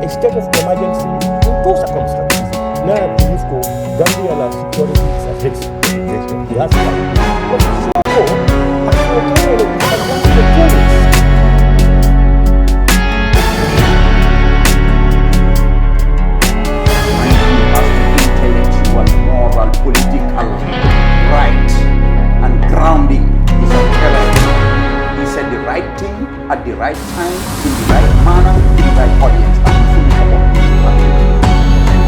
a state of emergency in two circumstances. Now, I believe Gambia la security is at risk. He has to moral, political right and grounding is unparalleled. He said the right thing at the right time, in the right manner, in the right audience. And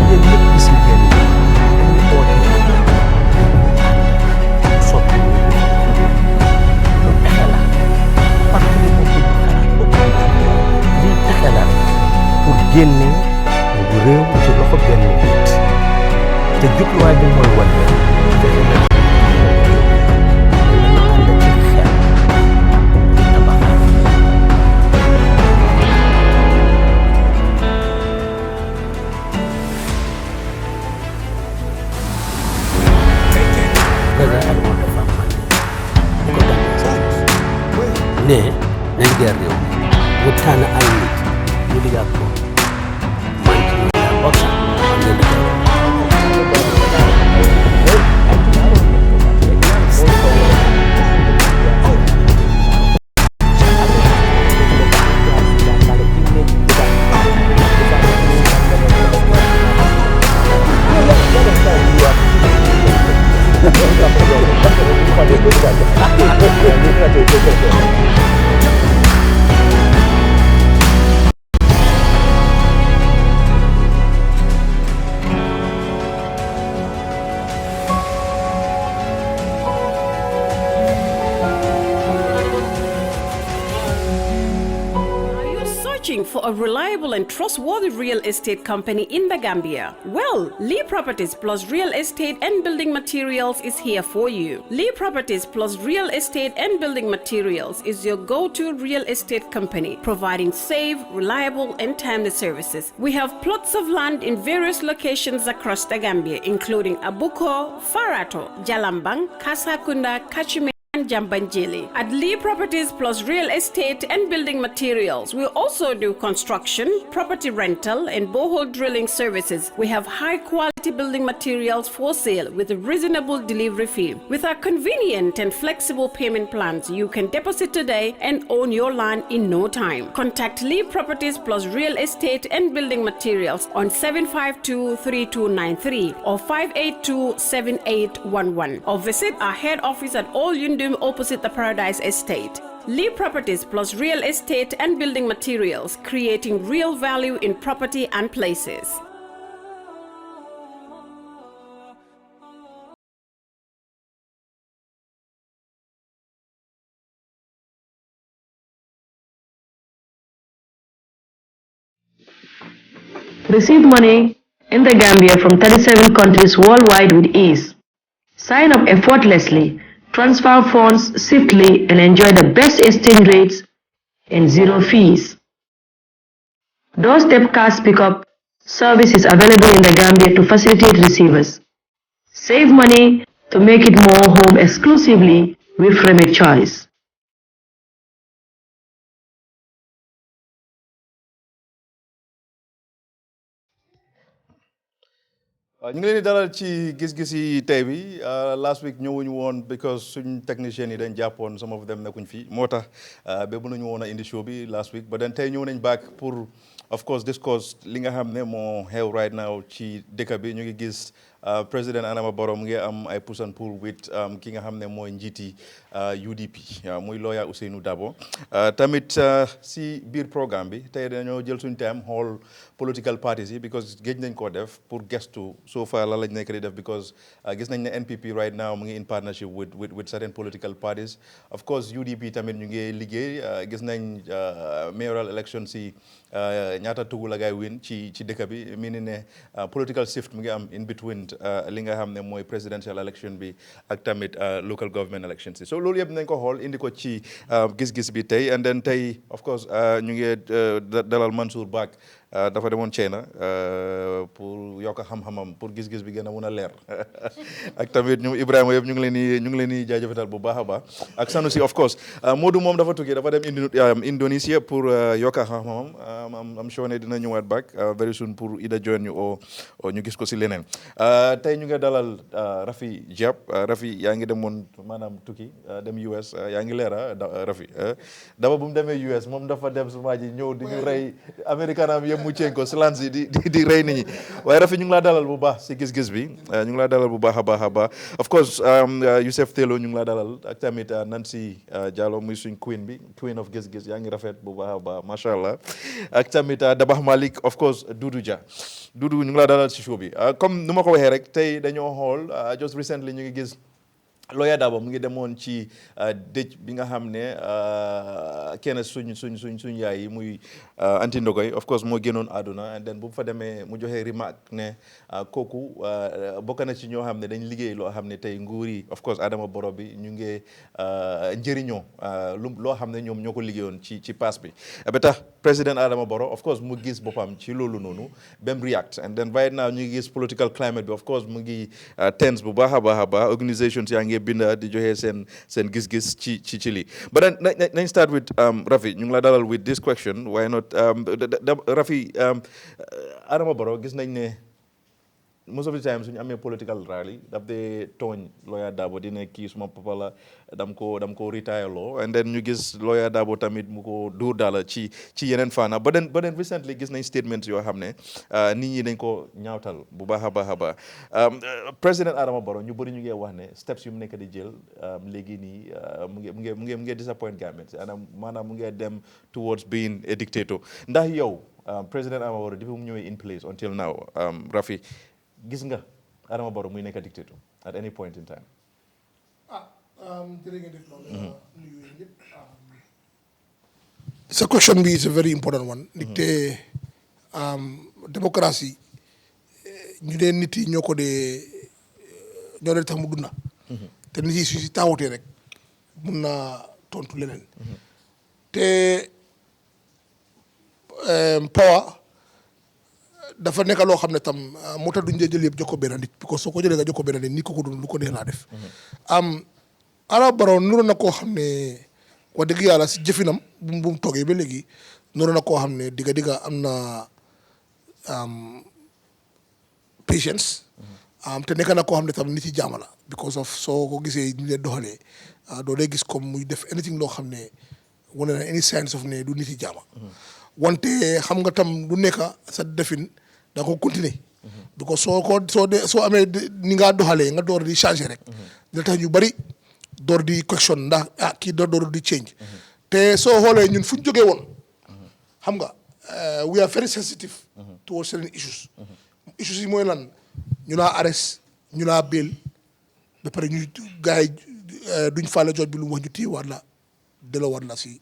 we fully support him. génne bu réew ci loxo benn nit te jubluwaay bi mooy wan ne fexe na ànd ci xel tabax daga ak moo dafa man bu ko dàggee sa ne nañ ger réew mu tànn ay nit ñu liggéey ko For a reliable and trustworthy real estate company in the Gambia? Well, Lee Properties Plus Real Estate and Building Materials is here for you. Lee Properties Plus Real Estate and Building Materials is your go-to real estate company, providing safe, reliable, and timely services. We have plots of land in various locations across the Gambia, including Abuko, Farato, Jalambang, Kasakunda, Kachime, and Jambanjili. At Lee Properties Plus Real Estate and Building Materials, we also do construction, property rental, and borehole drilling services. We have high quality building materials for sale with a reasonable delivery fee. With our convenient and flexible payment plans, you can deposit today and own your land in no time. Contact Lee Properties Plus Real Estate and Building Materials on 752-3293 or 582-7811 or visit our head office at All Yundum opposite the Paradise Estate. Lee Properties Plus Real Estate and Building Materials, creating real value in property and places. Receive money in the Gambia from 37 countries worldwide with ease. Sign up effortlessly, transfer funds swiftly, and enjoy the best exchange rates and zero fees. Doorstep cash pickup service is available in the Gambia to facilitate receivers. Save money to make it more home exclusively with Remit Choice. ñu ngi leen di dalal ci gis-gis yi tey bi last week ñëwuñu woon because suñ techniciens yi dañ jàppoon some of them nekkuñ fii moo tax ba mënuñu woon a indi show bi last week but then tey ñëw nañ back pour of course discuss li nga xam ne moo xew right now ci dëkk bi ñu ngi gis président Adama Barrow mu ngi am ay push and pull with ki nga xam ne mooy njiiti UDP muy lawyer Ousainou Darboe tamit si biir programme bi tey dañoo jël suñ time xool political parties yi because géej nañ koo def pour gestu so far la lañ nekk di def because gis nañ ne NPP right now mu ngi in partnership with certain political parties of course UDP tamit ñu ngi liggéey gis nañ mayoral election si ñaata tugu la gaay win ci dëkk bi meaning ne political shift mu ngi am in between li nga xam ne mooy presidential election bi ak tamit local government elections yi so loolu yëpp nañ ko xool indi ko ci gis-gis bi tey and then tey of course ñu ngi dalal Mansour Back dafa demoon China pour yokk xam-xamam pour gis-gis bi gën a mun a leer ak tamit ñoom Ibrahima yëpp ñu ngi leen di jaajëfatal bu baax a baax ak Sanusi of course Modou moom dafa tukki dafa dem Indonesia pour yokk xam-xamam am sure ne dina ñëwaat back very soon pour ida join ñu o ñu gis ko si leneen tey ñu ngi dalal Rafi Diab Rafi yaa ngi demoon maanaam tukki dem US yaa ngi leera Rafi daba bu mu demee US moom dafa dem suma ji ñëw di ñu rey américain am yëpp mu ceeñ ko silence yi di rey nit ñi waaye Rafi ñu ngi laa dalal bu baax si gis-gis bi ñu ngi laa dalal bu baax a baax a baax of course Youssef Tello ñu ngi laa dalal ak tamit Nancy Diallo muy suñ queen of gis-gis yaa ngi rafet bu baax a baax macha allah ak tamit Dabakh Malik of course Doudou Dia Doudou ñu ngi laa dalal si show bi comme nu ma ko waxee rek tey dañoo xool just recently ñu ngi gis Lawyer Darboe mu ngi demoon ci dëj bi nga xam ne kenn suñ yaay yi muy Anti Ndogoy of course moo génnoon àdduna and then bu fa demee mu joxe remarque ne kooku bokk na ci ñoo xam ne dañ liggéey loo xam ne tey nguur yi of course Adama Barrow bi ñu ngi njëriñoo loo xam ne ñoom ñoo ko liggéeyoon ci pass bi ba tax président Adama Barrow of course mu gis boppam ci loolu noonu bem react and then right now ñu ngi gis political climate bi of course mu ngi tense bu baax a baax a baax organisations yaa ngi binda di joxe seen gis-gis ci lii but then nañ start with Rafi ñu ngi la dalal with this question why not Rafi Adama Barrow gis nañ ne most of the time suñu amee political rally daf dee tooñ Lawyer Darboe di ne kii suma papa la dam ko retire loo and then ñu gis Lawyer Darboe tamit mu ko dóor daala ci yeneen faana but then recently gis nañ statements yoo xam ne nit ñi dañ ko ñaawtal bu baax a baax a baax président Adama Barrow ñu bëri ñu ngi wax ne steps yu mu nekk di jël léegi nii mu ngi disappoint Gambia maanaam mu ngi dem towards being a dictator ndax yow président Adama Barrow depuis mu ñëwee in place until now Rafi gis nga Adama Barrow muy nekk dictator at any point in time. jërëjëf loolu. nuyu ñëpp. Sa question bi is a very important one. ndaxte démocratie ñu dee nit yi ñoo dee tax mu dunda. te nit yi su si taawutee rek mun naa tontu leneen. te power dafa nekk loo xam ne tam moo tax duñ jël yëpp jox ko benn nit parce que soo ko jëlee nga jox ko benn nit ni ko dund lu ko neex laa def. Adama Barrow nuru na koo xam ne wax dëgg yàlla si jëfinam bu mu toogee ba léegi nuru na koo xam ne digga am na patience. te nekk na koo xam ne tam nit yi jaama la because of soo ko gisee ñu leen doxalee doo dee gis comme muy def anything loo xam ne wane na any signs of ne du nit yi jaama. wante xam nga tam du nekk sa defin da nga ko continuer. because soo amee ni nga doxalee nga door di changer rek. dina tax ñu bari door di question ndax kii door di change. te soo xoolee ñun fu ñu jógee woon. xam nga we are very sensitive. towards certain issues. issues yi mooy lan ñu laa arrest ñu laa bail ba pare ñu gars yi duñ faale jot bi lu mu wax ñu téye waat la delloo waat la si.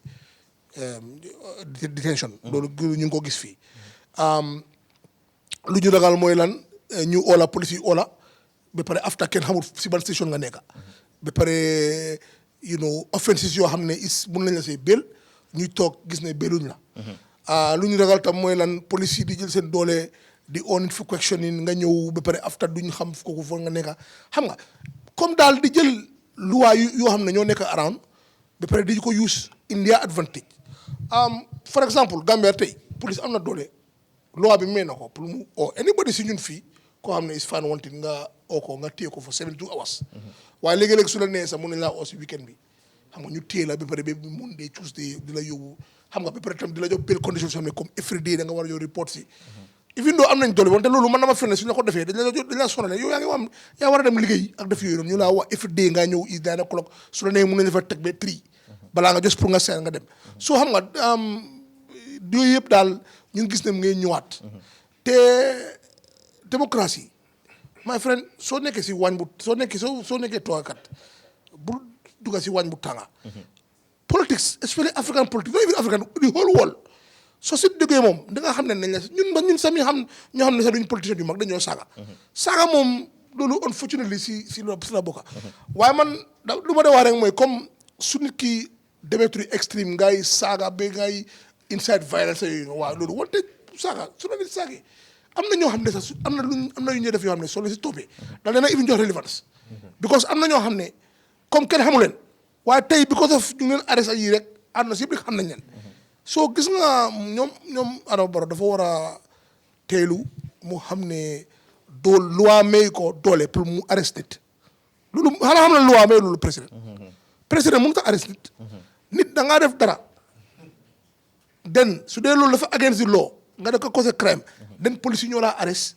detention loolu ñu ngi ko gis fii lu ñu ragal mooy lan ñu oola police yi oola ba pare after kenn xamul si ban station nga nekk ba pare offenses yoo xam ne mun nañ la see béel ñuy toog gis ne béeluñ la lu ñu ragal tam mooy lan police yi di jël seen doole di on it fu questioning nga ñëw ba pare after duñ xam kooku foog nga nekk xam nga comme daal di jël loi yoo xam ne ñoo nekk around ba pare di ko use in their advantage. For example Gambia tey police am na doole loi bi may na ko pour mu anybody si ñun fii koo xam ne is found wanted nga ko nga téye ko for 72 hours. waaye léegi-léegi su la nee sax mun nañ laa oo si weekend bi xam nga ñu téye la ba pare ba mun dee Tuesday di la yóbbu xam nga ba pare tam di la jox bail conditions yoo xam ne comme every day da nga war a yow report si. even though am nañ doole wante loolu man na ma fenn suñu la ko defee dañ la sonal yow yaa war a dem liggéey ak def yooyu noonu ñu laa wax every day ngaa ñëw is 9 o'clock su la nee mun nañ fa teg ba 3 balaa nga jos pour nga seen nga dem soo xam nga yooyu yëpp daal ñu gis ne mu ngay ñëwaat te démocratie my friend soo nekkee si waañ bu soo nekkee toogakat bu dugga si waañ bu tànga politics especially African politics not even African the whole world soo si déggee moom da nga xam ne nañ la ñun sax ñoo xam ne sax duñ politicien yu mag dañoo saaga moom loolu unfortunately si la bokka waaye man lu ma de wax rek mooy comme su nit ki demetri extreme ngay saaga ba ngay inside violence yooyu waaw loolu wante saaga su la nit saagi am na ñoo xam ne sax am na yu ñuy def yoo xam ne soo leen si toppee da leen a even jox relevance because am na ñoo xam ne comme kenn xamu leen waaye tey because of ñu leen arrêté yi rek àdduna si yëpp rek xam nañ leen soo gis nga ñoom Adama Barrow dafa war a teelu mu xam ne loi may ko doole pour mu arrêté nit loolu xanaa xam ne loi may loolu président mënut a arrêté nit da ngaa def dara den su dee loolu dafa against the law nga def ko cause crime den police yi ñoo laa arrest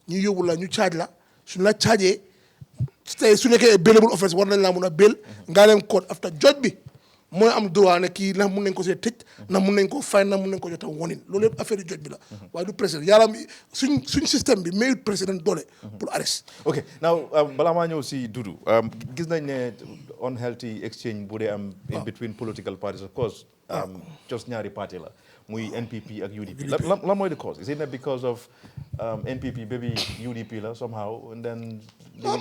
ñu yóbbu la ñu charge la suñu la chargé tey su nekkee bailable offense war nañ laa mun a bail nga leen code after judge bi mooy am droit ne kii ndax mun nañ ko see tëj ndax mun nañ ko fay ndax mun nañ ko jota wonin loolu yëpp affaire judge bi la waaye du président yàlla suñ système bi mayut président doole pour arrest ok now balaa maa ñëw si Dudu gis nañ ne unhealthy exchange bu dee am in between political parties of course just ñaari parti la muy NPP ak UDP lan mooy the cause is it not because of NPP baby UDP la somehow and then no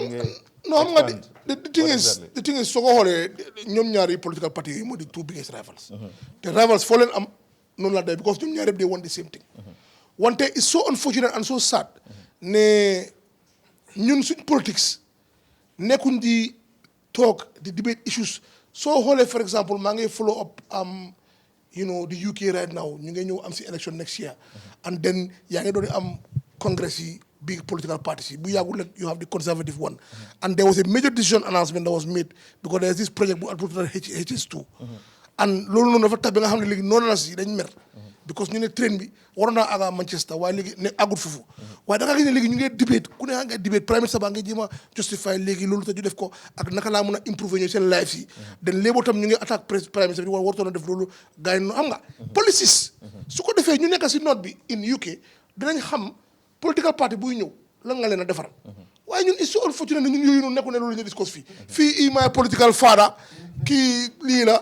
xam nga the thing is soo ko xoolee ñoom ñaari political party yooyu moo di two biggest rivals te rivals foo leen am noonu la day because ñoom ñaari yëpp they want the same thing wante it's so unfortunate and so sad ne ñun suñ politics nekkuñ di toog di debate issues soo xoolee for example maa ngi follow up the UK right now ñu ngi ñëw am si election next year and then yaa ngi doon am congress yi big political parties bu yàggul rek you have the conservative one and there was a major decision announcement that was made because there's this project bu adopted HS2 and loolu noonu dafa tax bi nga xam ne léegi noonu la si dañ mer because ñu ne train bi waroon naa àgga Manchester waaye léegi ne àggut foofu waaye da nga gis ne léegi ñu ngi debate ku ne nga debate prime minister baa ngi jéem a justify léegi loolu te ñu def ko ak naka laa mën a improver ñu seen lives yi den léebo tam ñu ngi attaque prime minister bi war warutoon a def loolu gars yi noonu xam nga policies su ko defee ñu nekk si note bi in UK dinañ xam political party buy ñëw lan nga leen a defaral waaye ñun it's so unfortunate ne ñun yooyu noonu nekku ne loolu ñu discuss fii my political father kii lii la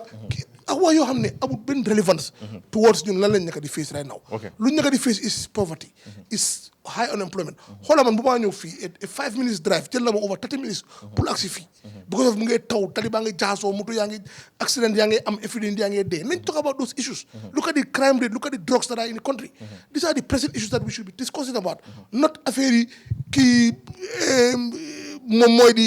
ak waa yoo xam ne amul benn relevance towards ñun lan lañ nekk di face right now lu ñu nekk di face is poverty is high unemployment xoolal man bu maa ñëw fii a 5 minutes drive jël na ma over 30 minutes pour agsi fii because of mu ngi taw tali baa ngi jaasoo moto yaa ngi accident yaa ngi am accident yaa ngi dee nañ talk about those issues look at the crime rate look at the drugs that are in the country these are the present issues that we should be discussing about not affaire yi kii moom mooy di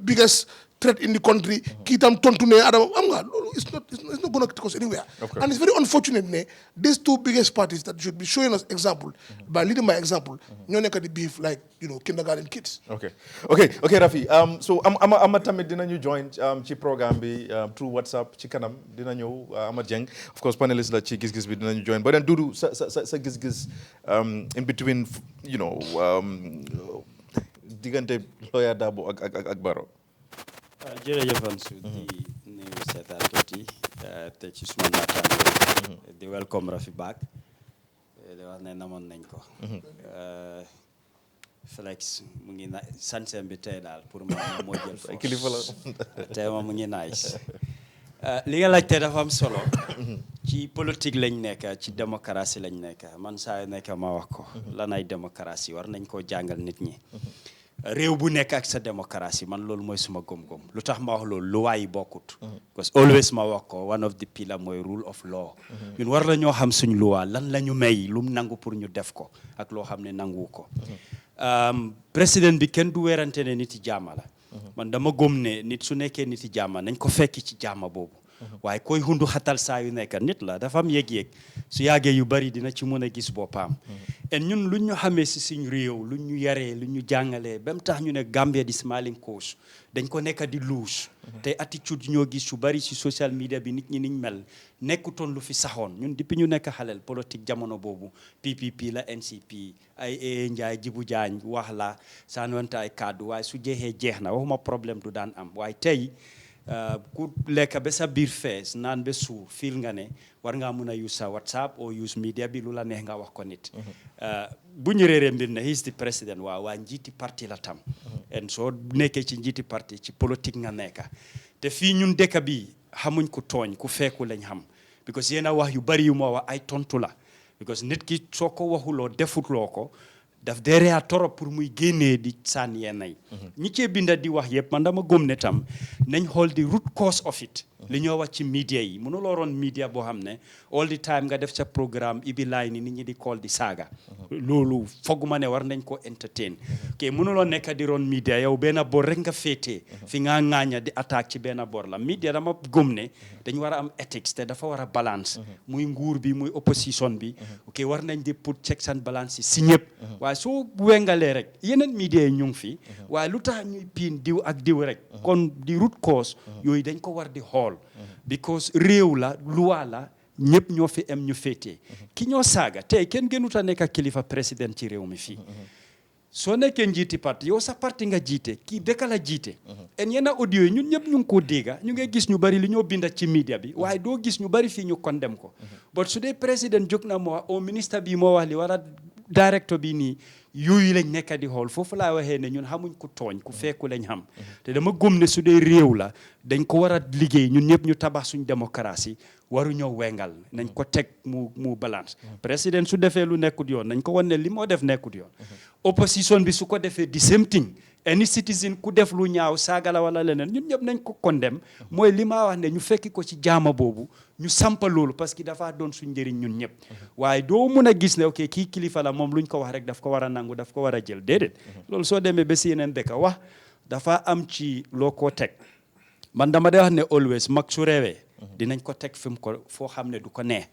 biggest threat in the country kii tam tontu ne Adama am nga loolu it's not going to take us anywhere and it's very unfortunate ne these two biggest parties that should be showing us example by leading by example ñoo nekk di behave like kindergarten kids okay Rafi so ama tamit dinañu join ci programme bi through WhatsApp ci kanam dina ñëw Ama Jeng of course panelist la ci gis-gis bi dinañu join ba den Dudu sa gis-gis in between diggante lawyer Darboe ak Barrow jërëjëf Ansu di nuyu seetaankat yi te ci suma naataango di welcome Rafi back di wax ne namoon nañ ko Flex mu ngi na sansem bi tey daal pour ma moo jël foofu kilifa la tey ma mu ngi nice li nga laajte dafa am solo ci politique lañ nekk ci démocratie lañ nekk man saa yu nekk ma wax ko lan ay démocratie war nañ koo jàngal nit ñi réew bu nekk ak sa démocratie man loolu mooy suma gom-gom lu tax ma wax loolu lu waayi bokkut parce que always ma wax ko one of the pillars mooy rule of law ñun war la ñoo xam suñ loi lan la ñu may lu mu nangu pour ñu def ko ak loo xam ne nangu ko président bi kenn du werante ne nit yi jaama la man dama gëm ne nit su nekkee nit yi jaama nañ ko fekki ci jaama boobu waaye koy hundu xatal saa yu nekk nit la dafa am yëg-yëg su yàggee yu bari dina ci mën a gis boppam et ñun lu ñu xamee si suñu réew lu ñu yaree lu ñu jàngalee ba mu tax ñu ne Gambia di smiling coast dañ ko nekk di luus te attitude ñoo gis su bari si social media bi nit ñi niñ mel nekkutoon lu fi saxoon ñun depuis ñu nekk xaleel politique jamono boobu PPP la NCP ay Njaay Jibu Jaañ wax la sànnwante ay kàddu waaye su jeexee jeex na waxuma problème du daan am waaye tey ku lekk ba sa biir fees naan ba suur fiil nga ne war ngaa mun a use sa WhatsApp or use media bi lu la neex nga wax ko nit bu ñu réeree mbir ne he's the president waa njiiti parti la tam en soo nekkee ci njiiti parti ci politique nga nekka te fii ñun dëkk bi xamuñ ku tooñ ku fekku lañ xam because yéen a wax yu bari yu ma wax ay tontu la because nit ki soo ko waxuloo defutuloo ko daf dee rea torop pour muy génnee di sànni yenn yi ñi cee binda di wax yëpp man dama gëm ne tam nañ xool di root cause of it li ñoo wax ci media yi mënuloo roon media boo xam ne all the time nga def sa programme ibi laay ni nit ñi di call di saaga loolu fooguma ne war nañ ko entertain ke mënuloo nekk di roon media yow benn bor rek nga féetee fi nga ŋaaña di attaque ci benn bor la media dama gëm ne dañ war a am ethics te dafa war a balance muy nguur bi muy opposition bi ok war nañ di put checks and balance si ñëpp waaye soo wengalee rek yeneen media yi ñu ngi fi waaye lu tax ñuy piin diw ak diw rek kon di root cause yooyu dañ ko war di xool because réew la loi la ñëpp ñoo fi am ñu féetee ki ñoo saaga tey kenn gënut a nekk kilifa président ci réew mi fii soo nekkee njiiti parti yow sa parti nga jiite kii dëkk la jiite en yenn audio yi ñun ñëpp ñu ngi koo dégga ñu ngi gis ñu bari li ñoo binda ci media bi waaye doo gis ñu bari fii ñu condemn ko but su dee président jóg na moo wax au ministre bi moo wax li war a directeur bi nii yooyu lañ nekk di xool foofu laa waxee ne ñun xamuñ ku tooñ ku fekku lañ xam te dama gëm ne su dee réew la dañ ko war a liggéey ñun ñëpp ñu tabax suñ démocratie waru ñoo wengal nañ ko teg mu balance président su defee lu nekkut yoon nañ ko wan ne li moo def nekkut yoon opposition bi su ko defee the same thing any citizen ku def lu ñaaw saaga la wala leneen ñun ñëpp nañ ko condemn mooy li maa wax ne ñu fekki ko ci jaama boobu ñu sampa loolu parce que dafa doon suñ njëriñ ñun ñëpp waaye doo mun a gis ne ok kii kilifa la moom luñ ko wax rek daf ko war a nangu daf ko war a jël déedéet loolu soo demee ba si yeneen dëkk wax dafa am ci loo ko teg man dama dee wax ne always mag su reewee dinañ ko teg fi mu ko foo xam ne du ko neex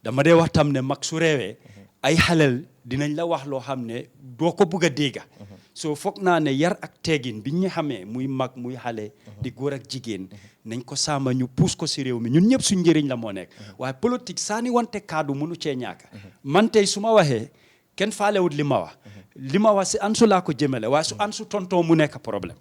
dama dee wax tam ne mag su reewee ay xalel dinañ la wax loo xam ne doo ko bugg a dégga soo foog naa ne yar ak teegin bi ñu xamee muy mag muy xale di góor ak jigéen nañ ko sàmma ñu puus ko si réew mi ñun ñëpp suñ njëriñ la moo nekk waaye politique saani wante kaddu mënu cee ñàkk man tey su ma waxee kenn faalewut li ma wax si Ansu laa ko jëmale waaye su Ansu tontoo mu nekk problème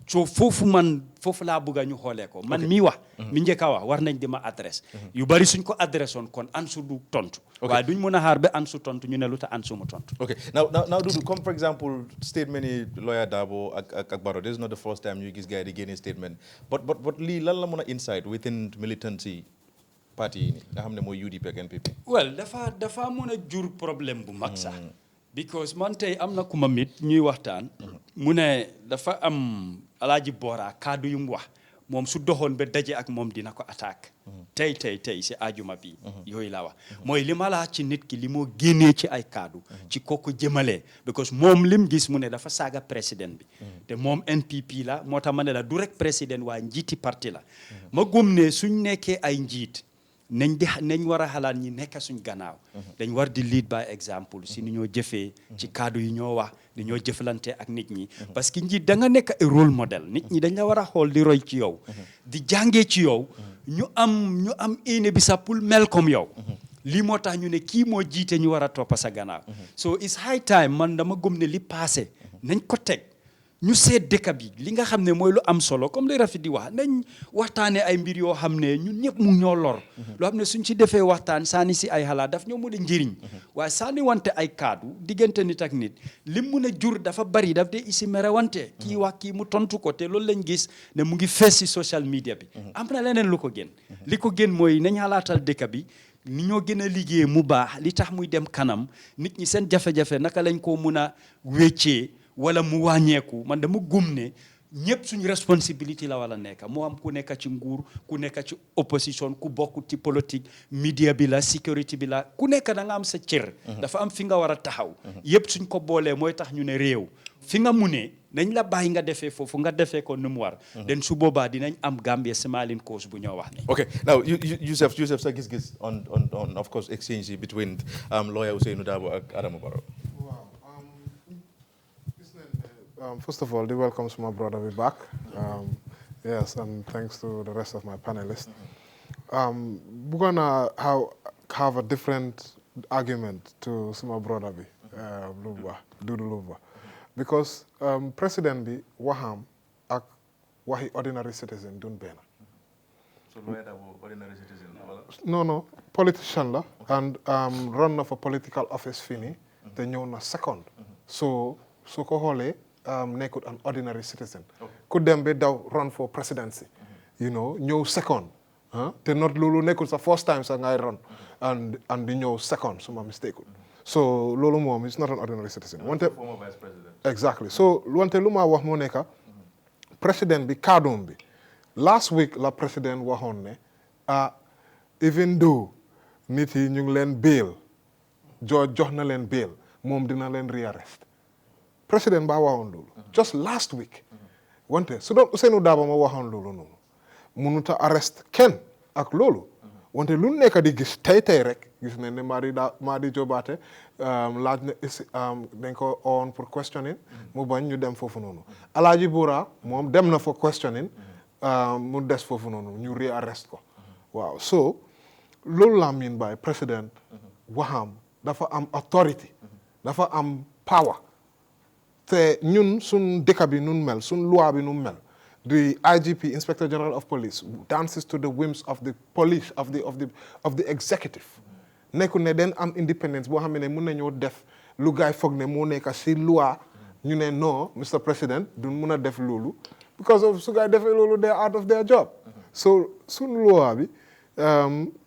so foofu laa bëgg a ñu xoolee ko man mii wax mi njëkk a wax war nañ di ma adresse yu bari suñ ko adresse woon kon Ansu du tontu waaye duñ mën a xaar ba Ansu tontu ñu ne lu tax Ansu mu tontu Okay, now Dudu, come for example, statement ni lawyer Dabo ak Barrow. This is not the first time you guys di génne statement. But lii lan la mën a insight within militancy party yi ni nga xam ne mooy UDP ak NPP. well dafa mën a jur problème bu mag sax because man tey am na ku ma mit ñuy waxtaan mu ne dafa am Alaaji Boora kaddu yu mu wax moom su doxoon ba daje ak moom dina ko attaque tey si ajuma bi yooyu laa wax mooy li ma laa ci nit ki li moo génnee ci ay kaddu ci kooku jëmalee because moom lim gis mu ne dafa saaga président bi te moom NPP la moo tax ma ne la du rek président waaye njiiti parti la ma gëm ne suñ nekkee ay njiit nañ war a xalaat ñi nekk suñ gannaaw dañ war di lead by example si ni ñoo jëfee ci kaddu yi ñoo wax di ñoo jëflante ak nit ñi parce que njiit da nga nekk ay rôle modèle nit ñi dañ la war a xool di roy ci yow di jàngee ci yow ñu am éene bi sax pour mel comme yow lii moo tax ñu ne kii moo jiite ñu war a toppa sa gannaaw so it's high time man dama gëm ne li passé nañ ko teg ñu seet dëkk bi li nga xam ne mooy lu am solo comme li Rafet di wax nañ waxtaanee ay mbir yoo xam ne ñun ñëpp mu ñoo lor loo xam ne suñ ci defee waxtaan saani si ay xalaat daf ñoo mën a njëriñ waaye saani wante ay kaddu diggante nit ak nit lim mun a jur dafa bari daf dee isi mere wante kii wax kii mu tontu ko te loolu lañ gis ne mu ngi fees si social media bi am na leneen lu ko gën li ko gën mooy nañ xalaatal dëkk bi ni ñoo gën a liggéey mu baax li tax muy dem kanam nit ñi seen jafe-jafe naka lañ ko mun a wéccee wala mu wàññeeku man dama gëm ne ñëpp suñu responsabilité la wala nekk moo am ku nekk ci nguur ku nekk ci opposition ku bokk ci politique media bi la sécurité bi la ku nekk da nga am sa cër dafa am fi nga war a taxaw yëpp suñ ko boolee mooy tax ñu ne réew fi nga mu ne nañ la bàyyi nga defee foofu nga defee ko nu mu war den su boobaa dinañ am Gambia Smiling Coast bu ñoo wax ne Okay, now Yusuf sa gis-gis on of course exchange between lawyer Ousainou Darboe ak Adama Barrow. First of all, the welcome to my brother be back. Yes, and thanks to the rest of my panelists. We're gonna have a different argument to my brother be Dudu Luba, because President be Waham ak wahi ordinary citizen dun bena. So lawyer Darboe ordinary citizen. No, politician la and run for political office fini. Te ñëw na second. So ko xoolee nekkut an ordinary citizen. Could dem be daw run for presidency. You know, ñëw second. Te not loolu nekkul sa first time sa ngay run and di ñëw second suma mistake. So loolu moom is not an ordinary citizen. Wante former vice president. exactly. So wante lu ma wax moo nekk président bi kàddoom bi last week la président waxoon ne even though nit yi ñu ngi leen bail jox na leen bail moom dina leen rearrest président baa waxoon loolu just last week wante su doon Ousainou Darboe ma waxoon loolu noonu mënut a arrest kenn ak loolu wante lu nekk di gis tey rek gis nañ ne Madi Jobaate laaj na dañ ko on pour questioning mu bañ ñu dem foofu noonu Alaaji Bura moom dem na for questioning mu des foofu noonu ñu rearrest ko waaw so loolu laa miin by président waxam dafa am authority dafa am power te ñun suñ dëkk bi nun mel suñ loi bi nun mel the IGP, Inspector General of Police, dances to the whims of the police, of the executive. Nekku ne den am independence boo xam ne mun nañoo def lu gaay foog ne moo nekk si loi ñu ne non Mr. President duñ mun a def loolu because of su gaay defee loolu they are out of their job. So suñ loi bi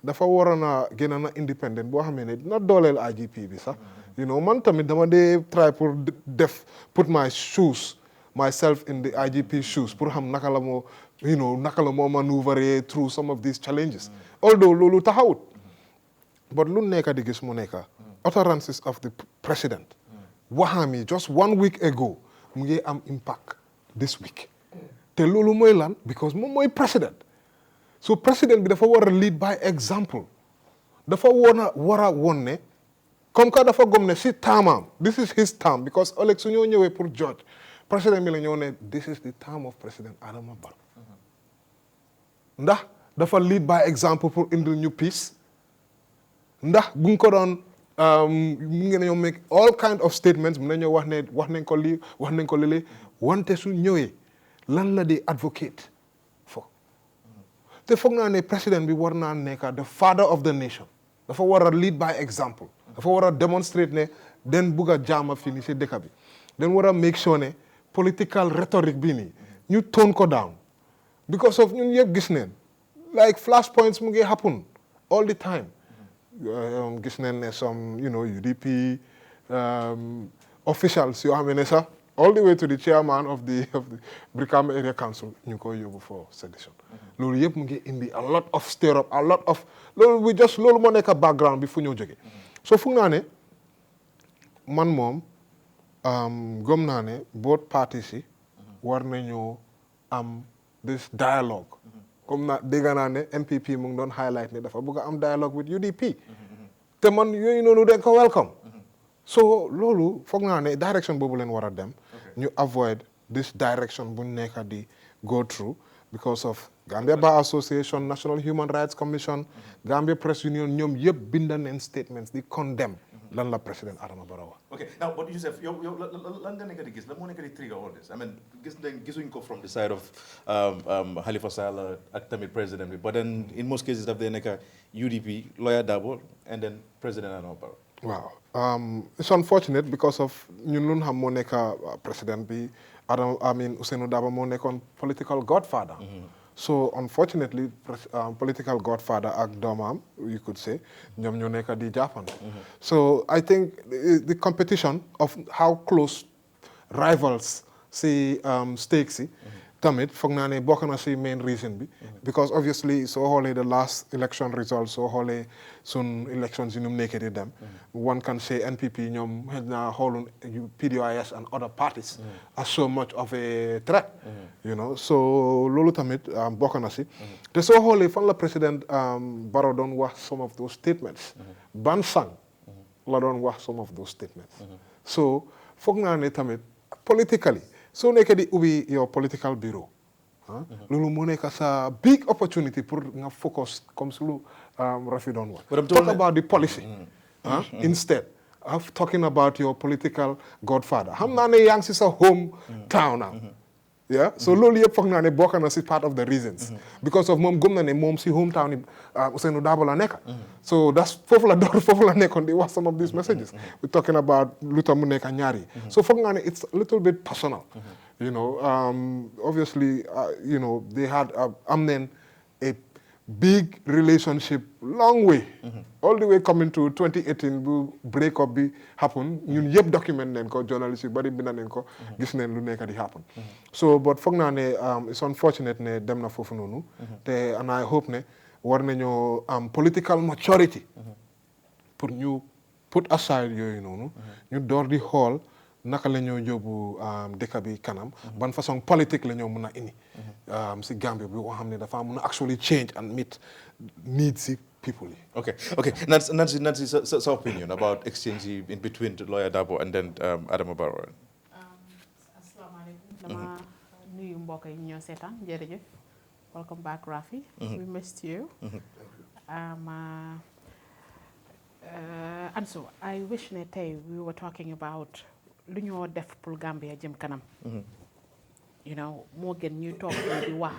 dafa waroon a gën a independent boo xam ne dina dooleel IGP bi sax. You know man tamit dama dee try pour put myself in the IGP shoes pour xam naka la moo maneuver through some of these challenges. Although loolu taxawut. But lu nekk di gis mu nekk utterances of the president waxam yi just 1 week ago mu ngi am impact this week te loolu mooy lan because moom mooy president so president bi dafa war a lead by example dafa war a won ne comme que dafa gom ne si taamam this is his term because ëllëg su ñoo ñëwee pour judge président bi la ñëw ne this is the term of président Adama Barrow ndax dafa lead by example pour indil ñu peace ndax bu ñu ko doon mu ngi nañoo make all kind of statements mu nañoo wax ne wax nañ ko lii wax nañ ko lële wante su ñëwee lan la di advocate fo te foog naa ne président bi war naa nekk the father of the nation dafa war a lead by example dafa war a demonstrate ne den bugg a jaama fii nii si dëkk bi den war a make sure ne political rhetoric bii nii ñu tone ko down because of ñun yëpp gis neen like flashpoints mu ngi happen all the time gis neen ne some UDP officials yoo xam ne sax all the way to the chairman of the Brikama Area Council ñu ngi koy yóbbu for sedition loolu yëpp mu ngi indi a lot of stir up a lot of loolu moo nekk background bi fu ñëw jóge so foog naa ne man moom gëm naa ne both parties yi war nañoo am this dialogue comme na dégg naa ne MPP mu ngi doon highlight ne dafa bëgg a am dialogue with UDP te man yooyu noonu dañ ko welcome so loolu foog naa ne direction boobu leen war a dem ñu avoid this direction bu nekk di go through because of Gambia Bar Association, National Human Rights Commission, Gambia Press Union ñoom yëpp bind nañ statements di condemn lan la président Adama Barrow. Okay, now but Joseph, yow lan nga nekk di gis lan moo nekk di trigger all this? I mean gisuñ ko from the side of Halifa Sallah ak tamit président bi, but then in most cases daf dee nekk UDP, lawyer Darboe, and then président Adama Barrow. Wow, it's unfortunate because of ñun lu xam moo nekk président bi Ousainou Darboe moo nekkoon political godfather. So unfortunately, political godfather ak doomam, you could say, ñoom ñoo nekk di jàppante. So I think the competition of how close rivals si stakes yi tamit foog naa ne bokk na si main reason bi because obviously soo xoolee the last election results soo xoolee sun elections yi nu mu nekkee di dem one can say NPP ñoom xëy na xoolun PDOIS and other parties are so much of a threat so loolu tamit bokk na si te soo xoolee fan la président Barrow doon wax some of those statements ban sang la doon wax some of those statements so foog naa ne tamit politically soo nekkee di ubbi your political bureau loolu moo nekk sa big opportunity pour nga focus comme su lu Rafi doon wax talk about the policy instead of talking about your political godfather xam naa ne yaa ngi si sa home town now so loolu yëpp foog naa ne bokk na si part of the reasons because of moom gëm na ne moom si home town yi Ousainou Darboe la nekk so that's foofu la nekkoon di wax some of these messages we're talking about lu tax mu nekk ñaar yi so foog naa ne it's a little bit personal obviously they had am neen a big relationship long way all the way coming to 2018 bu break up bi happen ñun yëpp document nañ ko journalist yu bari bind nañ ko gis nañ lu nekk di happen so but foog naa ne it's unfortunate ne dem na foofu noonu te and I hope ne war nañoo am political maturity pour ñu put aside yooyu noonu ñu door di xool naka la ñoo yóbbu dëkk bi kanam ban façon politique la ñoo mën a indi si Gambia bi boo xam ne dafa mën a actually change and meet needs si people yi. Okay. Nancy, so opinion about exchange in between lawyer Darboe and then Adama Barrow. Asalaamaaleykum. Dama nuyu mbokk yi ñoo seetaan jërëjëf. Welcome back, Rafi. We missed you. Ansu, I wish ne tey we were talking about lu ñoo def pour Gambia jëm kanam. You know, moo gën ñuy toog di wax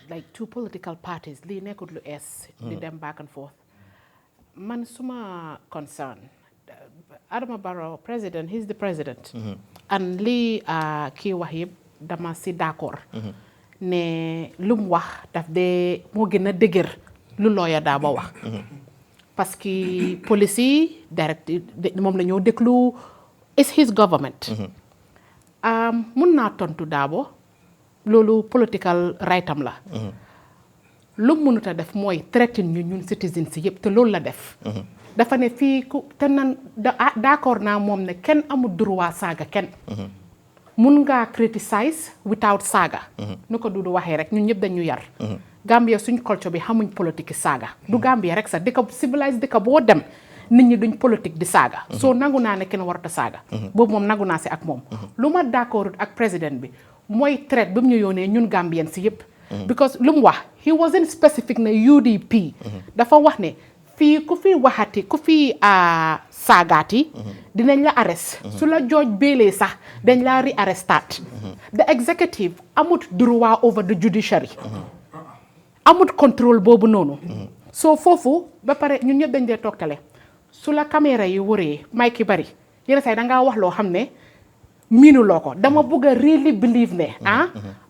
like two political parties lii nekkut lu ees di dem back and forth. Man suma concern Adama Barrow president, he's the president. And lii kii wax yëpp dama si d'accord. Ne lu mu wax daf dee moo gën a dëgër lu lawyer Darboe wax. Parce que police yi direct moom la ñoo déglu it's his government. Mun naa tontu Darboe loolu political right am la. lu mu mënut a def mooy threaten ñu ñun citizens yëpp te loolu la def. dafa ne fii ku te nan d'accord naa moom ne kenn amul droit saaga kenn. mun ngaa criticize without saaga. nu ko Dudu waxee rek ñun ñëpp dañu yar. Gambia suñ culture bi xamuñ politique saaga. du Gambia rek sax dëkk civilized dëkk boo dem nit ñi duñ politique di saaga. soo nangu naa ne kenn warut a saaga. boobu moom nangu naa si ak moom. lu ma d'accord ak président bi mooy traite bi mu ñu yónnee ñun Gambien si yëpp. because lu mu wax he wasn't specific ne UDP. dafa wax ne fii ku fi waxati ku fi saagaati. dinañ la arrest. su la jooj beelee sax dañ la re-arrestat. the executive amut droit over the judiciary. amut contrôle boobu noonu. soo foofu ba pare ñun ñëpp dañ dee toogtale su la caméra yi wëree may ki bari yenn saa yi dangaa wax loo xam ne miinuloo ko dama bëgg a really believe ne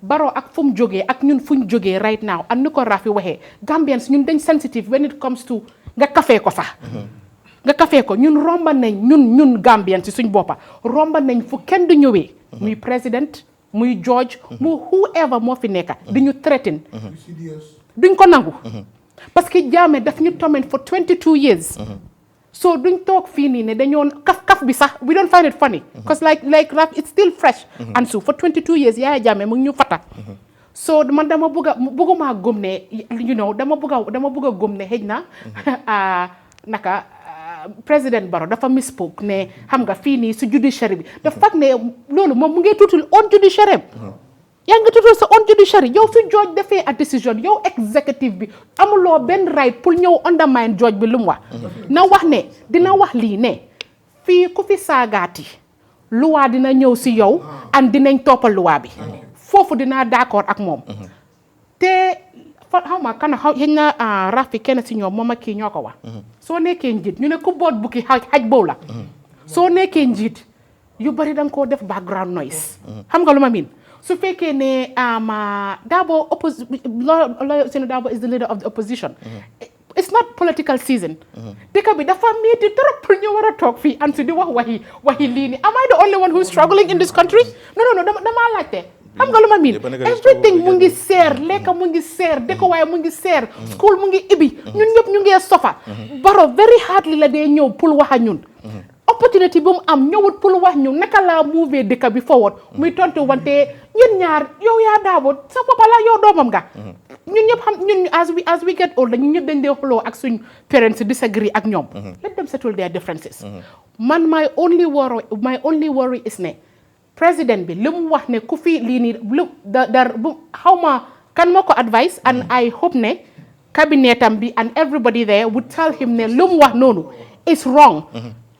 Barrow ak fu mu jógee ak ñun fu ñu jógee right now ak ni ko Rafi waxee Gambians ñun dañ sensitive when it comes to nga kafee ko sax. nga kafee ko ñun romba nañ ñun Gambians si suñ boppa romba nañ fu kenn du ñëwee. muy président muy George mu whoever moo fi nekka di ñu threaten. duñ ko nangu. parce que Jammeh daf ñu torment for 22 years. so duñ toog fii nii ne dañoo kaf bi sax we don't find it funny. because like it's still fresh. and so for 22 years Yaya Jammeh mu ngi ñu fata. so man dama bëgguma gëm ne you know dama bëgg a gëm ne xëj na naka président Barrow dafa misspoke ne xam nga fii nii su judiciary bi dafa fekk ne loolu moom mu ngi tuutul on judiciary. yaa ngi tuddal sa own judiciary yow su George defee a décision yow executive bi amuloo benn right pour ñëw undermine George bi lu mu wax. na wax ne dina wax lii ne fii ku fi saagaati luwaa dina ñëw si yow and dinañ toppal luwaa bi. foofu dinaa d'accord ak moom. te xaw ma kan xëy na Rafi kenn si ñoom moom ak kii ñoo ko wax. soo nekkee njiit ñu ne ku boot bukki xaj boobu la. soo nekkee njiit yu bari da nga koo def background noise. xam nga lu ma miin. su fekkee ne Darboe Darboe is the leader of the opposition. It's not political season. dëkk bi dafa metti trop pour ñu war a toog fii and si di wax waxi lii nii am I the only one who is struggling in this country? No damaa laajte. xam nga lu ma miin everything mu ngi seer lekka mu ngi seer dëkkuwaay mu ngi seer. school mu ngi ibi ñun ñëpp ñu ngi sofa. Barrow very hardly la dee ñëw pour wax a ñun. opportunity bu mu am ñëwut pour wax ñu naka laa move dëkk bi forward muy tontu wante ñun ñaar yow yaa Darboe sa papa la yow doomam nga ñun ñëpp xam ñun as we get older ñun ñëpp dañ dee xuloo ak suñ parents disagree ak ñoom. let them settle their differences. man my only worry is ne président bi li mu wax ne ku fi lii nii lu xaw ma kan moo ko advice and I hope ne cabinetam bi and everybody there would tell him ne lu mu wax noonu is wrong.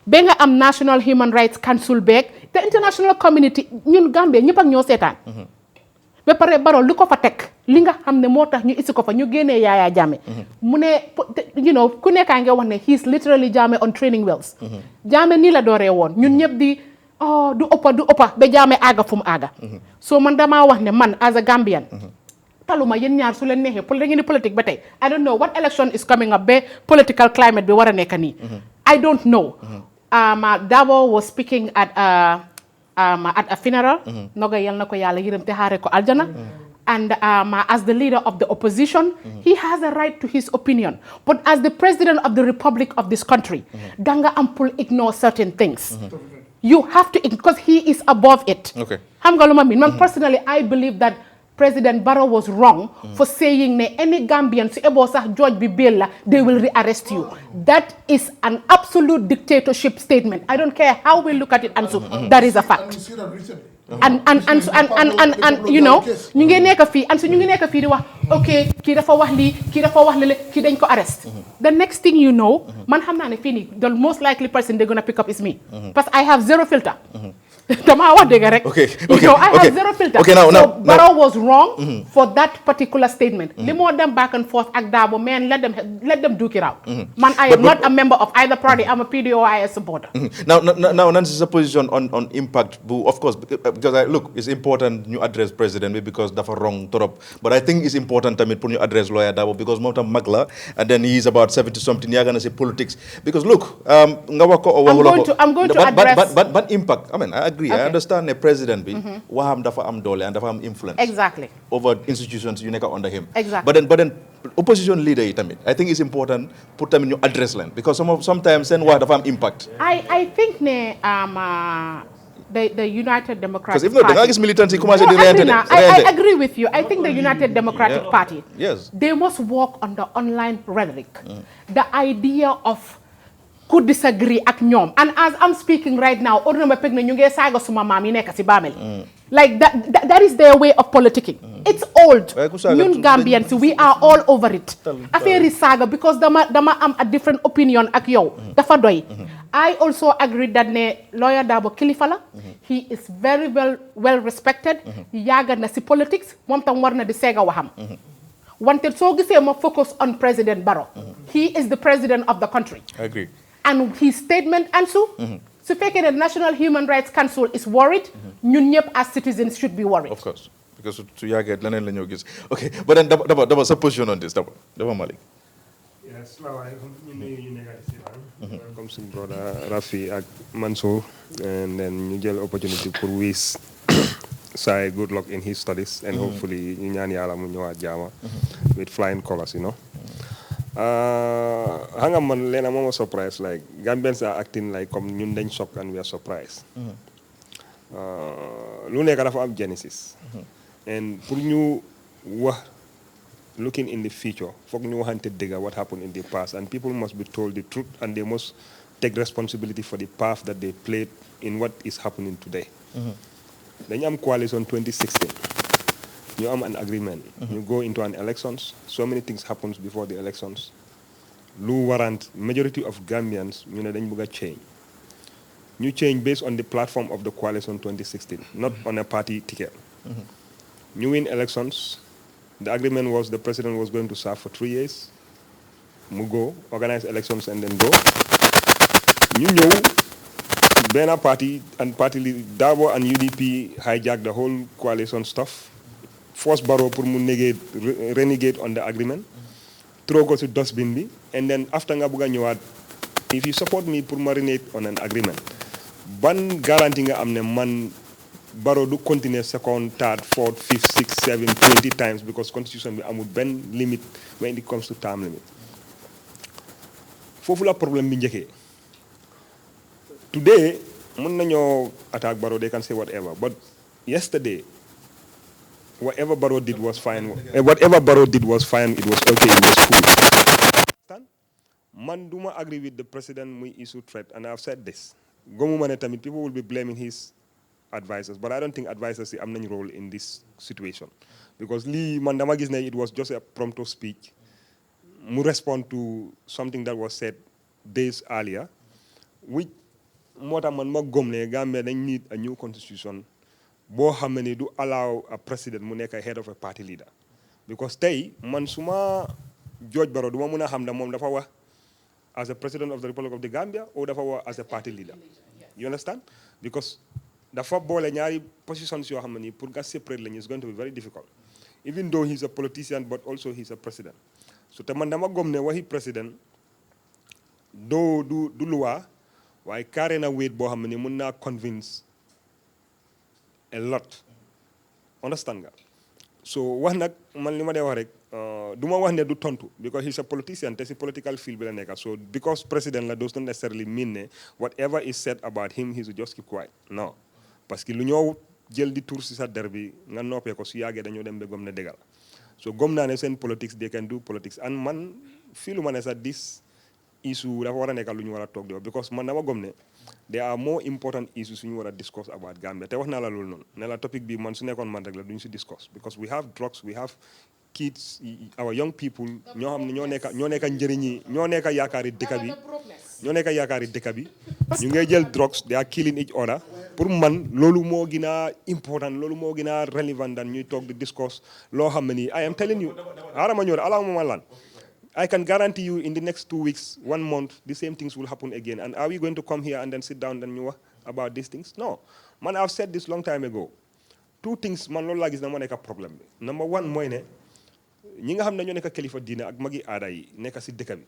ba nga am National Human Rights Council beeg the international community ñun Gambia ñëpp ak ñoo seetaan. ba pare Barrow lu ko fa teg li nga xam ne moo tax ñu isi ko fa ñu génnee Yaya Jammeh. mu ne ku nekkaa nga wax ne he is literally Jammeh on training wheels. Jammeh nii la dooree woon ñun ñëpp di du ëppa ba Jammeh aaga fu mu aaga. so man damaa wax ne man as a Gambian. taluma yéen ñaar su leen neexee pour da ngeen di politique ba tey I don't know what election is coming up ba political climate bi war a nekk nii I don't know Dabo was speaking at a funeral noga yal na ko yàlla yërëm te xaare ko aljana and as the leader of the opposition he has a right to his opinion but as the president of the republic of this country danga am pour ignore certain things you have to because he is above it xam nga lu ma mean man personally I believe that President Barrow was wrong for saying that any Gambian, si ebo sax George bi bail la, they will rearrest you. That is an absolute dictatorship statement. I don't care how we look at it, Ansu. That is a fact. And you know, ñu ngi nekk fii Ansu ñu ngi nekk fii di wax okay kii dafa wax lii kii dafa wax lële kii dañ ko arrest. The next thing you know, man xam naa ne fii nii the most likely person they're gonna pick up is me. Because I have zero filter. Dama wax dëgg rek. So I have zero filter. So Barrow was wrong for that particular statement. Li moo dem back and forth ak Dabo, man, let them duke it out. Man, I am not a member of either party. I'm a PDOIS supporter. Now, Nancy's position on impact, of course, because look, it's important you address President because that's wrong, but I think it's important to you address lawyer Dabo because Mount Magla, and then he's about 70 something. You're gonna say politics because look, I'm going to address, but impact. I mean, I agree. Okay. I understand the president be waham dafa am dole and dafa am influence exactly over institutions you neka under him. Exactly. But then opposition leader I think it's important put them in your address line because sometimes send what dafa am impact. I think the United Democratic Party. Because if not, the militancy I agree with you. I think the United Democratic Party. Yes. They must work on the online rhetoric. The idea of could disagree ak ñoom. And as I'm speaking right now, ordinary peg na ñu ngi saaga suma maam yi nekk ci bàmmeel. Like that is their way of politicking. It's old. Ñun Gambians, we are all over it. Affaire yi saaga because dama am a different opinion ak yow. Dafa doy. I also agree that ne lawyer Dabo kilifa la. He is very well respected. Yàgg na ci politics. Moom tam war na di seega waxam. Wante soo gisee ma focus on President Barrow. He is the president of the country. I agree. And his statement, Ansu, so faking the National Human Rights Council is worried, ñun ñëpp as citizens should be worried. Of course, because to Yaget, leneen la ñoo gis. Okay, but then that was a position on this. Daba Malik. Yes, salaamaaleykum ñu nuyu ñu nekk ci Sivan. Comme suñu brother Rafi ak Mansour, and then ñu jël opportunity pour wish Sai good luck in his studies, and hopefully ñu ñaan Yàlla mu ñëwaat jaama with flying colors, you know. Hang on, Lena, I'm surprised. Like Gambians are acting like ñun dañ shocked and we are surprised. Lu nekk dafa am genesis. And pour ñu wax looking in the future, foog ñu waxante dëgg what happened in the past, and people must be told the truth and they must take responsibility for the path that they played in what is happening today. Dañu am coalition 2016. You am an agreement. You go into an elections. So many things happens before the elections. Lu warrant majority of Gambians, ñu ne dañ bëgg change. You change based on the platform of the coalition 2016, not on a party ticket. You win elections. The agreement was the president was going to serve for 3 years. Mu go, organize elections and then go. You know, Bena party and party Dabo and UDP hijacked the whole coalition stuff. Force Barrow pour mu renegade on the agreement, throw go to dustbin bi, and then after nga buga ñëwaat, if you support me pour marinate on an agreement, ban guarantee nga am ne man Barrow du continuer second, third, fourth, fifth, sixth, seventh, 20 times because constitution bi amul ben limit when it comes to term limit. Foofu la problème bi njëkkee. Today, mën nañoo attack Barrow, they can say whatever, but yesterday, whatever Barrow did was fine. Whatever Barrow did was fine. It was okay. It was cool. Man, do not agree with the president. We issue threat, and I've said this. People will be blaming his advisors, but I don't think advisors have any role in this situation because Lee Mandama Gisne, it was just a prompto speech. Mu respond to something that was said days earlier, which Mota man ma gomne Gambia they need a new constitution. Bo xamné do allow a president mu nek head of a party leader because tay man suma George Barrow duma mëna xam da mom dafa wax as a president of the Republic of the Gambia or dafa wax as a party leader. You understand? Because dafa bolé ñaari positions yo xamné pour ga separate lañ is going to be very difficult. even though he's a politician but also he's a president so te man dama gom ne waxi président doo du loi waaye carré na wéet boo xam ne mun naa convince a lot understand nga so wax nag man li ma dee wax rek du ma wax ne du tontu because he's a politician te si political field bi la nekka so because president la does not necessarily mean ne whatever is said about him he should just keep quiet non parce que lu ñoo jël di tour si sa der bi nga noppee ko su yàggee dañoo dem ba gom ne dëggal so gom naa ne seen politics they can do politics and man fii lu ma ne sax this issue dafa war a nekk lu ñu war a toog di wax because man dama gom ne there are more important issues yu ñu war a discuss about Gambia te wax naa la loolu noonu ne la topic bi man su nekkoon man rek la duñu si discuss because we have drugs we have kids our young people ñoo xam ne ñoo nekk njëriñi ñoo nekk yaakaari dëkk bi ñu ngay jël drugs they are killing each other pour man loolu moo gën a important loolu moo gën a relevant dan ñuy toog di discuss loo xam ne nii I am telling you arama ñëw ala ma lan I can guarantee you in the next 2 weeks, 1 month, the same things will happen again. And are we going to come here and then sit down and know about these things? No. Man, I've said this long time ago. 2 things, man, loolu laa gis na moo nekk problème bi. Number 1 mooy ne ñi nga xam ne ñoo nekk kilifa diina ak magi aada yi nekk si dëkk bi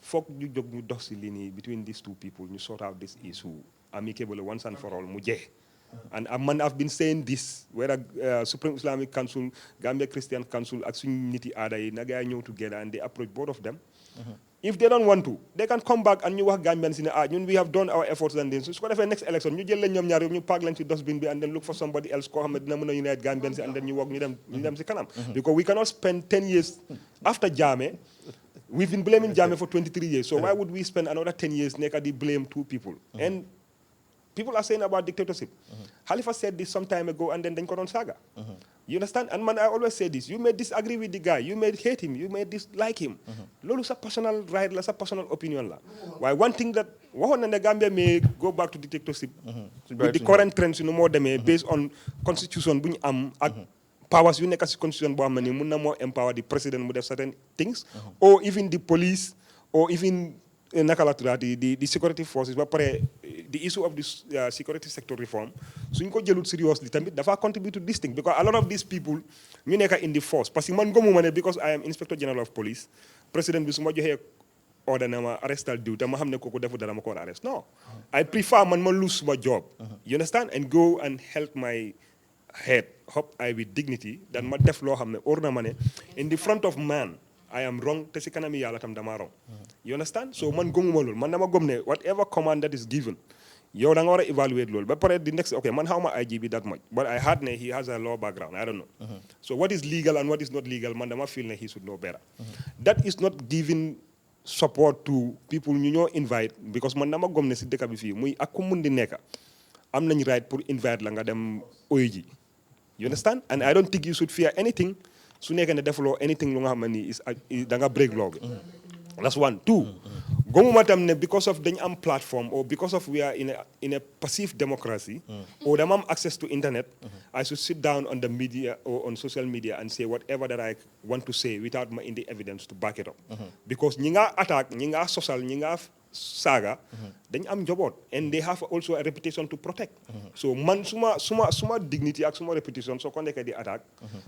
foog ñu jóg ñu dox si lii nii between these 2 people ñu sort out this issue amicably once and for all mu jeex. And man, I've been saying this, whether Supreme Islamic Council, Gambia Christian Council, ak suñu niti aada yi na gaa ñëw together and they approach both of them. If they don't want to, they can come back and ñu wax Gambians si ne ñun we have done our efforts and then su ko defee next election ñu jël leen ñoom ñaar ñu paak leen ci dustbin bi and then look for somebody else koo xam ne dina mën a unite Gambians and then ñu wax ñu dem si kanam. Because we cannot spend 10 years after Jammeh. We've been blaming Jammeh for 23 years. So why would we spend another 10 years nekk di blame 2 people? And people are saying about dictatorship. Halifa said this some time ago and then dañ ko doon saaga. You understand? And man, I always say this. You may disagree with the guy. You may hate him. You may dislike him. Loolu sa personal right la, sa personal opinion la. Why one thing that waxoon na ne Gambia may go back to dictatorship with the current trends yu nu moo demee based on constitution bu ñu am ak powers yu nekk si constitution boo xam ne mun na moo empower the president mu def certain things or even the police or even naka la tuddaati the security forces ba pare the issue of this security sector reform suñ ko jëlut seriously tamit dafa contribute to this thing because a lot of these people ñu nekk in the force parce que man gëmuma ne because I am inspector general of police président bi su ma joxee order na ma arrestal diw te ma xam ne kooku defu dara ma ko war a arrest no I prefer man ma lose my job you understand and go and help my head hope I with dignity than ma def loo xam ne or na ma ne in the front of man I am wrong te si kanami yàlla tam dama wrong you understand so man gëmuma loolu man dama gëm ne whatever command that is given yow da nga war a evaluate loolu ba pare the next okay man how ma IGB that much but I heard ne he has a law background I don't know so what is legal and what is not legal man dama feel ne he should know better that is not giving support to people ñu ñoo invite because man dama gëm ne si dëkk bi fii muy ak ku mun di nekk am nañ right pour invite la nga dem oyu ji you understand and I don't think you should fear anything su nekkee ne defuloo anything lu nga xam ne is da nga break law bi that's 1 2 gomuma tam ne because of dañ am platform or because of we are in a passive democracy or dama am access to internet I should sit down on the media or on social media and say whatever that I want to say without my in the evidence to back it up because ñi nga attack ñi nga sosal ñi nga saaga dañ am njaboot and they have also a reputation to protect so man suma dignity ak suma reputation soo ko nekkee di attaque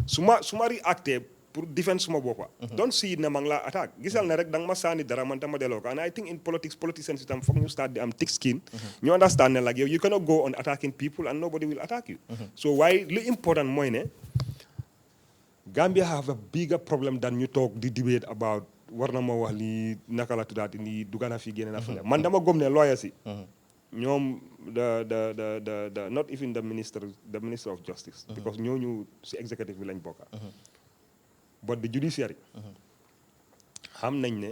suma reacté pour defend suma boppa don't see ne ma ngi laa attaque gisal ne rek da nga ma saani dara man tama delloo ko and I think in politics politicians itam foog ñu start di am thick skin ñu understand ne like yow you cannot go on attacking people and nobody will attack you so waaye li important mooy ne Gambia have a bigger problem than ñu toog di debate about war na ma wax lii naka la tuddaati nii dugg na fi génne na fi man dama gëm ne lawyer si ñoom the not even the minister of justice because ñooñu si executive bi lañ bokka but the judiciary xam nañ ne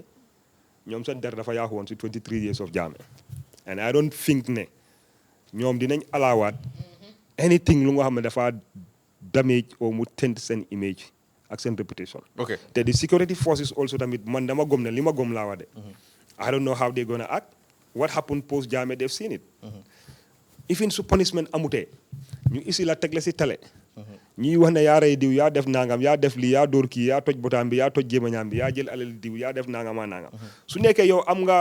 ñoom seen der dafa yaaxu woon si 23 years of Jammeh and I don't think ne ñoom dinañ alaawaat anything lu nga xam ne dafa damage or mu tent seen image ak seen reputation te the security forces also tamit man dama gëm ne li ma gëm laa wax de I don't know how they gonna act what happened post Jammeh they've seen it even su punishment amutee ñu isi la teg la si télé ñuy wax ne yaa rey diw yaa def nangam yaa def lii yaa dóor kii yaa toj botaam bi yaa toj jéemañaam bi yaa jël alal diw yaa def nangama nangam su nekkee yow am nga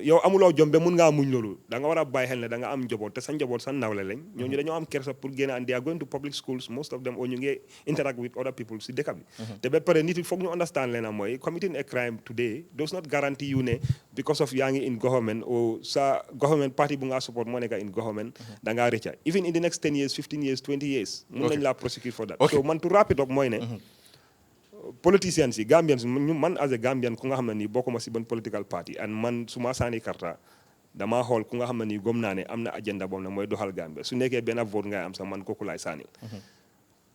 yow amuloo jom ba mun ngaa muñ loolu da nga war a bàyyi xel ne da nga am njaboot te sa njaboot sa nawle lañ ñooñu dañoo am kersa pour génn and they are going to public schools most of them or ñu ngi interact with other people si dëkk bi te ba pare nit yi foog ñu understand leen mooy committing a crime today does not guarantee you ne because of yaa ngi in government or sa government party bu nga support moo nekk in government da ngaa rëcca even in the next 10 years 15 years 20 years mun nañ laa prosecute for that so man to wrap it up mooy ne politicians yi Gambians man as a Gambian ku nga xam ne nii bokkuma si ban political party and man su ma saani karta damaa xool ku nga xam ne nii gëm naa ne am na agenda boobu nag mooy doxal Gambia su nekkee benn vote ngay am sax man kooku laay saanil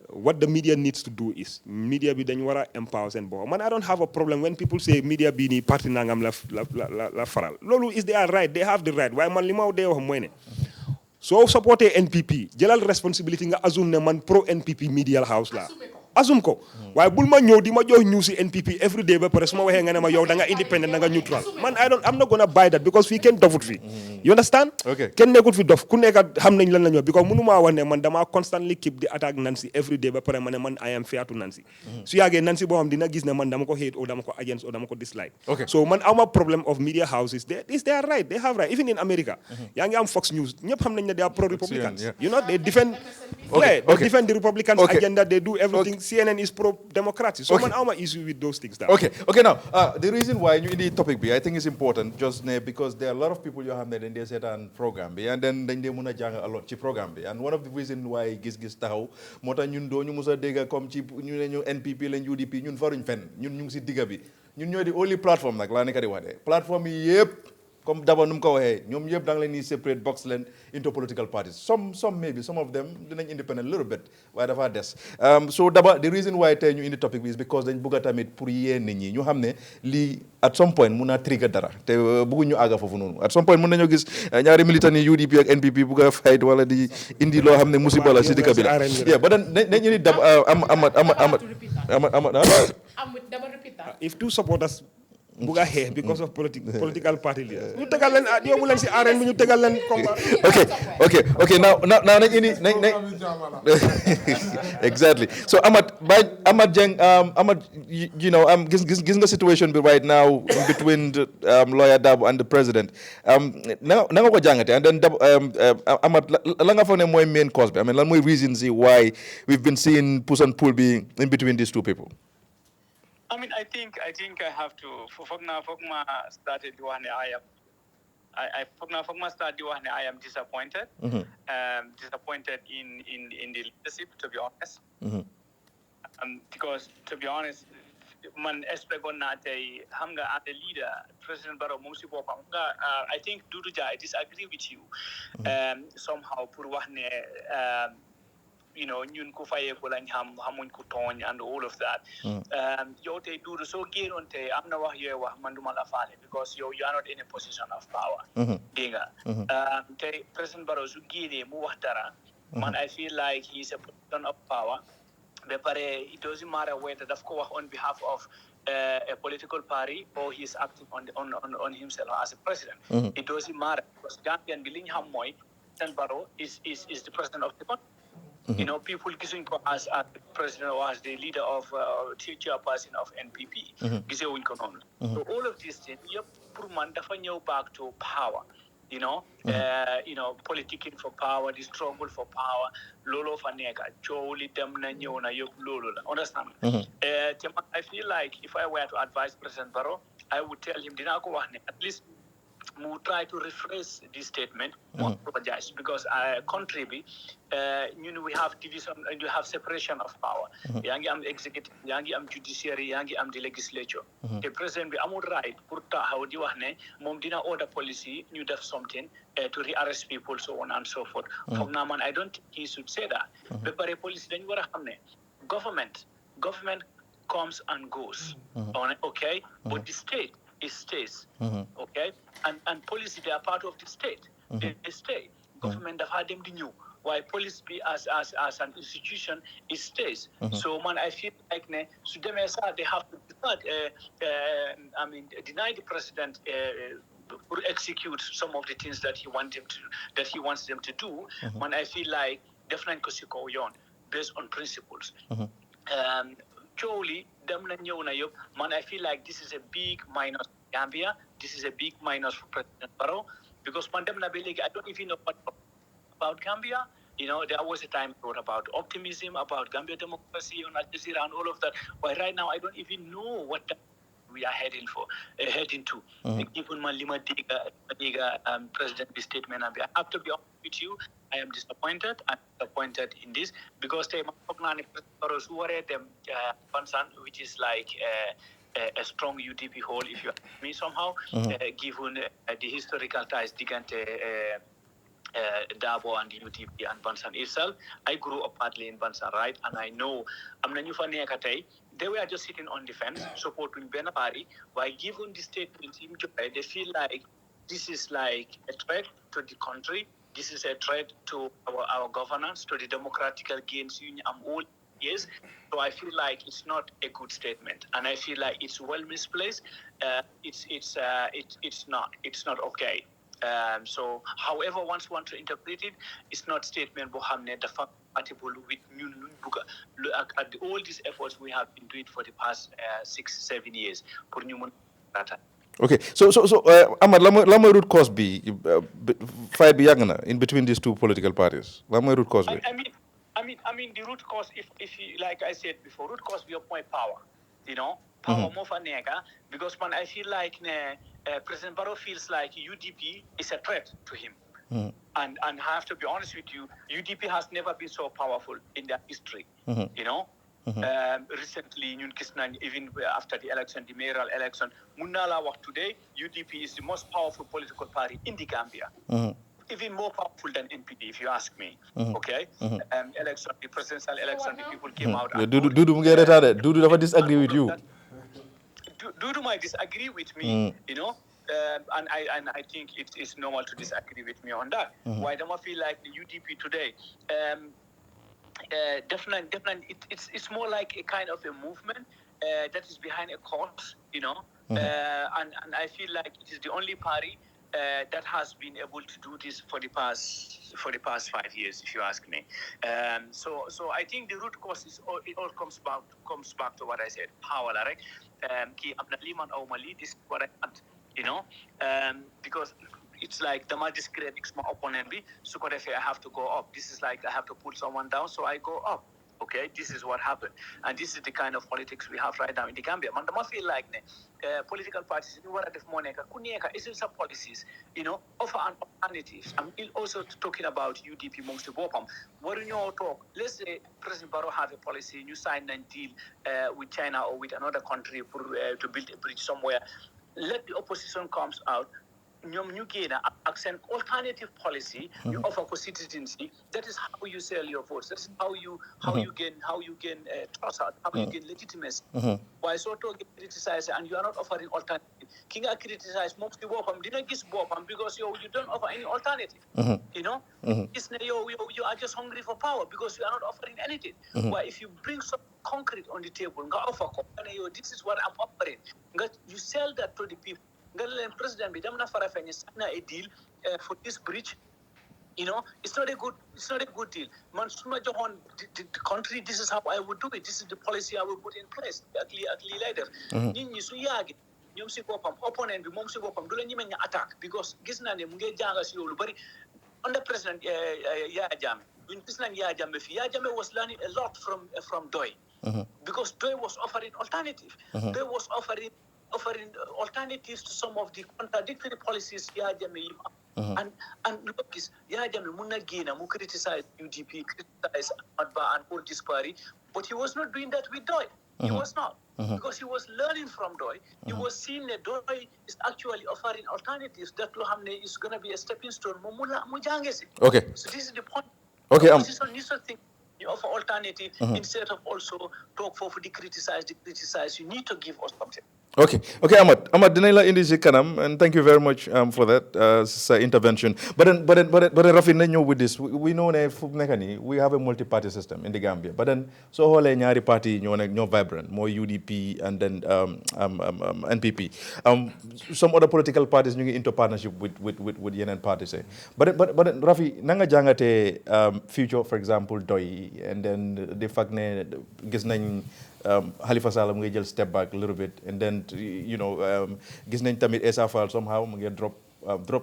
what the media needs to do is media bi dañ war a empower seen bopp man I don't have a problem when people say media bii nii parti nangam la faral loolu is they are right they have the right waaye man li ma dee wax mooy ne soo supporté NPP jëlal responsibility nga assume ne man pro NPP media house la assume ko waaye bul ma ñëw di ma jox news si NPP every day ba pare su ma waxee nga ne ma yow da nga independent da nga neutral man I'm not gonna buy that because fii kenn dofut fii you understand kenn nekkul fi dof ku nekk xam nañ lan la ñu because mënu maa wax ne man dama constantly keep di attack Nancy every day ba pare ma ne man I am fair to Nancy su yàggee Nancy boo xam dina gis ne man dama ko hate or dama ko against or dama ko dislike so man awma problem of media houses they are right they have right even in America yaa ngi am Fox News ñëpp xam nañ ne they are pro Republicans you know they defend the Republicans agenda they do everything CNN is pro-democracy. So man, I'm issue with those things. Okay, now, the reason why you need topic B, I think is important, just because there are a lot of people you have in their certain program B, and then they muna jang a lot chi program B. And one of the reasons why Giss Giss taxaw mota ñun do ñu musa dégga comme ci ñu NPP lañ UDP ñun faruñ fenn ñun ñu ngi si digga bi ñun ñooy di only platform nag laa nekk di wax de plateforme yi yëpp comme d'abord nu mu ko waxee ñoom yëpp da nga leen di separate box leen into political parties some maybe some of them dinañ independent a little bit waaye dafa des so d'abord the reason why tey ñu indi topic bi is because dañ bëgg a tamit pour yee nit ñi ñu xam ne lii at some point mun naa trigger dara te bëgguñ ñu àgga foofu noonu at some point mun nañoo gis ñaari militant yi UDP ak NPP bëgg a fight wala di indi loo xam ne musiba la si dëkk bi la yeah but then nañ indi dab if two supporters buga xeex because of political party leaders ñu tegal leen yóbbu leen si arène bi ñu tegal leen combat okay now nañ indi exactly so Amat Jeng Amat you know gis nga situation bi right now between lawyer Dabo and the president na nga ko jàngate and then Amat la nga foog ne mooy main cause bi I mean lan mooy reasons why we've been seeing push and pull be in between these two people. I mean, I think I have to. Fogna started one. Fogna started one. I am disappointed. Disappointed in the leadership, to be honest. Because to be honest, man expect on that hamga as a leader, President Barrow Mumsi Bopa. I think Duduja, I disagree with you. Somehow, Purwahne. You know, ñun ko fayé ko lañ xam xamuñ ko tooñ and all of that. Yow tey Dudu soo génnoon tey am na wax yooyu wax man duma la faale because you are not in a position of power. Dégg nga tey President Barrow su génnee mu wax dara man I feel like he's a position of power. Ba pare it doesn't matter whether daf ko wax on behalf of a political party or he's acting on himself as a president. It doesn't matter because Gambian bi li ñu xam mooy President Barrow is the president of the country. You know, people kissing as the president or as the leader of chairperson of NPP. So all of these things, back to power. You know, politicking for power, the struggle for power, lolo fanega, choli demna nyona yok lolo. Understand? I feel like if I were to advise President Barrow, I would tell him, at least try to rephrase this statement, apologize, because country, we have division, you have separation of power. Yangi am executive, yangi am judiciary, yangi am the legislature. The president be amul right purta how di wahne mom dina order policy, you def something to rearrest people, so on and so forth. From now on, I don't think he should say that. But policy then wara hamne government comes and goes. Okay, but the state. It stays, okay, and police they are part of the state. They stay. Government have had them renew. Why police be as an institution it stays. So man, I feel like they have to deny the president to execute some of the things that he wants them to do. Man, I feel like definitely based on principles. Surely, man, I feel like this is a big minus Gambia. this is a big minus for President Barrow because Pandem Nabelegi, I don't even know what about Gambia. There was a time I wrote about optimism, about Gambia democracy on Al Jazeera and all of that. But right now, I don't even know what we are heading to. Given my limited president statement, I have to be honest with you. I am disappointed. I'm disappointed in this because they which is like a strong UDP whole, if you ask me somehow, given the historical ties, Dabo and the UTP and Bansan itself. I grew up partly in Bansan, right? And I know they were just sitting on the fence, supporting Benapari, while given the statement, they feel like this is like a threat to the country. This is a threat to our governance, to the democratic gains all years. So I feel like it's not a good statement, and I feel like it's well misplaced. It's not okay. So, however one wants to interpret it, it's not statement Bohamne the compatible with at all these efforts we have been doing for the past 6-7 years. Okay, so Ahmad, lama root cause be fight be in between these two political parties. Lama root cause be. I mean the root cause, if you, like I said before, root cause be your point power. Power more for nega, because I feel like President Barrow feels like UDP is a threat to him. And I have to be honest with you, UDP has never been so powerful in their history. Recently, even after the election, the mayoral election, Munala today, UDP is the most powerful political party in the Gambia. Even more powerful than NPD, if you ask me. Okay? Election, the presidential election, the people came out. Dudu never disagree with you. Dudu might disagree with me, and I think it's normal to disagree with me on that. Why do I feel like the UDP today? Definitely, it's more like a kind of a movement that is behind a cause, and I feel like it is the only party that has been able to do this for the past 5 years, if you ask me. So I think the root cause is it all comes back to what I said, power, right? This is what I want, because it's like the discredits my opponent, so I have to go up. This is like I have to put someone down, so I go up. Okay, this is what happened, and this is the kind of politics we have right now in the Gambia. Man, I feel like political parties, is some policies, offer an alternatives. I'm also talking about UDP amongst the Bopam. What in your talk? Let's say President Barrow have a policy, you sign a deal with China or with another country to build a bridge somewhere. Let the opposition comes out. You gain an alternative policy. You offer for citizenship. That is how you sell your votes. That is how you gain trust, how you gain legitimacy. Why so to get criticized and you are not offering alternative? King are criticized mostly didn't Giss because you don't offer any alternative. You are just hungry for power because you are not offering anything. Why if you bring some concrete on the table, offer this is what I'm offering. You sell that to the people. President a deal for this bridge. It's not a good deal. Man, the country, this is how I would do it. This is the policy I will put in place. Later. Opponent attack because under President Yajam, when President Yajam was learning a lot from Doi, because Doi was offering alternative. Doi was offering alternatives to some of the contradictory policies and look is Munagina criticize UDP, criticize Adba and all this party, but he was not doing that with Doi. He was not. Because he was learning from Doi. He was seeing that Doi is actually offering alternatives that Lohamne is going to be a stepping stone. Okay. So this is the point. Okay. You offer alternative instead of also talk for the criticize. You need to give us something. Okay, Ahmad, dinay indi si kanam, and thank you very much for that intervention. But then Rafi, with this, we know we have a multi-party system in the Gambia. But then so whole nyari party ñoo vibrant, more UDP and then NPP. Some other political parties ñu into partnership with yeneen parties. But then Rafi, nanga jangate future, for example, Doi, and then the fact ne gis nañ Halifa Sallah mu ngi jël step back a little bit and then gis nañ tamit Essa Faal somehow mu ngi drop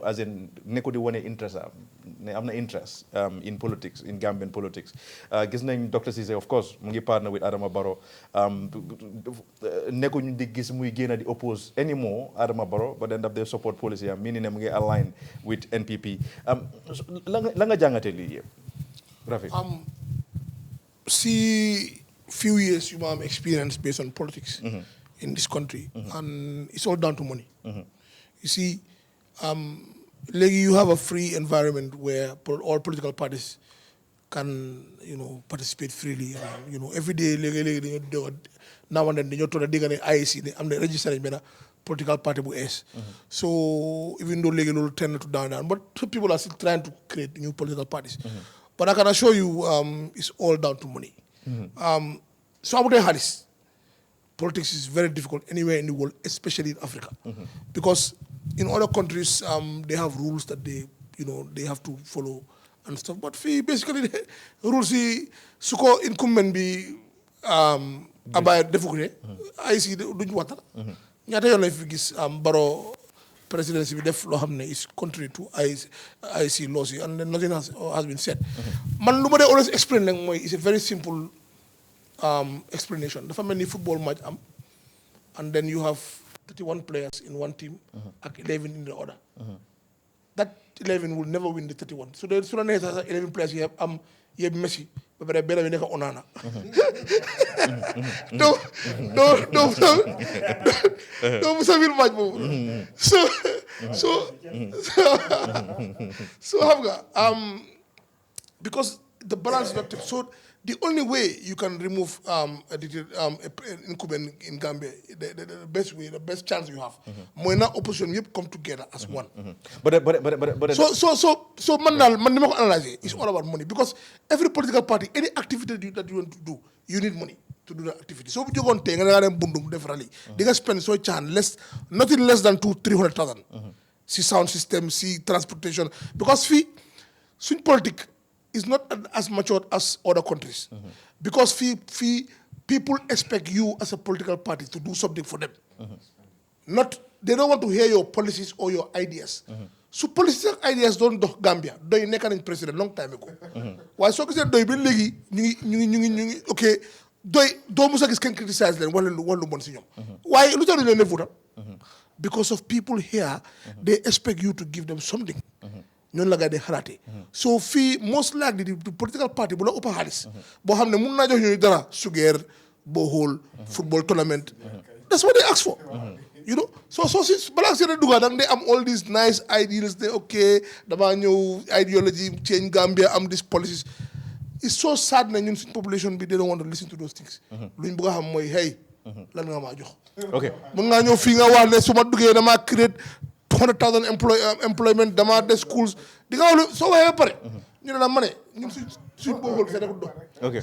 as in nekku di wane interest ne am na interest in politics in Gambian politics gis nañ Dr. Ceesay of course mu ngi partner with Adama Barrow nekkuñu di gis muy génn di oppose anymore Adama Barrow but then daf dee support policy am meaning ne mu ngi align with NPP la nga jàngate lii yëpp Rafi see few years you have experience based on politics in this country and it's all down to money. You see, you have a free environment where all political parties can, participate freely. Every day, now and then, they told the IEC, I'm registering a political party S. So even though they tend to down, but people are still trying to create new political parties. But I can assure you, it's all down to money. So I would say this. Politics is very difficult anywhere in the world, especially in Africa, because in other countries they have rules that they have to follow and stuff. But basically the rules suko incumbent be abay defukune I see duñ watal ñata yon lay fi gis Barrow presidency bi def lo xamne is contrary to IC laws and then nothing has been said. Man luma dey always explain nak moy it's a very simple explanation. The family football match and then you have 31 players in one team and 11 in the other. That 11 will never win the 31. So the 11 players you have Messi, but better we never Onana. Don't match move. So because the balance is not so. The only way you can remove incumbent in Gambia, the best way, the best chance you have, when opposition you come together as one. But so man analyze it. It's all about money because every political party, any activity that you want to do, you need money to do the activity. So you're going to take they can spend so nothing less than 200,000-300,000. See sound system, see transportation, because swing politics is not as matured as other countries. Because people expect you as a political party to do something for them. They don't want to hear your policies or your ideas. So political ideas don't do Gambia. They never in president long time ago. Why so because they be legi okay. Do musa can criticize them. Why lu tax ñu vote? Because of people here, they expect you to give them something. So most likely the political party bu la ëpp xaalis boo xam ne mun naa jox ñu dara sugeer bohol football tournament that's what they ask for so si balaa seen duga dang they am all these nice ideals they okay dama ñëw ideology change Gambia am these policies it's so sad na ñun suñ population bi they don't want to listen to those things luñ bëgg a xam mooy hey lan nga maa jox mun ngaa ñëw fii nga wax ne su ma duggee dama create 100,000 employment dama des schools di nga wax soo waxee ba pare ñu ne la ma ne ñun suñ boogul fee dafa dox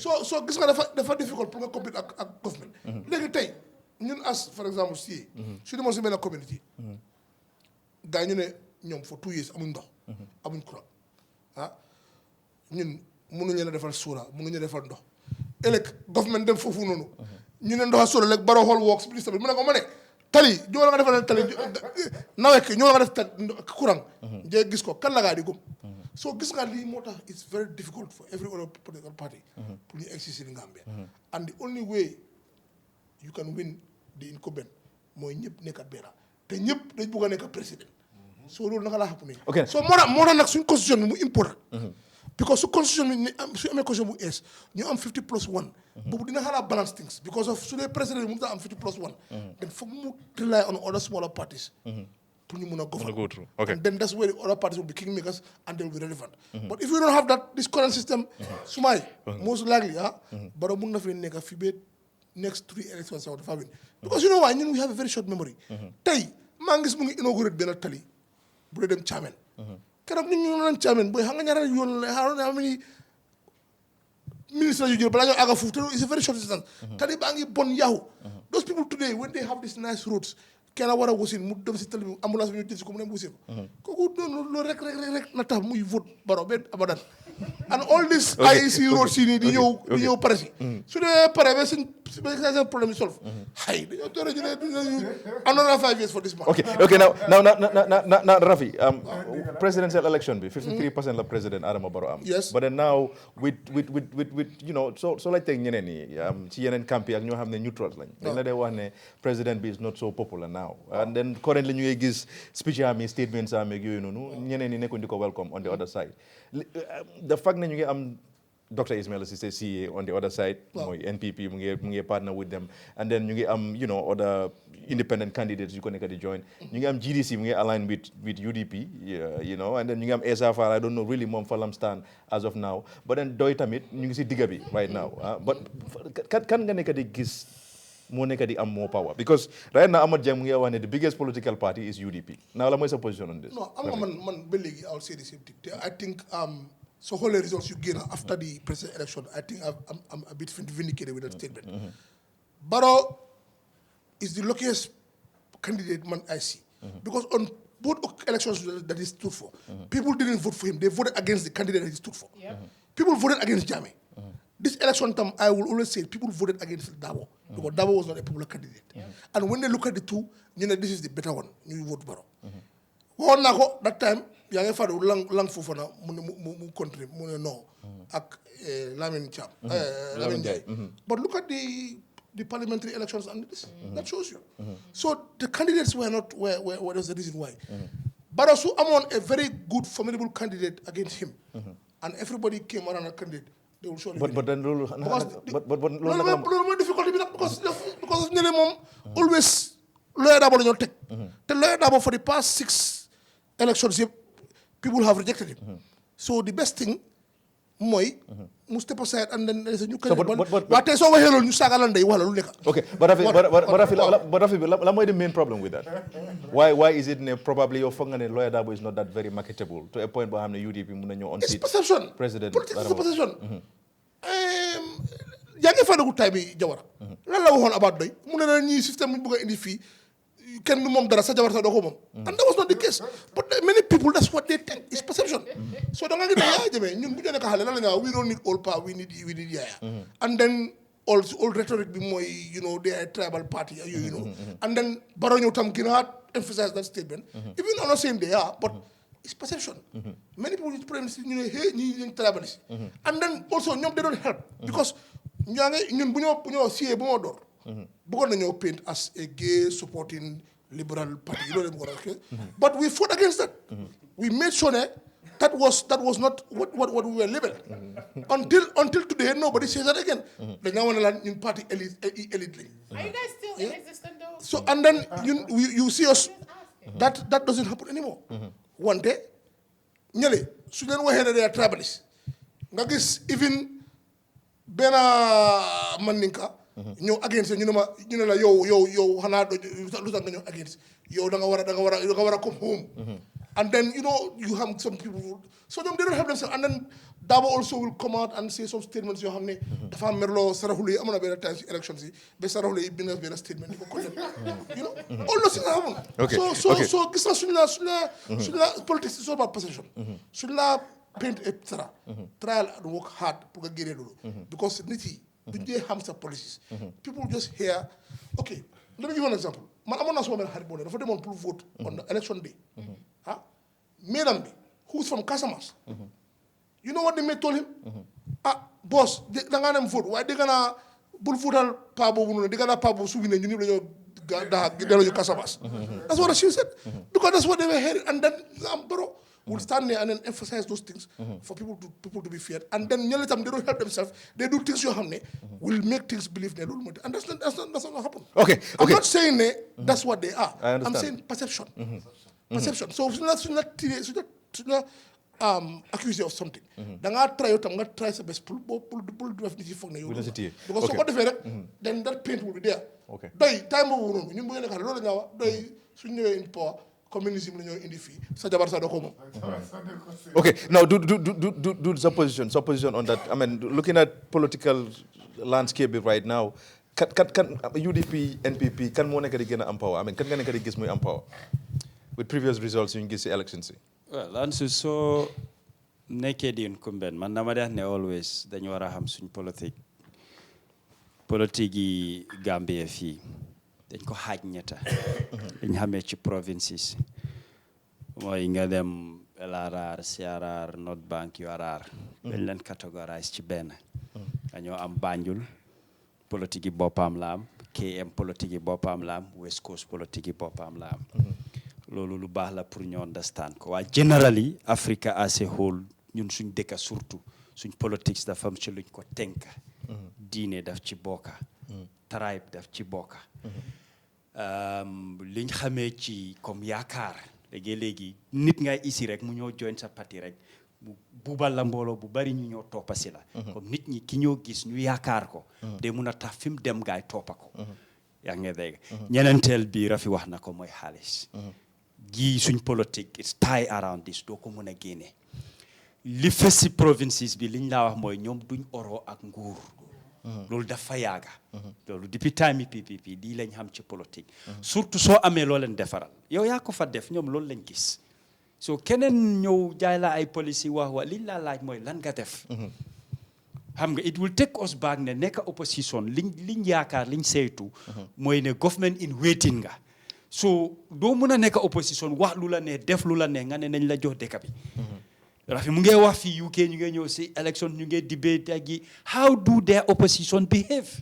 so gis nga dafa difficult pour nga compete ak government léegi tey ñun as for exemple si su demoon si benn community gaa ñu ne ñoom for 2 years amuñ ndox amuñ courant ñun mënuñu leen a defal suura mënuñu defal ndox ëllëg government dem foofu noonu ñu ne ndox a suura léegi baro xool works ministre bi mu ne ko ma ne tali ñoo la nga defal tali nawet ñoo la nga def courant njee gis ko kan la gaa di gëm so gis nga lii moo tax it's very difficult for every other political party pour ñu exist in Gambia and the only way you can win the incumbent mooy ñëpp nekkat benn te ñëpp dañ bëgg a nekk président so loolu naka laa xam ne so moo tax nag suñ constitution bi mu important because su constitution bi su amee constitution bu ees ñu am 50+1 boobu dina xalaat balance things because of su dee président bi mënut a am 50+1 then foog mu rely on other smaller parties pour ñu mun a govern and then that's where the other parties will be kingmakers and they will be relevant but if you don't have that this current system sumay most likely Barrow mun na fi nekk fi ba next 3 elections sax dafa win because you know why ñun we have a very short memory tey maa ngi gis mu ngi inaugurate benn tali bu dee dem Thiamène keroog nit ñu doon Thiamène booy xam nga ñaata yoon la how many ministres yu jël balaa ñoo àgga foofu te it's a very short distance tali baa ngi bon yaahu those people today when they have these nice roads kenn war a wasin mu dem si tali bi ambulance bi ñu jël si ko mu dem wasin kooku loolu rek na tax muy vote Barrow ba abadan and all this IEC roads yi nii di ñëw pare si su dee pare ba special problem is solved. Hi, another 5 years for this man. Okay. Now, Rafi, presidential election be 53% of President Adama Barrow. Yes. But then now with so like thing ñeneen ni ci yeneen camp yi ak ñoo xam ne neutrals lañ. dañ la dee wax ne president bi is not so popular now. And then currently ñu ngi gis speech am statements am ak yooyu noonu ñeneen ni nekkuñ di ko welcome on the other side. The fact ne ñu ngi am Dr. Ismail Cissé CA on the other side, NPP, we partner with them, and then you get other independent candidates you can join. You get GDC, we align with UDP, and then you get SFR. I don't know really Mom Falam stand as of now, but then Doitamit, you see Digabi right now. But can the Giss more power? Because right now Ahmad Jamia, the biggest political party is UDP. Now, what's your position on this? No, I'll say the same thing. I think. So all the results you gain after the president election, I think I'm a bit vindicated with that statement. Barrow is the luckiest candidate man I see. Because on both elections that he stood for, people didn't vote for him. They voted against the candidate that he stood for. People voted against Jammeh. This election time, I will always say people voted against Dabo. Because Dabo was not a popular candidate. And when they look at the two, this is the better one. You vote Barrow. That time, yang fa lang fofana mu country mu no ak Lamin Cham Lamin Jai. But look at the parliamentary elections and this that shows you. So the candidates were not where was the reason why. Barasu among a very good formidable candidate against him, and everybody came around a candidate. They will surely but then no difficulty because of Mom always lawyer Dabo ñoo tek te lawyer Dabo for the past 6 elections people have rejected him. So the best thing, moy, must step aside and then there's a new candidate. But there's over here on you Sagaland. Okay, but the main problem with that? Why is it probably your function and lawyer Dabo is not that very marketable to a point where the UDP on it's perception. President. Politics is perception. Yangi fa dogu time Jawara. Lan la waxon about doy mu ne ñi système bu bëgg indi fi kenn mom dara sa jabar sa doko mom and that was not the case but many people that's what they think is perception so da nga gis ya jëme ñun bu ñu nekk xalé lan la nga we don't need all power we need yaya and then all rhetoric bi moy they are a tribal party and then Barrow ñu tam gina emphasize that statement even I'm not saying they are but it's perception many people use premise hey ñi tribalist and then also ñom they don't help because ñun bu ñoo sié bu mo door bëggoon nañoo paint as a gay supporting liberal party but we fought against that we made sure that was not what we were labeled until today nobody says that again dañu want la ñun party elite are you guys still in existence though so and then you see us that doesn't happen anymore one day ñële su leen waxee ne they are tribalists nga gis even benn Mandinka ñëw against ñu ne la yow xanaa lu tax nga ñëw against yow da nga war a come home and then you have some people so they don't help themselves and then Dabo also will come out and say some statements yoo xam ne dafa merloo saraxule yi amoon na benn time si elections yi ba saraxule yi bind benn statement di ko condemn all those things happen so gis na suñ la politics is all about perception suñ la paint a trial and work hard pour nga génnee loolu because nit yi duñ dee xam sa policies people just hear okay let me give you an example man amoon naa suma benn xarit boo ne dafa demoon pour vote on the election day maidam bi who's from Casamance you know what the maid told him boss da ngaa dem vote waaye dégg naa bul votal pa boobu noonu dégg naa pa boobu su wine ñu ñëpp dañoo delloo ñu Casamance that's what she said because that's what they were hearing and then Barrow will stand there and then emphasize those things for people to be feared and then ñeneen tam they don't help themselves they do things yoo xam ne will make things believe ne loolu mooy and that's not happen I'm not saying ne that's what they are I'm saying perception so suñu la accuse you of something da ngaa try yow tam nga try sa best pour def nit yi foog ne yow because soo ko defee rek then that paint will be there doy time boobu noonu ñun bu ñu nekk xale loolu la ñu wax doy suñu ñëwee in power communism la ñoo indi fii sa jabar sa doo ko moom. Okay, now do some position on that. I mean, looking at political landscape right now, can UDP, NPP, can moo nekk di gën a am power? I mean, kan nga nekk di gis muy am power with previous results yu ñu gis si elections yi. Well, Ansu soo nekkee di incumbent man dama def ne always dañu war a xam suñ politique politique yi Gambia fii dañ ko xaaj ñetta dañ xamee ci provinces mooy nga dem LRR CRR North Bank URR dañ leen catégorise ci benn dañoo am Banjul politique yi boppam la am KM politique yi boppam la am West Coast politique yi boppam la am loolu lu baax la pour ñu understand ko waaye generally Africa as a whole ñun suñ dëkka surtout suñ politics dafa am ci luñ ko tënk diine daf ci bokka tribe daf ci bokka liñ xamee ci comme yaakaar léegi nit ngay isi rek mu ñoo join sa parti rek mu bubal la mbooloo bu bari ñu ñoo toppa si la comme nit ñi ki ñoo gis ñu yaakaar ko de mun a tax fi mu dem gaay toppa ko yaa ngi dégg ñeneenteel bi Rafi wax na ko mooy xaalis gi suñ politique it's tie around this doo ko mun a génne li fes si provinces bi liñ laa wax mooy ñoom duñ oroo ak nguur loolu dafa yaaga loolu depuis time yi PPP lii lañ xam ci politique surtout soo amee loo leen defaral yow yaa ko fa def ñoom loolu lañ gis so keneen ñëw jaay la ay policy wax liñ laa laaj mooy lan nga def xam nga it will take us back ne nekk opposition liñ yaakaar liñ saytu mooy ne government in waiting nga so doo mën a nekk opposition wax lu la ne def lu la ne nga ne nañ la jox dëkk bi Rafi mu ngi wax fii UK ñu ngi ñëw si election ñu ngi debate ak yi how do their opposition behave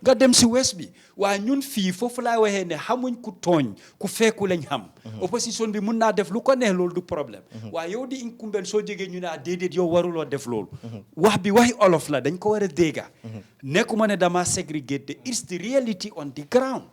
nga dem si west bi waaye ñun fii foofu laay waxee ne xamuñ ku tooñ ku fekku lañ xam opposition bi mun naa def lu ko neex loolu du problème waaye yow di incumbent soo jógee ñu ne déedéet yow waruloo def loolu wax bi waxi olof la dañ ko war a dégga nekkuma ne dama segregate it's the reality on the ground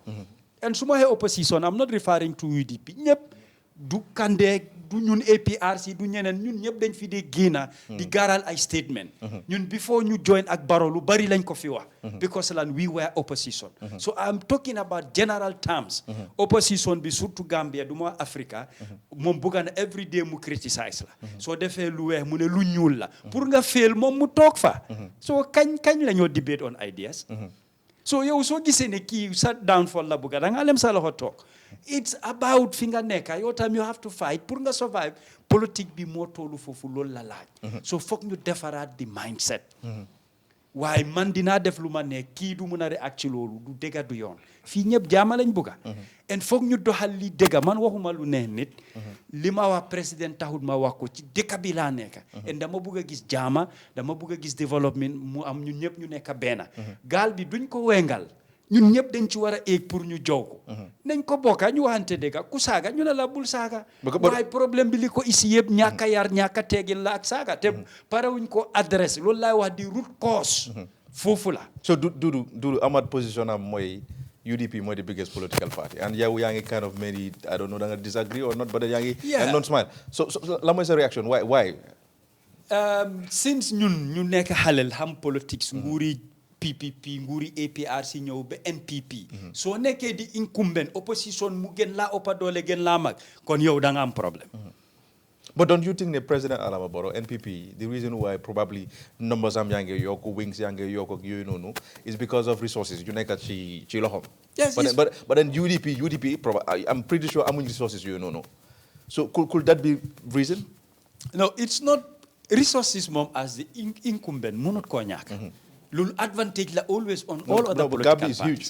and su ma waxee opposition I'm not referring to UDP ñëpp du Kandeh du ñun APRC du ñeneen ñun ñëpp dañ fi dee génna di gaaral ay statement ñun before ñu join ak Barrow lu bari lañ ko fi wax because lan we were opposition so I'm talking about general terms opposition bi surtout Gambia du ma Africa moom bugga na every day mu criticize la soo defee lu weex mu ne lu ñuul la pour nga fail moom mu toog fa so kañ la ñoo debate on ideas so yow soo gisee ne kii sa downfall la bugga da nga lem sa loxo toog it's about fi nga nekk yow tam you have to fight pour nga survive politique bi moo toolu foofu loolu la laaj so foog ñu defaraat di mindset waaye man dinaa def lu ma ne kii du mun a react ci loolu du dëgga du yoon fii ñëpp jaama lañ bugga en foog ñu doxal li dëgga man waxuma lu neex nit li ma wax président taxul ma wax ko ci dëkk bi laa nekk en dama bugg a gis jaama dama bugg a gis développement mu am ñun ñëpp ñu nekk benn gaal bi duñ ko wengal ñun ñëpp dañ ci war a éeg pour ñu jow ko nañ ko bokka ñu waxante dëgga ku saaga ñu ne la bul saaga waaye problème bi li ko ici yëpp ñàkk a yar ñàkk a teegin la ak saaga te parewuñ ko adresse loolu laay wax di root cause foofu la so Dudu Amat position am mooy UDP mooy the biggest political party and yow yaa ngi kind of maybe I don't know da nga disagree or not but yaa ngi non smile so la mooy sa reaction why since ñun ñu nekk xalel xam politics nguuri PPP nguuri APRC ñëw ba NPP soo nekkee di incumbent opposition mu gën laa ëppa doole gën laa mag kon yow da nga am problème but don't you think the President Adama Barrow NPP the reason why probably numbers am yaa ngi yokk wings yaa ngi yokk ak yooyu noonu is because of resources yu nekk ci loxom but then UDP I'm pretty sure amuñ resources yooyu noonu so could that be reason no it's not resources moom as the incumbent mënut koo ñàkk loolu advantage la always on all other political parties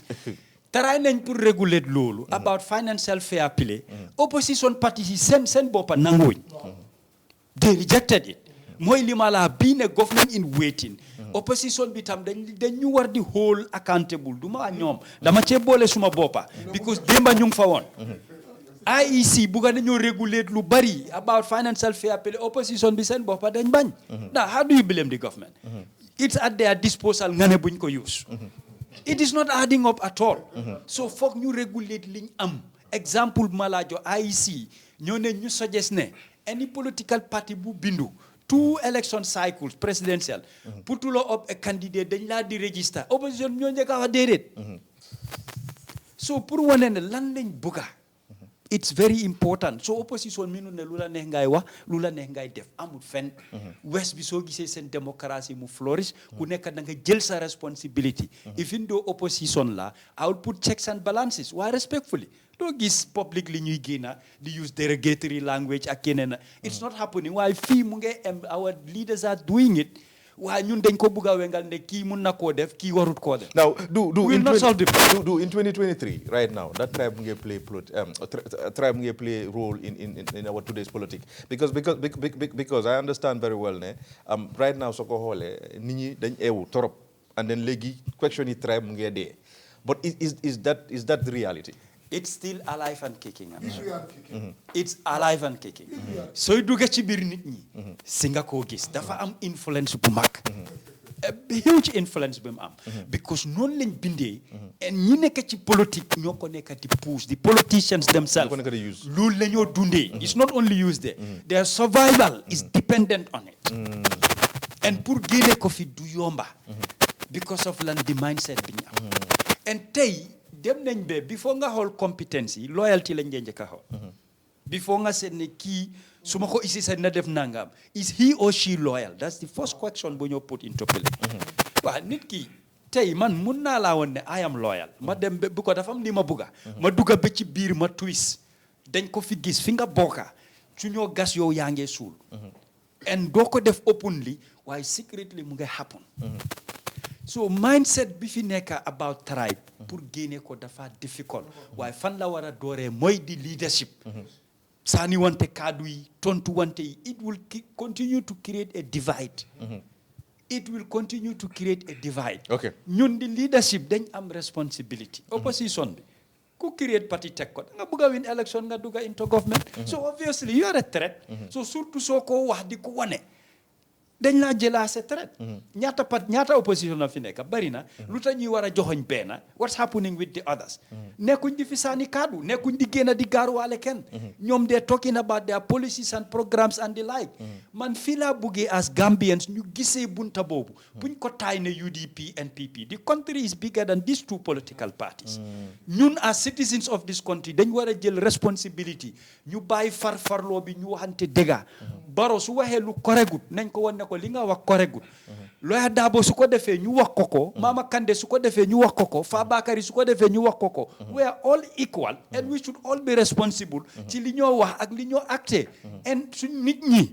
try nañ pour réguler loolu about financial fair play opposition parties yi seen boppa nanguwuñ they rejected it mooy li ma la bii ne government in waiting opposition bi tam dañ ñu war di hold accountable du ma ñoom dama cee boole suma boppa because démba ñu ngi fa woon IEC bugga nañoo réguler lu bari about financial fair play opposition bi seen boppa dañ bañ now how do you blame the government it's at their disposal nga ne buñ ko use it is not adding up at all so foog ñu regulate liñ am exemple malaajo IEC ñoo ne ñu suggest ne any political party bu bindu 2 election cycles presidential putuloo up a candidate dañ laa di register opposition ñoo njëkk a wax déedéet so pour wane ne lan lañ bugga it's very important so opposition mi nu ne lu la neex ngay wax lu la neex ngay def amul fenn west bi soo gisee seen démocratie mu flourish ku nekk da nga jël sa responsibility even though opposition la I will put checks and balances waaye respectfully doo gis public li ñuy génna di use derogatory language ak keneen it's not happening waaye fii mu ngi our leaders are doing it waaye ñun dañ ko bugg a wengal ne kii mun na koo def kii warut koo def. Now, We'll not solve the problem. do in 2023 right now that tribe may play tribe may play role in our today's politics because I understand very well ne right now soo ko xoolee nit ñi dañ eewu torop and then léegi question yi tribe mu ngi dee but is that the reality? It's still alive and kicking. It's alive and kicking. Sooy dugga ci biir nit ñi si nga koo gis dafa am influence bu mag. A huge influence bi mu am. Because noonu lañ bindee. and ñi nekk ci politique ñoo ko nekk di push the politicians themselves. loolu la ñoo dundee. It's not only used there. Their survival is dependent on it. And pour génne ko fi du yomba. Because of lan the mindset bi ñu am. And tey dem nañ be before nga xool competence yi loyalty lañ dee njëkk a xool. Before nga seet ne kii su ma ko isi sa na def nangam is he or she loyal? That's the first question bu ñoo put into play. Waaw nit ki tey man mun naa laa woon ne I am loyal ma dem ba bu ko dafa am li ma bugga ma dugga ba ci biir ma twist dañ ko fi gis fi nga bokka su ñoo gas yow yaa ngee suul. And doo ko def openly waaye secretly mu ngi happen. So mindset bi fi nekk about tribe pour génne ko dafa difficult waaye fan la war a dooree mooy di leadership. Saani wante kaddu yi tontu wante yi it will continue to create a divide. It will continue to create a divide. Okay. ñun di leadership dañ am responsibility. Opposition bi ku create party teg ko nga bëgg a win election nga dugga into government. So obviously you are a threat. So surtout soo ko wax di ko wane. dañ laa jëlaa sa traite ñaata opposition na fi nekk bari na lu tax ñuy war a joxoñ benn what's happening with the others nekkuñ di fi saani kaddu nekkuñ di génn di gaaruwaale kenn ñoom they're talking about their policies and programs and the like man fii laa buggee as Gambians ñu gisee bunta boobu buñ ko taay ne UDP NPP the country is bigger than these two political parties ñun as citizens of this country dañ war a jël responsibility ñu bàyyi farfarloo bi ñu waxante dëgga Baro su waxee lu koregut nañ ko wan ne ko li nga wax koregut Lawyer Darboe su ko defee ñu wax ko Mama Kandeh su ko defee ñu wax ko Fabakary su ko defee ñu wax ko we are all equal and we should all be responsible ci li ñoo wax ak li ñoo acté and suñ nit ñi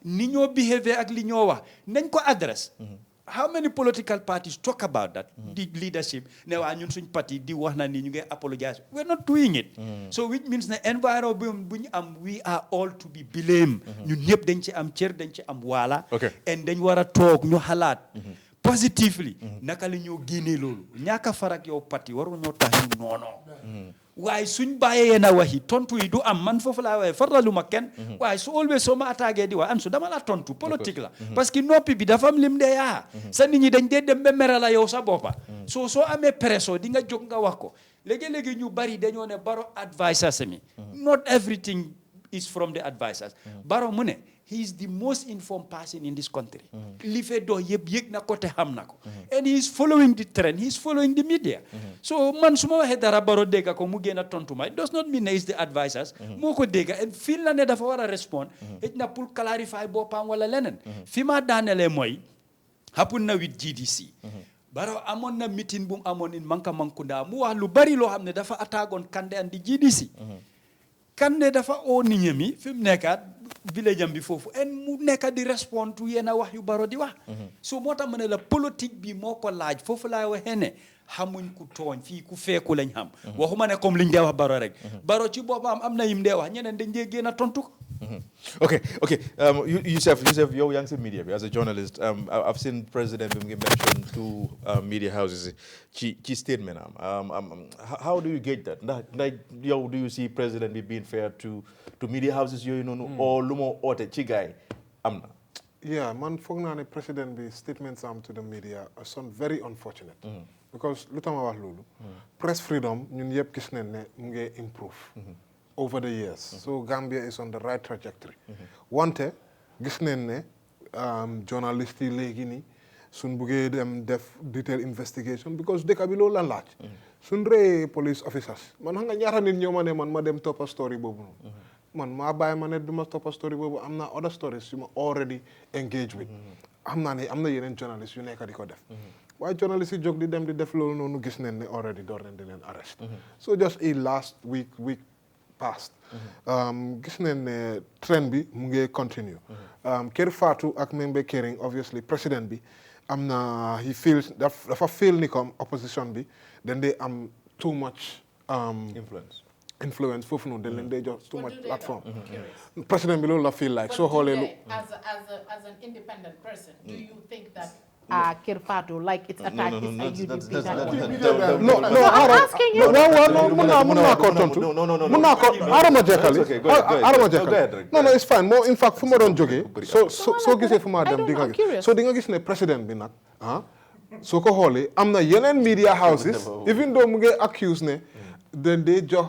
ni ñoo behave ak li ñoo wax nañ ko address how many political parties talk about that the leadership ne waa ñun suñ parti di wax na ni ñu ngi apologize we're not doing it so which means ne environment bu ñu am we are all to be blamed ñun ñëpp dañ ci am cër dañ ci am waala and dañ war a toog ñu xalaat positively naka la ñoo génnee loolu ñaaka farak yow parti waru ñoo tax ñu noonoo waaye suñ bàyyee na waxi tontu yi du am man foofu laa waaye faralu ma kenn waaye su always soo ma attaqué di wax Ansu dama la tontu politique la parce que noppi bi dafa am lim dee yaa sa nit ñi dañ dee dem ba mere la yow sa boppa soo amee presso di nga jóg nga wax ko léegi-léegi ñu bari dañoo ne Barrow advisers mi not everything is from the advisers Barrow mu ne he is the most informed person in this country li fee doo yëpp yëg na ko te xam na ko and he is following the trend he is following the media so man su ma waxee dara Barrow dégga ko mu génn a tontu ma it does not mean ne is the advisers moo ko dégga and fii la ne dafa war a respond it na pour clarify boppam wala leneen fi ma daanelee mooy happen na with GDC Barrow amoon na meeting bu mu amoon in Mankamankounda mu wax lu bari loo xam ne dafa attaagoon Kandeh and the GDC Kandeh dafa oo nit ñi mi fi mu nekkaat village am bi foofu en mu nekk di respond to yenn wax yu Barrow di wax so moo tax ma ne la politique bi moo ko laaj foofu laay waxee ne xamuñ ku tooñ fii ku feeku lañ xam waxuma ne comme liñ dee wax Barrow rek Barrow ci boppam am na yim dee wax ñeneen dañ dee génn a tontu ko Okay. Yusuf, yow yaa ngi si media bi as a journalist. I've seen President bi mu ngi mention two media houses ci statement am. How do you gauge that? Ndax yow do you see President bi being fair to media houses yooyu noonu or lu moo oote ci gaay am na? Yeah, man foog naa ne President bi statements am to the media are very unfortunate. Because lu tax ma wax loolu. Press freedom ñun yëpp gis nañ ne mu ngi improve. Over the years. So Gambia is on the right trajectory. Wante gis nañ ne journalist yi léegi nii suñ buggee dem def detail investigation because dëkk bi loolu la laaj. suñ reyee police officers man xam nga ñaata nit ñoo ma ne man ma dem toppa story boobu noonu. man maa bàyyi ma ne du ma toppa story boobu am na other stories yu ma already engage with. xam naa ne am na yeneen journalist yu nekk di ko def. waaye journalist yi jóg di dem di def loolu noonu gis nañ ne already door nañ di leen arrest. So just a last week past. Gis nañ ne trend bi mu ngi continue. Kër Fatou ak Membe Kering obviously président bi am na he feels dafa feel ni comme opposition bi then they am too much influence foofu noonu dañ leen day jox too much platform. Président bi loolu la feel like soo xoolee lu. As an independent person, do you think that Kër Fatou like it's attack is a UDP that No, I'm asking you. No, mun naa koo tontu. Mun naa ko Adama jekkali. Adama jekkali. No, it's fine. Moo in fact fu ma doon jógee. soo gisee fu ma dem di nga gis. So di nga gis ne président bi nag soo ko xoolee am na yeneen media houses even though mu ngi accuse ne dañ dee jox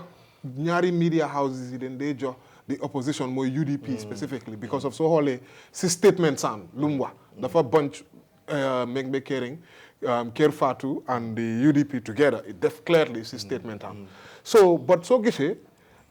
ñaari media houses yi dañ dee jox the opposition mooy UDP specifically because of soo xoolee si statement san lu mu wax dafa bunch Membe Kering, Kër Fatou and the UDP together. It clearly is a statement. So, but so gisee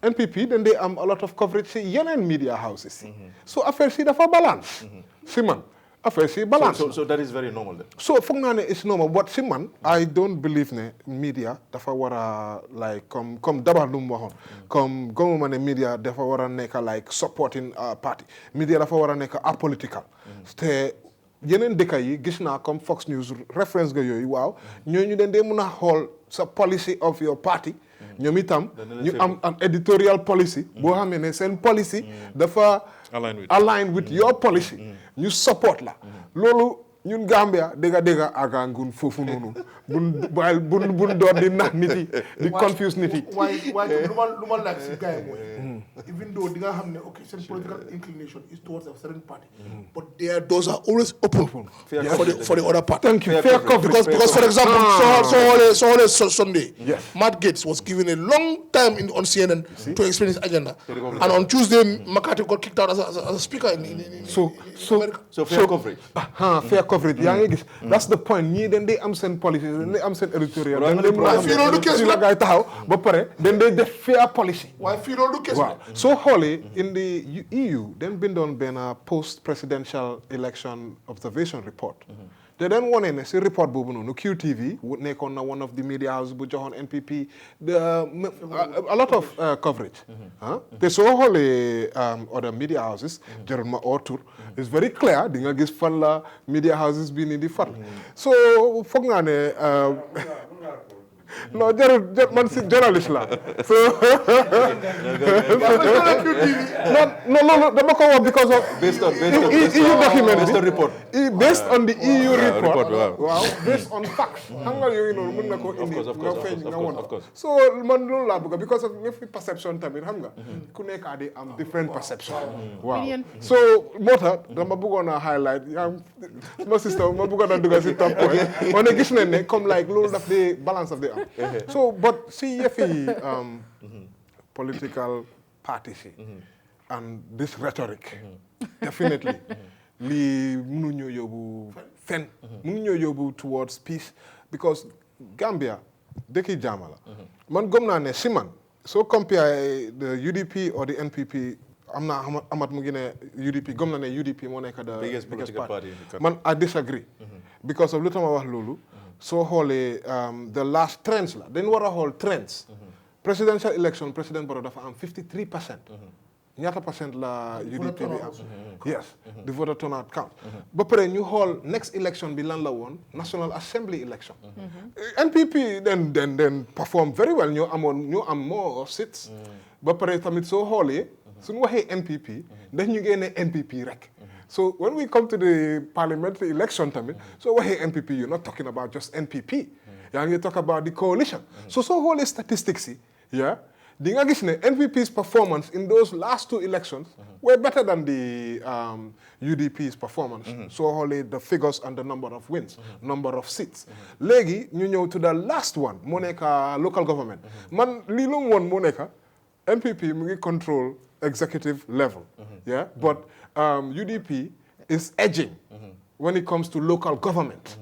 NPP then they a lot of coverage si yeneen media houses. So affaire si dafa balance. Si man affaire si balance. So that is very normal then. So foog naa ne it's normal but si man I don't believe ne media dafa war a like comme dabar lu mu waxoon comme gëmuma ne media dafa war a nekk like supporting party. Media dafa war a nekk apolitical. Te yeneen dëkk yi gis naa comme Fox News reference ga yooyu waaw ñooñu den dee mën a xool sa policy of your party ñoom itam ñu am an editorial policy boo xamee ne seen policy dafa align with your policy ñu support la loolu ñun Gambia dégga aga ngun foofu noonu bun doon di nax nit yi di confuse nit yi waaye lu ma laaj si gars yi mooy even though di nga xam ne okay seen political inclination is towards a certain party but their doors are always open for the other party. Thank you. Fair coverage. Because for example so Sunday Matt Gates was given a long time on CNN to explain his agenda and on Tuesday McCarthy got kicked out as a speaker in so fair coverage. Fair coverage. yaa ngi gis that's the point ñii dañ dee am seen policies dañ dee am seen editorial waaye fii loolu du kees la ngay taxaw ba pare dañ dee def fair policy waaye fii loolu du kees waaw soo xoolee in the EU dañ bindoon benn post presidential election observation report te dañ wone ne si report boobu noonu QTV nekkoon na one of the media houses bu joxoon NPP a lot of coverage te soo xoolee other media houses jarul ma oo tur it's very clear di nga gis fan la media houses bi ni di far so foog naa ne non jarul man si journaliste la so no dama ko wax because of based on EU document based on report based on the EU report waaw based on facts xam nga yooyu noonu mën na ko indi nga feeñ nga won so man loolu laa bëgg because of every perception tamit xam nga ku nekk di am different perception waaw so moo tax dama bëggoon a highlight ma sister ma bëggoon a dugal si top point on ne gis nañ ne comme like loolu daf di balance of the am so but see yëfi political parties and this rhetoric definitely lii mënuñoo yóbbu fen mënuñoo yóbbu towards peace because Gambia dëkki jaama la man gëm naa ne si man soo compare the UDP or the NPP am naa amat mu ngi ne UDP gëm na ne UDP moo nekk the biggest party man I disagree because of lu tax ma wax loolu soo xoolee the last trends la dañ war a xool trends presidential election président Barrow dafa am 53% ñaata percent la UDP bi am yes the voter turnout count ba pare ñu xool next election bi lan la woon National Assembly election NPP then perform very well ñoo am more seats ba pare tamit soo xoolee suñu waxee NPP ndax ñu génne NPP rek so when we come to the parliamentary election tamit so waxee NPP you're not talking about just NPP yaa ngi talk about the coalition so soo xoolee statistics yi di nga gis ne NPP's performance in those last two elections were better than the UDP's performance soo xoolee the figures and the number of wins number of seats léegi ñu ñëw to the last one moo nekk local government man lii lu mu woon moo nekk NPP mu ngi control executive level but UDP is edging when it comes to local government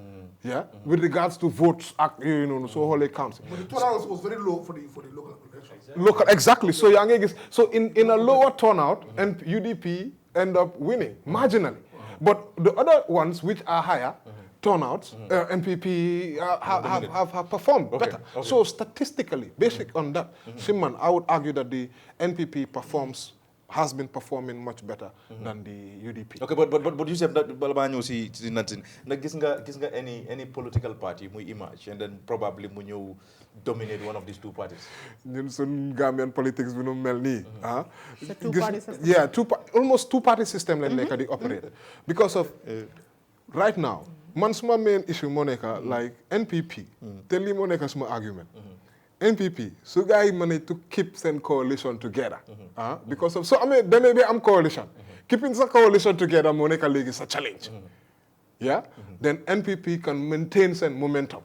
with regards to votes so whole counts. But the turnout was very low for the local elections. Exactly. So so in a lower turnout, and UDP end up winning marginally. But the other ones which are higher turnouts, NPP have performed better. So statistically, basic on that, Simon, I would argue that the NPP has been performing much better than the UDP. Okay, but you said that Balbanyo si nothing. Like gis nga any political party mu emerge and then probably mu ñew dominate one of these two parties. Ñun sun Gambian politics bi nu mel ni, It's a two-party system. Yeah, almost two-party system lañ nekk di operate. Because of right now, man suma main issue moo nekk like NPP. Te li moo nekk suma argument. NPP, so guys managed to keep some coalition together. Because of then maybe I'm coalition. Keeping the coalition together, Monica League is a challenge. Yeah? Then NPP can maintain some momentum.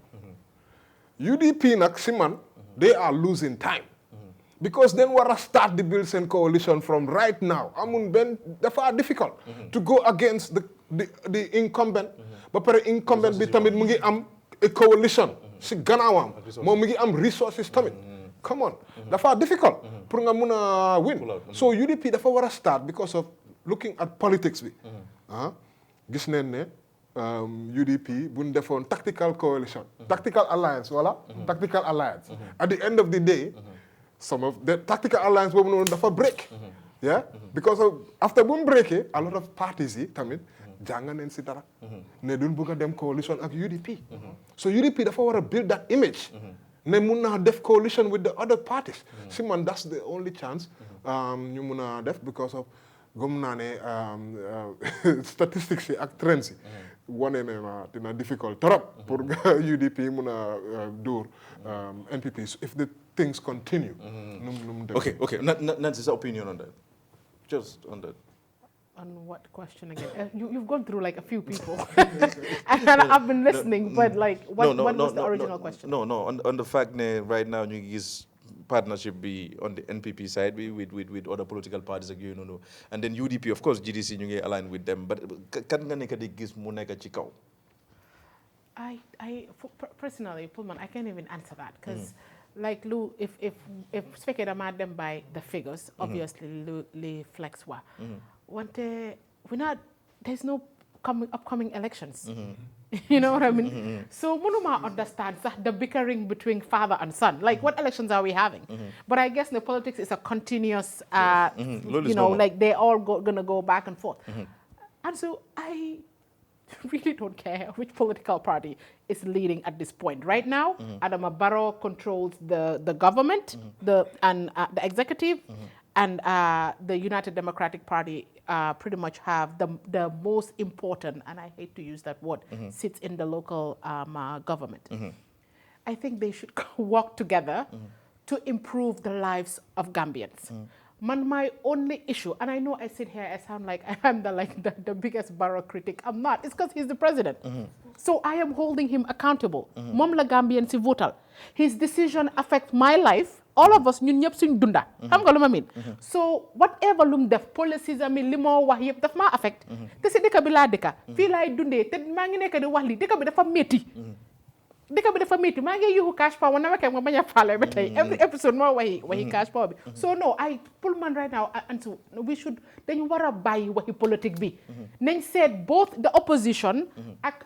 UDP Naximan, they are losing time. Because then we start the build and coalition from right now. I mean, then that's difficult to go against the incumbent. But the incumbent bitamid mungi am a coalition. Si ganawam mo mi ngi am resources tamit come on dafa difficult pour nga mëna win so UDP dafa wara start because of looking at politics bi gis nañ ne UDP buñ defoon tactical coalition tactical alliance tactical alliance at the end of the day some of the tactical alliance boobu noonu dafa break yeah because of after bu breaké a lot of parties yi tamit jànga neen si dara ne duñ bëgg a dem coalition ak UDP so UDP dafa war a build that image ne mun naa def coalition with the other parties si man that's the only chance ñu mun a def because of gëm naa ne statistics yi ak trends yi wane ne na dina difficult trop pour UDP mun a dóor NPP if the things continue num okay Nancy's opinion on that just on that. On what question again? You've gone through like a few people, and I've been listening. But like, what was the original question? No. On the fact that right now you is partnership be on the NPP side with other political parties like and then UDP of course GDC you get aligned with them. But can nga nekk di gis mu nekk ci kaw? Personally, Pullman, I can't even answer that because. Like Lou, if speaking about them by the figures, obviously Lou flex wa. There's no upcoming elections. You know what I mean? So Munuma understands the bickering between father and son. Like what elections are we having? But I guess the politics is a continuous, like they're all gonna go back and forth. And so I really don't care which political party is leading at this point. Right now, Adama Barrow controls the government, the executive, and the United Democratic Party pretty much have the most important, and I hate to use that word, sits in the local government. I think they should work together to improve the lives of Gambians. My only issue, and I know I sit here, I sound like I'm the biggest Barrow critic. I'm not. It's because he's the president. So I am holding him accountable. Mom la Gambian si votal. His decision affects my life. All of us, ñun ñëpp suñ dunda. Xam nga lu ma mean? So whatever lum def, policies ami li mo wax yëpp daf ma affect. Te si dëkk bi laa dëkka. Fii laay dundee te maa ngi nekk di wax li dëkk bi dafa métti. Dëkk bi dafa métti maa ngi yuxu cash power na ma kay nga bañ a faale ba tey every episode moo waxi cash power bi so no I pull man right now and so we should dañu war a bàyyi waxi politique bi nañ seet both the opposition ak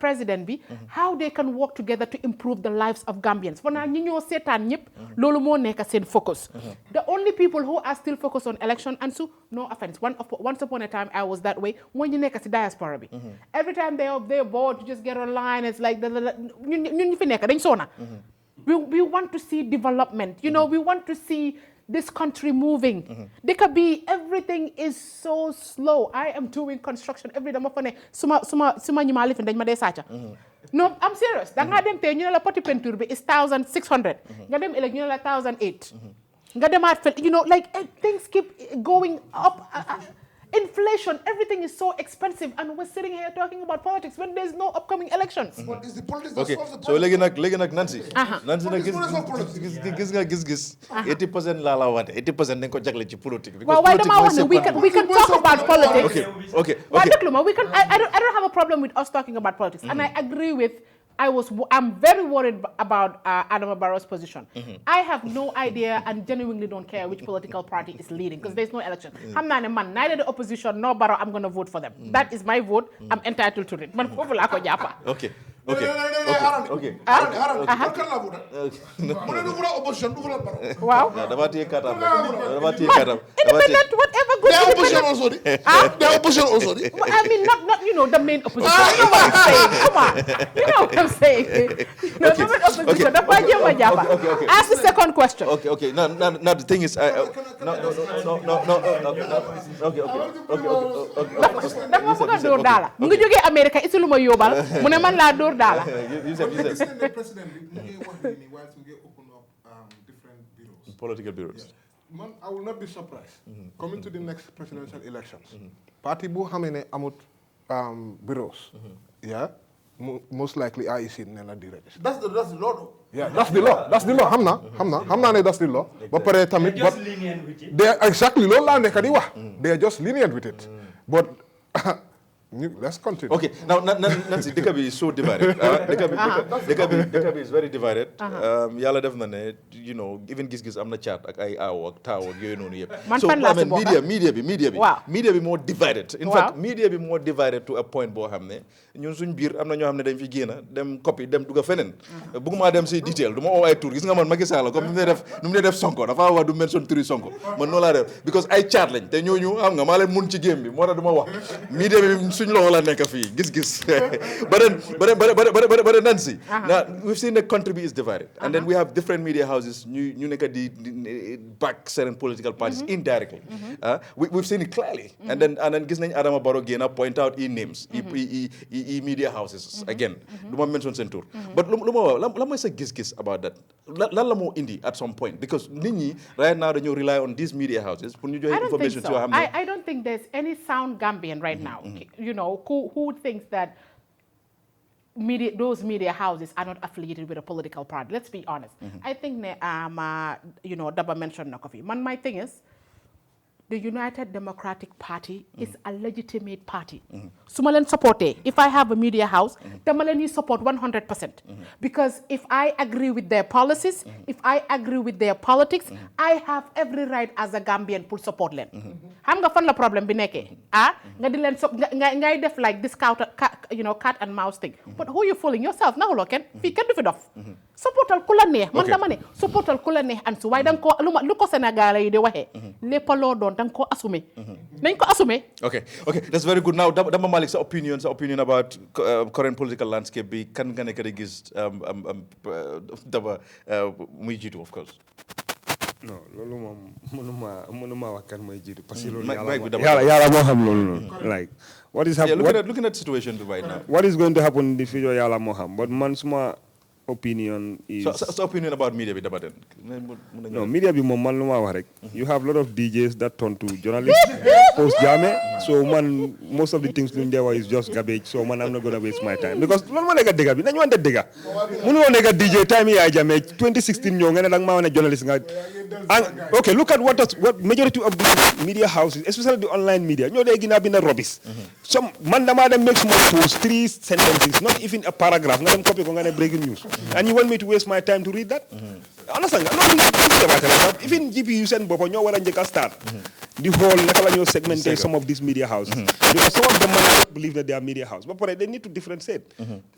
président bi how they can work together to improve the lives of Gambians for naa ñi ñoo seetaan ñëpp loolu moo nekk seen focus the only people who are still focused on election and so no offense once upon a time I was that way mooy ñu nekk si diaspora bi every time they vote you just get online and it's like ñun fi nekk dañ soona we want to see development we want to see this country moving dëkk bi everything is so slow I am doing construction every day ma fa ne suma ñi ma lifin dañ ma dee sàcca no I'm serious da nga dem tey ñu ne la poti peinture bi is 1600 nga dem ëllëg ñu ne la 1008 nga demaat fel like things keep going up inflation, everything is so expensive, and we're sitting here talking about politics when there's no upcoming elections. What is the politics that Okay, solves the so politics? léegi nag Nancy. Nancy nag gis nga gis 80% laa la wante 80% dañ ko jagle ci politique. Well, why don't I want to? We can talk about politics. Okay. Well, look, Luma, I don't have a problem with us talking about politics, and I agree with I'm very worried about Adama Barrow's position. I have no idea and genuinely don't care which political party is leading because there's no election. I'm not a man, neither the opposition nor Barrow, I'm going to vote for them. That is my vote. I'm entitled to it. Man, Okay. Wow. Independent, whatever good. They are opposition also. They are opposition also. I mean, not the main opposition. You know what I'm saying? Come on. You know what I'm saying? No, the main opposition. That's why Okay. Ask the second question. Okay. Now the thing is, no. Dama bëgg door dala. Mu ngi jógee America isu lu ma yóbbal. Mu ne man laa door dala. The president whilst we open up different bureaus. Political bureaus. Man, I will not be surprised. Coming to the next presidential elections, party bu xamene amut bureaus. Yeah, most likely IEC nela di register. That's the law though. Yeah, that's the law. That's the law. Hamna ne that's the law. But pare tamit They're just lenient with it. they are exactly loolu laa nekk di wax. They are just lenient with it. But let's continue. Okay, now Nancy, Dekabi is so divided. Dekabi is very divided. Yalla def na ne, you know, even Giss Giss am na chat ak ay aw ak taw ak yoy nonu yep. So I mean media be more divided. In fact, media be more divided to a point bo xamne ñun suñ biir am na ñoo xamne dañ fi génna dem copy dem duga fenen. Buguma dem ci detail duma o ay tour gis nga man Macky Sall comme nu mu def Sonko dafa wa du mention turi Sonko. Man no la def because ay chat lañ te ñooñu xam nga ma leen mun ci game bi mo tax duma wax. Media bi suñ loxo la nekk fii Giss but then Nancy, now we've seen the country is divided and then we have different media houses ñu nekk di back certain political parties indirectly. We've seen it clearly and then gis nañ Adama Barrow génn point out names media houses again du ma mention seen tour but lu ma wax la mooy sa gis-gis about that lan la moo indi at some point because nit ñi right now dañoo rely on these media houses pour ñu joxe information ci yoo xam ne I don't think there's any sound Gambian right now you know who thinks that those media houses are not affiliated with a political party. Let's be honest. I think you know Daba mentioned na ko fi man my thing is the United Democratic Party is a legitimate party. Su ma leen supporté, if I have a media house, dama leen yi support 100%. Because if I agree with their policies, if I agree with their politics, I have every right as a Gambian pour support leen. Xam nga fan la problème bi nekkee? Nga di leen ngay def like this cat and mouse thing. But who you fooling yourself? Naxuloo kenn. Fii kenn du fi dof. Supportal ku la neex. Man dama ne supportal ku la neex Ansu waaye danga ko lu ko Sénégalais yi di waxee. Lépp loo doon danga ko assumer. Nañ ko assumer. Okay, that's very good. Now, Dama Malik, sa opinion about current political landscape bi kan nga nekk di gis Daba muy jiitu of course. Non, loolu moom mënuma wax kan mooy jiitu parce que loolu yàlla moo xam loolu noonu. Like what is happening? Looking at the situation right now. What is going to happen in the future yàlla moo xam but man suma opinion is so opinion about media bi Daba den. No, media bi moom man lu ma wax rek. You have a lot of DJs that turn to journalists post Jammeh so man most of the things luñ dee wax is just garbage so man I'm not gonna waste my time because loolu ma nekk dëgga bi nañu wante dëgga mënu woon nekk DJ time yi ay Jammeh 2016 ñëw nga ne danga maa wane journalist nga okay look at what majority of the media houses especially the online media ñoo dee gina binda rubbish some man damaa dem make suma post 3 sentences not even a paragraph nga dem copy ko nga ne breaking news and you want me to waste my time to read that understand nga loolu even GP yu seen boppa ñoo war a njëkk a start di xool naka la ñoo segmenté some of these media houses because some of them man don't believe that they are media house ba pare they need to differentiate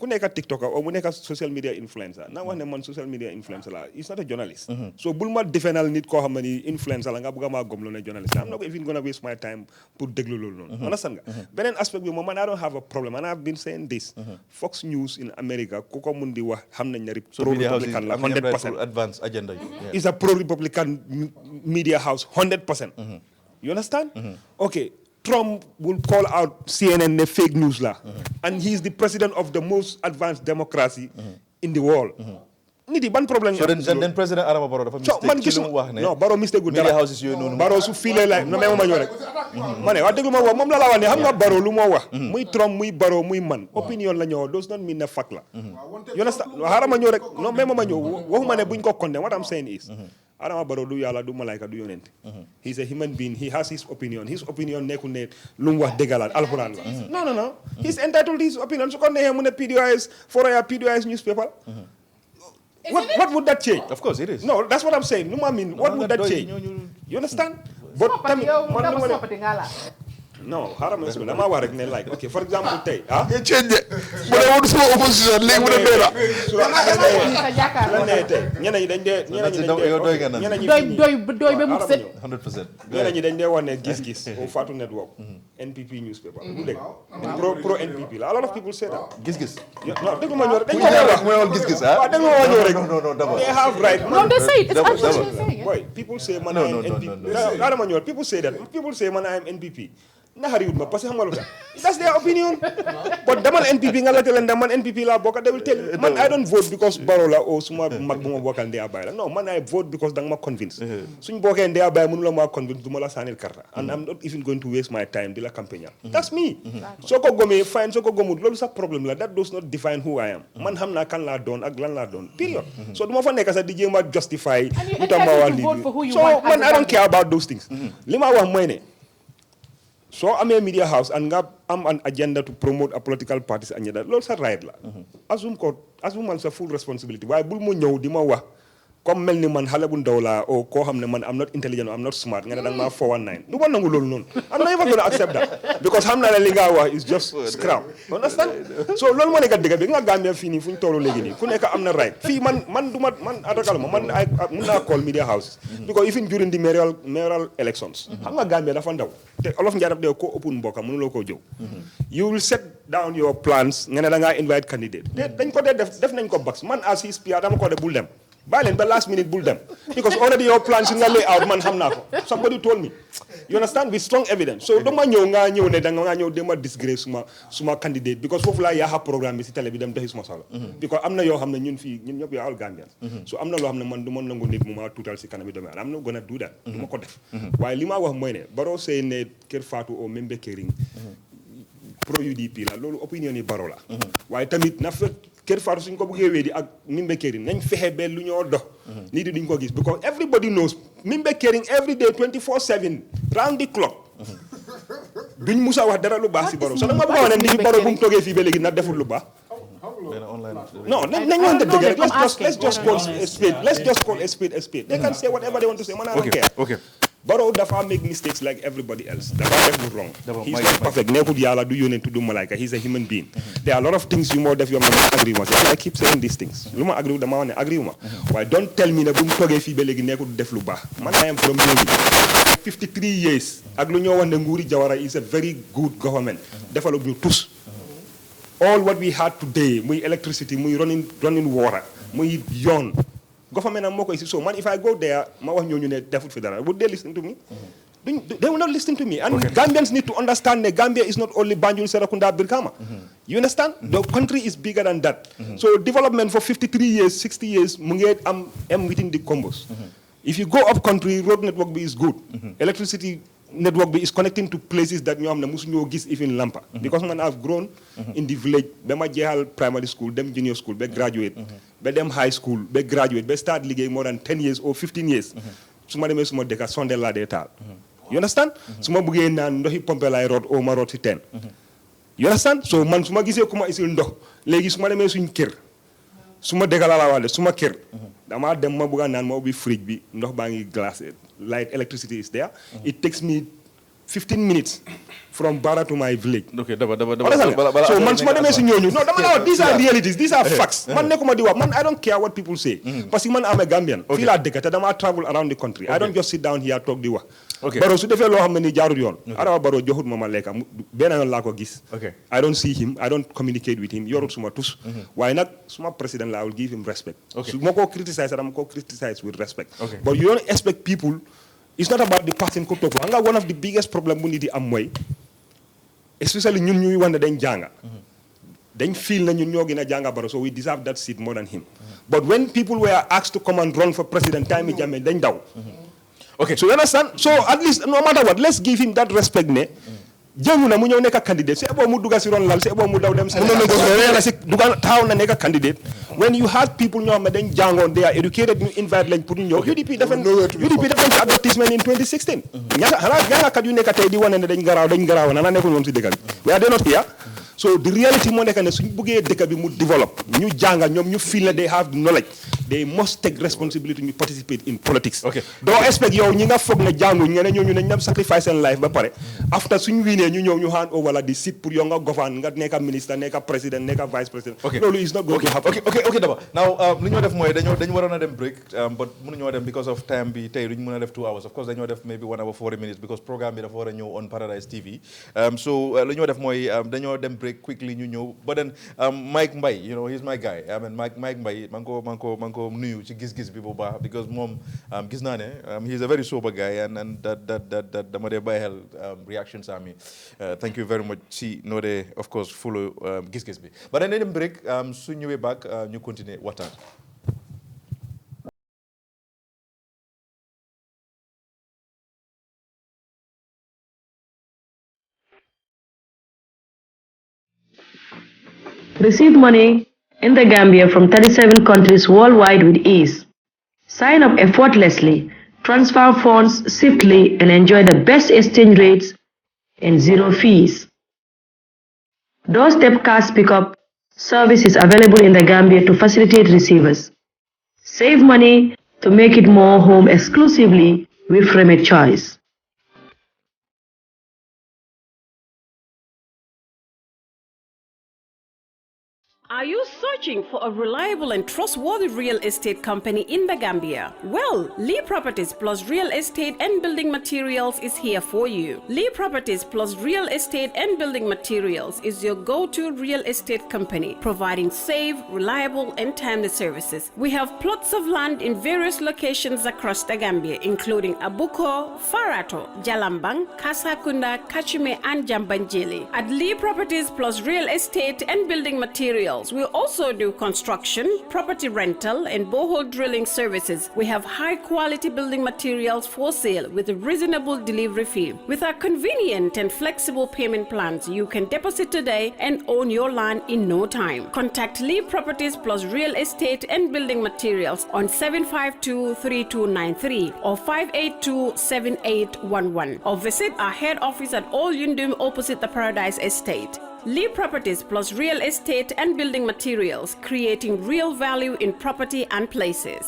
ku nekk TikToker or mu nekk social media influencer naa wax ne man social media influencer la is not a journalist so bul ma defenal nit koo xam ne influencer la nga bëgg maa gom lu ne journalist I'm not even gonna waste my time pour déglu loolu noonu understand nga beneen aspect bi moom man I don't have a problem and I've been saying this Fox News in America ku ko mun di wax xam nañ ne pro-republican la 100% advance agenda is a pro-republican media house 100%. You understand? Okay, Trump will call out CNN a fake news la, and he's the president of the most advanced democracy in the world. Niti ban problem. So then President Adama Barrow dafa mistake ci lu mu wax ne. No, Barrow mistake gu dara. Media houses yooyu noonu. Barrow su file la no même ma ñëw rek. Ma ne wax dëgg ma wax moom la la wax ne xam nga Barrow lu moo wax. Muy Trump muy Barrow muy man. Opinion la ñëw does not mean ne fact la. You understand? Xaaral ma ñëw rek no même ma ñëw waxuma ne buñ ko condemn what I'm saying is Adama Barrow du yàlla du malaika du yonent. He's a human being. He has his opinion. His opinion nekkul ne lu mu wax dëgg la alxuraan la. No. He's entitled to his opinion. Su ko neexee mu ne PDOIS for a PDOIS newspaper. What would that change? Of course it is. No, that's what I'm saying. No, I mean, what would that change? You understand? But no, haram is I'm worried. Like, okay, for example, take You change it. But I want to see opposition. Link with the doy be mu set 100%. ñeneen ñi dañ dee wax ne Giss Giss au Fatu Network NPP newspaper du dëgg pro NPP la a lot of people say that Giss Giss. non déglu ma ñëw rek dañ ko wax mooy woon Giss Giss ah. waaw déglu ma ñëw rek non d'abord. they have right no they say it it's actually saying it boy people say man I am NPP la ma ñëw people say that people say man I am NPP naxariwut ma parce que xam nga lu tax that's their opinion but damal NPP nga la leen man NPP laa bokk they will tell you man I don't vote because Barrow la o suma mag bu ma bokkal ndeya baay la non man I vote because danga ma convince suñ bokkee ndeya baay mënu la ma convince du ma la saanil karta and I'm not even going to waste my time di la campagne that's me soo ko gomee fine soo ko gomut loolu sax problème la that does not define who I am man xam naa kan laa doon ak lan laa doon period so du ma fa nekk sax di jéem a justify lu tax ma wax lii so man I don't care about those things li ma wax mooy ne so I'm a media house and I'm an agenda to promote a political party's agenda. Loolu sa right la. Assume man sa full responsibility. Waaye bul mu ñëw di ma wax comme mel ni man xale bu ndaw laa o koo xam ne man I'm not intelligent or I'm not smart nga ne danga maa 419 du ma nangu loolu noonu I'm not even going to accept that because xam naa ne li nga wax is just scrap understand so loolu moo nekk dëgg bi nga Gambia fii nii fu ñu toll léegi nii ku nekk am na right fii man du ma man attaqué ma man mun naa call media houses because even during the mayoral elections xam nga Gambia dafa ndaw te olof njaarab de ko open mbokka mënuloo koo jëw you will set down your plans nga ne da ngaa invite candidate dañ ko dee def nañ ko bax man as his PR dama ko de bul dem bàyyi leen ba last minute bul dem because already your plans nga lay out man xam naa ko somebody told me you understand with strong evidence so dama ñëw nga ñëw ne da nga ñëw dema disgrace suma candidate because foofu laa yaaxa programme bi si télé bi dem doxi suma soxla because am na yoo xam ne ñun fii ñun ñëpp yaa all Gambians so am na loo xam ne man du ma nangu nit mu ma tuutal si kanam bi doomu am na gonna do that du ma ko def waaye li ma wax mooy ne Barrow say ne Kër Fatou o Membe Kering pro UDP la loolu opinion yi Barrow la waaye tamit na fekk Kër Fatou suñ ko bëggee wéedi ak Membe Kering nañ fexe ba lu ñoo dox nit yi duñ ko gis because everybody knows Membe Kering every day 24/7 round the clock duñ musa wax dara lu baax si Barrow so dama bëgg a wax ne nit ñi Barrow bu mu toogee fii ba léegi na deful lu baax no nañ wax dëgg rek let's just call a spade let's just call a spade they can say whatever they want to say man I don't care okay Barrow dafa make mistakes like everybody else dafa def lu wrong he's not perfect nekkul yàlla du yónent du malaika he's a human being there are a lot of things yu moo def yoo xam ne agree ma I keep saying these things lu ma agree dama wax ne agree ma waaye don't tell me ne bu mu toogee fii ba léegi nekkul def lu baax man I am from Newry 53 years ak lu ñoo wax ne nguuri Jawara is a very good government develop ñu tous all what we had today muy electricity muy running water muy yoon government am moo koy si so man if I go there ma wax ñooñu ne defut fi dara would they listen to me they will not listen to me and Gambians need to understand that Gambia is not only Banjul Serekunda Brikama you understand the country is bigger than that so development for 53 years 60 years mu ngi am within the combos if you go up country road network bi is good electricity network bi is connecting to places that ñoo xam ne musuñoo gis even lampa because man I've grown in the village ba ma jeexal primary school dem junior school ba graduate ba dem high school ba graduate ba start liggéey more than 10 years or 15 years su ma demee suma dëkka sondel laa dee taal you understand su ma buggee naan ndoxi pompe laay root o ma root si teen you understand so man su ma gisee ku ma isil ndox léegi su ma demee suñ kër su ma dëkka laa wax de su ma kër dama dem ma bugga naan ma ubbi fridge bi ndox baa ngi glacé light electricity is there it takes me 15 minutes from Barra to my village. Okay, so man su ma demee si ñooñu no dama la wax these are realities these are facts man nekkuma di wax man I don't care what people say parce que man am a Gambian fii laa dëkk te dama travel around the country I don't just sit down here toog di wax Barrow su defee loo xam ne ni jaarul yoon Adama Barrow joxut ma lekka benn yoon laa ko gis I don't see him I don't communicate with him yorut suma tus waaye nag suma président la I will give him respect su ma ko criticize dama ko criticize with respect but you don't expect people it's not about the person ko topp nga one of the biggest problem bu nit yi am mooy especially ñun ñuy wax ne dañ jànga dañ feel na ñun ñoo gën a jànga Barrow so we deserve that seat more than him but when people were asked to come and run for president time yi Jammeh dañ daw okay so you understand so at least no matter what let's give him that respect ne jéngu na mu ñëw nekk candidate c'est bon mu dugga si ron lal c'est bon mu daw dem Sénégal si dugga taxaw na nekk candidate when you had people ñoo xam ne dañ jàngoon they are educated ñu invite lañ pour ñu ñëw UDP def nañ ci advertisement in 2016 ñaata kat yu nekk tey di wane ne dañ garaaw na nekkul moom si dëkk bi we are not here so the reality moo nekk ne suñ buggee dëkk bi mu develop ñu jànga ñoom ñu feel ne they have knowledge they must take responsibility ñu participate in politics doo expect yow ñi nga foog ne jànguñ nga ne ñooñu nañ dem sacrifice seen life ba pare after suñ wiinee ñu ñëw ñu hand over la di sit pour yow nga govern nga nekk ministre nekk président nekk vice président loolu is not going to happen ok daba now li ñoo def mooy dañu waroon a dem break but mënuñoo dem because of time bi tey duñ mën a def 2 hours of course dañoo def maybe 1 hour 40 minutes because programme bi dafa war a ñëw on Paradise TV so li ñoo def mooy dañoo dem break quickly ñu ñëw but then Mike Mbaye you know he's my guy I mean Mike Mbaye man ko nuyu ci gis-gis bi bu baax because moom gis naa ne he's a very sober guy and that dama dee bàyyi xel reactions ami thank you very much si noo dee of course follow gis-gis bi but then dañ dem break su ñëwee back ñu continuer waxtaan. Receive money in the Gambia from 37 countries worldwide with ease. Sign up effortlessly, transfer funds swiftly, and enjoy the best exchange rates and zero fees. Doorstep cash pickup service is available in the Gambia to facilitate receivers. Save money to make it more home exclusively with Remit Choice. Are you searching for a reliable and trustworthy real estate company in the Gambia? Well, Lee Properties Plus Real Estate and Building Materials is here for you. Lee Properties Plus Real Estate and Building Materials is your go-to real estate company, providing safe, reliable, and timely services. We have plots of land in various locations across the Gambia, including Abuko, Farato, Jalambang, Kasakunda, Kachime, and Jambanjili. At Lee Properties Plus Real Estate and Building Materials, we also do construction, property rental, and borehole drilling services. We have high-quality building materials for sale with a reasonable delivery fee. With our convenient and flexible payment plans, you can deposit today and own your land in no time. Contact Lee Properties Plus Real Estate and Building Materials on 752-3293 or 582-7811 or visit our head office at Old Yundum opposite the Paradise Estate. Lee Properties Plus Real Estate and Building Materials, creating real value in property and places.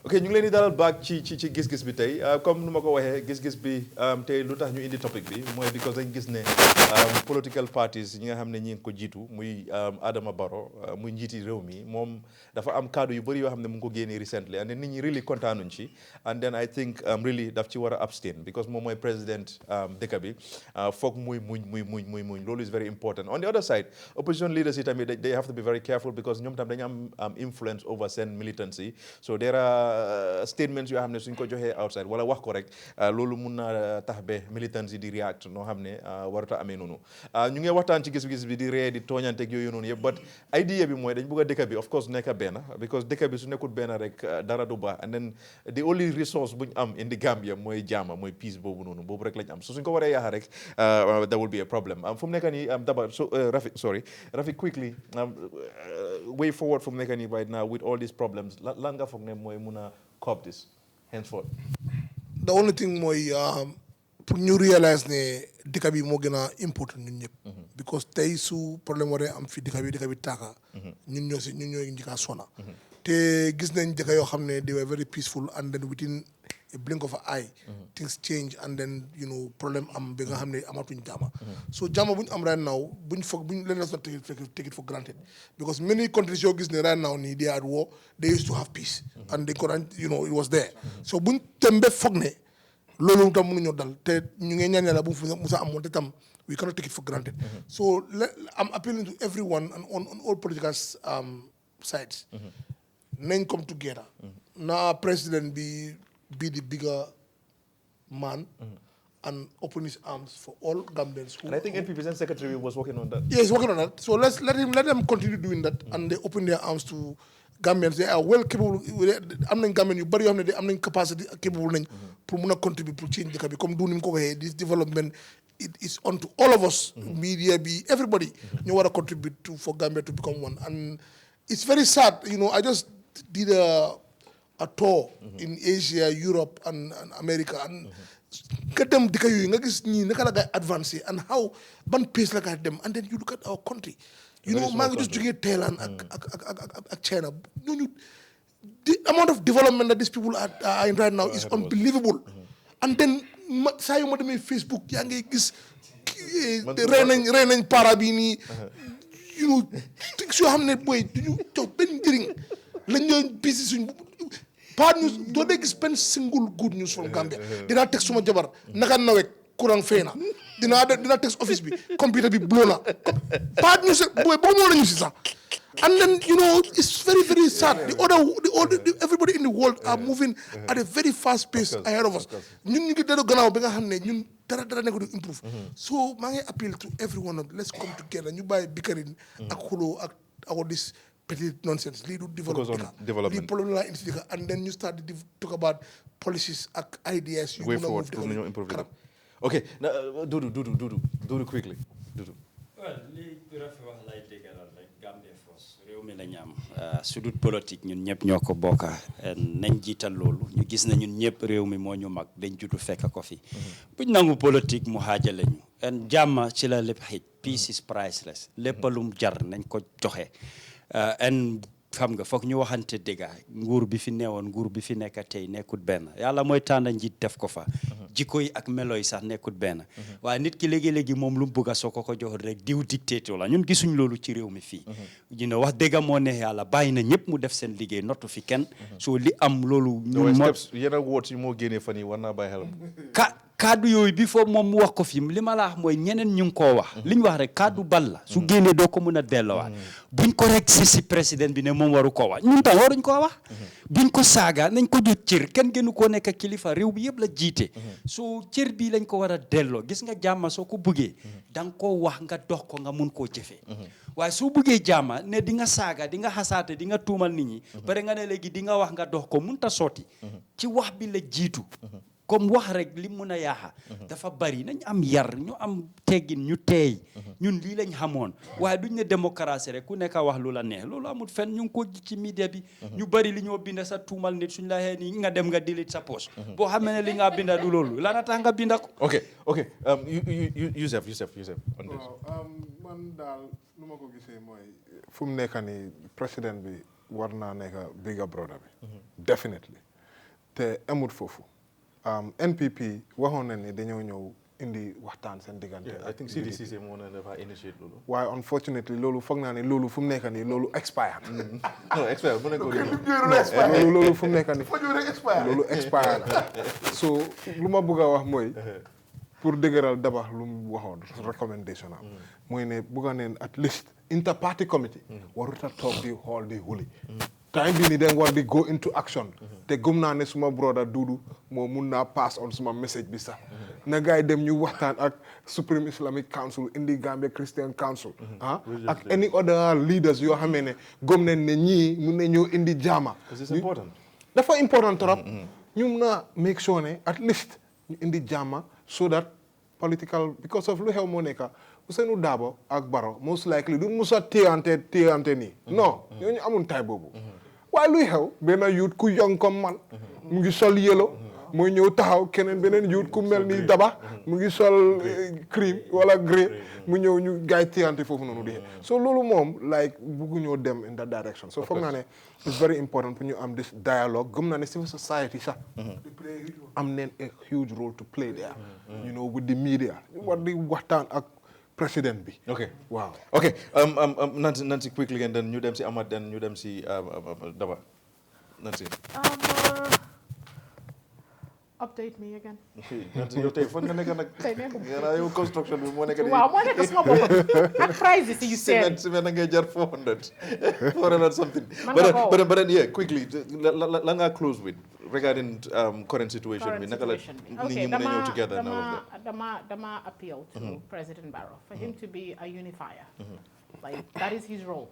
ok ñu ngi leen di dalal back ci gis-gis bi tey comme nu ma ko waxee gis-gis bi tey lu tax ñu indi topic bi mooy because dañ gis ne political parties ñi nga xam ne ñi ngi ko jiitu muy Adama Barrow muy njiiti réew mi moom dafa am kaddu yu bëri yoo xam ne mu ngi ko génnee recently and nit ñi really kontaanuñ ci and then I think really daf ci war a abstain because moom mooy président dëkk bi foog muy muñ loolu is very important. On the other side opposition leaders yi tamit they have to be very careful because ñoom tam dañu am influence over seen militancy so there are statements yoo xam ne suñ ko joxee outside wala wax ko rek loolu mun na tax ba militants yi di react noo xam ne waruta amee noonu ñu ngi waxtaan ci gis-gis bi di ree di tooñanteeg yooyu noonu yëpp but idea bi mooy dañ bëgg a dëkk bi of course nekk benn because dëkk bi su nekkul benn rek dara du baax and then the only resource buñ am in the Gambia mooy jaama mooy peace boobu noonu boobu rek lañ am so suñ ko waree yaaxa rek there will be a problem fu mu nekk nii daba so Rafi quickly way forward fu mu nekk nii right now with all these problems lan nga foog ne mooy mun a cop this henceforth. The only thing mooy pour ñu realize ne dëkk bi moo gën a important ñun ñëpp. because tey su problème waree am fi dëkk bi taaka. ñun ñoo njëkk a sona. te gis nañ dëkk yoo xam ne they were very peaceful and then within a blink of an eye. things change and then problème am ba nga xam ne amatuñ jàmm. so jàmm bu ñu am right now buñ let's not take it for granted because many countries yoo gis ne right now nii they are at war they used to have peace. and they couldn't it was there. so buñ tembe foog ne loolu tam mënuñoo dal te ñu ngi ñaan yàlla bu mu musa am moom te tam we cannot take it for granted. so I'm appealing to everyone and on all political sides. nañ come together. na president be the bigger man and open his arms for all Gambians. And I think NPP's secretary was working on that. Yeah, he's working on that. So let them continue doing that and they open their arms to Gambians they are well capable am nañ Gambian yu bari yoo xam ne de am nañ capacity capable nañ pour mun a contribuer pour change dëkk bi comme du ni mu ko waxee this development it is on to all of us media bi everybody ñu war a contribute to for Gambia to become one and it's very sad I just did a tour in Asia Europe and America and nga dem dëkk yooyu nga gis ñii naka la ngay advancé and how ban pace la ngay dem and then you look at our country maa ngi just jógee Thailand ak China ñooñu the amount of development that these people are in right now is unbelievable and then saa yu ma demee Facebook yaa ngi gis rey nañ para bi nii things yoo xam ne booy duñu jox benn njëriñ lañ ñooy bisi suñ bad news doo dee gis benn single good news from Gambia dinaa teg suma jabar naka nawek courant fay na dina teg office bi computer bi blow na bad news booy boo moo la ñu si sax and then it's very very sad everybody in the world are moving at a very fast pace ahead of us ñun ñu ngi dellu gannaaw bi nga xam ne ñun dara nekk du improve so maa ngi appeal to everyone let's come together ñu bàyyi bikarin ak xuloo ak this petty nonsense lii du development lii problème la indi and then you start to talk about policies ak ideas yu mën a move kanam okay Dudu quickly Dudu well lii rafi wax lay déggalal rek Gambia first réew mi lañ am sudut politique ñun ñëpp ñoo ko bokka nañ jiital loolu ñu gis na ñun ñëpp réew mi moo ñu mag dañ jutu fekk ko fi buñ nangu politique mu xaajale ñu en jàmm ci la lépp xëj peace is priceless lépp lum jar nañ ko joxe en xam nga foog ñu waxante dëgga nguur bi fi neewoon nguur bi fi nekk tey nekkut benn yàlla mooy tànn njiit def ko fa jikko yi ak melo yi sax nekkut benn waaye nit ki léegi-léegi moom lu mu bëgg a soo ko joxoon rek diw dictateur la ñun gisuñ loolu ci réew mi fii wax dëgga moo neex yàlla bàyyi na ñëpp mu def seen liggéey nottu fi kenn soo li am loolu ñun yenn woot yi moo génnee fan yi war naa bàyyi xelam kaddu yooyu bi foofu moom mu wax ko fi li ma la wax mooy ñeneen ñu ngi koo wax li ñu wax rek kaddu bal la su génnee doo ko mën a delloowaat buñ ko rek si président bi ne moom waru koo wax ñun tam waruñ koo wax buñ ko saaga nañ ko jot cër kenn gënu koo nekk kilifa réew bi yëpp la jiite so cër bii lañ ko war a delloo gis nga jàmma soo ko buggee da nga koo wax nga dox ko nga mun koo jëfee waaye soo buggee jàmma ne di nga saaga di nga xasaate di nga tuumal nit ñi pare nga ne léegi di nga wax nga dox ko mun ta sotti ci wax bi la jiitu comme wax rek li mun a yaaxa dafa bari nañ am yar ñu am teggin ñu teey ñun lii lañ xamoon waaye duñ ne démocratie rek ku nekk wax lu la neex loolu amul fenn ñu ngi ko ci media bi ñu bari li ñoo binda sa tuumal nit suñ la xee ni nga dem nga delete sa poche boo xamee ne li nga binda du loolu lana tax nga binda ko ok Yusuf man daal lu ma ko gisee mooy fu mu nekk nii président bi war naa nekk bigger brother bi definitely te amut foofu NPP waxoon na ni dañoo ñëw indi waxtaan seen diggante. I think CDC moo na dafa initiate loolu. waaye unfortunately loolu foog naa ne loolu fu mu nekk nii loolu expire. non expire bu nekk loolu fu mu nekk nii loolu expire la. so lu ma bëgg a wax mooy pour dëgëral dabax lu mu waxoon recommendation am mooy ne bëgg a neen at least inter party committee warut a toog di xool di huli. time bi ni den war di go into action te gëm naa ne suma brother Dudu moo mun naa pass on suma message bi sax na gaay dem ñu waxtaan ak Supreme Islamic Council indi Gambia Christian Council ak any other leaders yoo xamee ne gëm nañ ne ñii mun na ñëw indi jaama dafa important trop ñu mun a make sure ne at least ñu indi jaama so that political because of lu xew moo nekka Ousseynou Dabo ak Barrow most likely du musa téyante nii non ñooñu amun tay boobu waaye luy xew benn youth ku young comme man mu ngi sol yellow mooy ñëw taxaw keneen beneen youth ku mel ni Daba mu ngi sol cream wala grey mu ñëw ñu gaay téyante foofu noonu di so loolu moom like buggu ñoo dem in that direction so foog naa ne it's very important pour ñu am this dialogue gëm naa ne civil society sax am neen a huge role to play there you know with the media war di waxtaan ak president bi. Okay. Wow. Okay. Nancy quickly and then ñu dem si Amad then ñu dem si Daba. Nancy. Update me again. Nancy yow tey fan nga nekk nag. Tey nekkul yow construction bi moo nekk. waaw moo nekk sama bopp ak prices yi you said. Cement ngay jar 400 something. But then yeah, quickly la nga close with regarding current situation bi naka la nit ñi mën a ñëw together and all of that. Dama appeal to President Barrow for him to be a unifier. Like that is his role.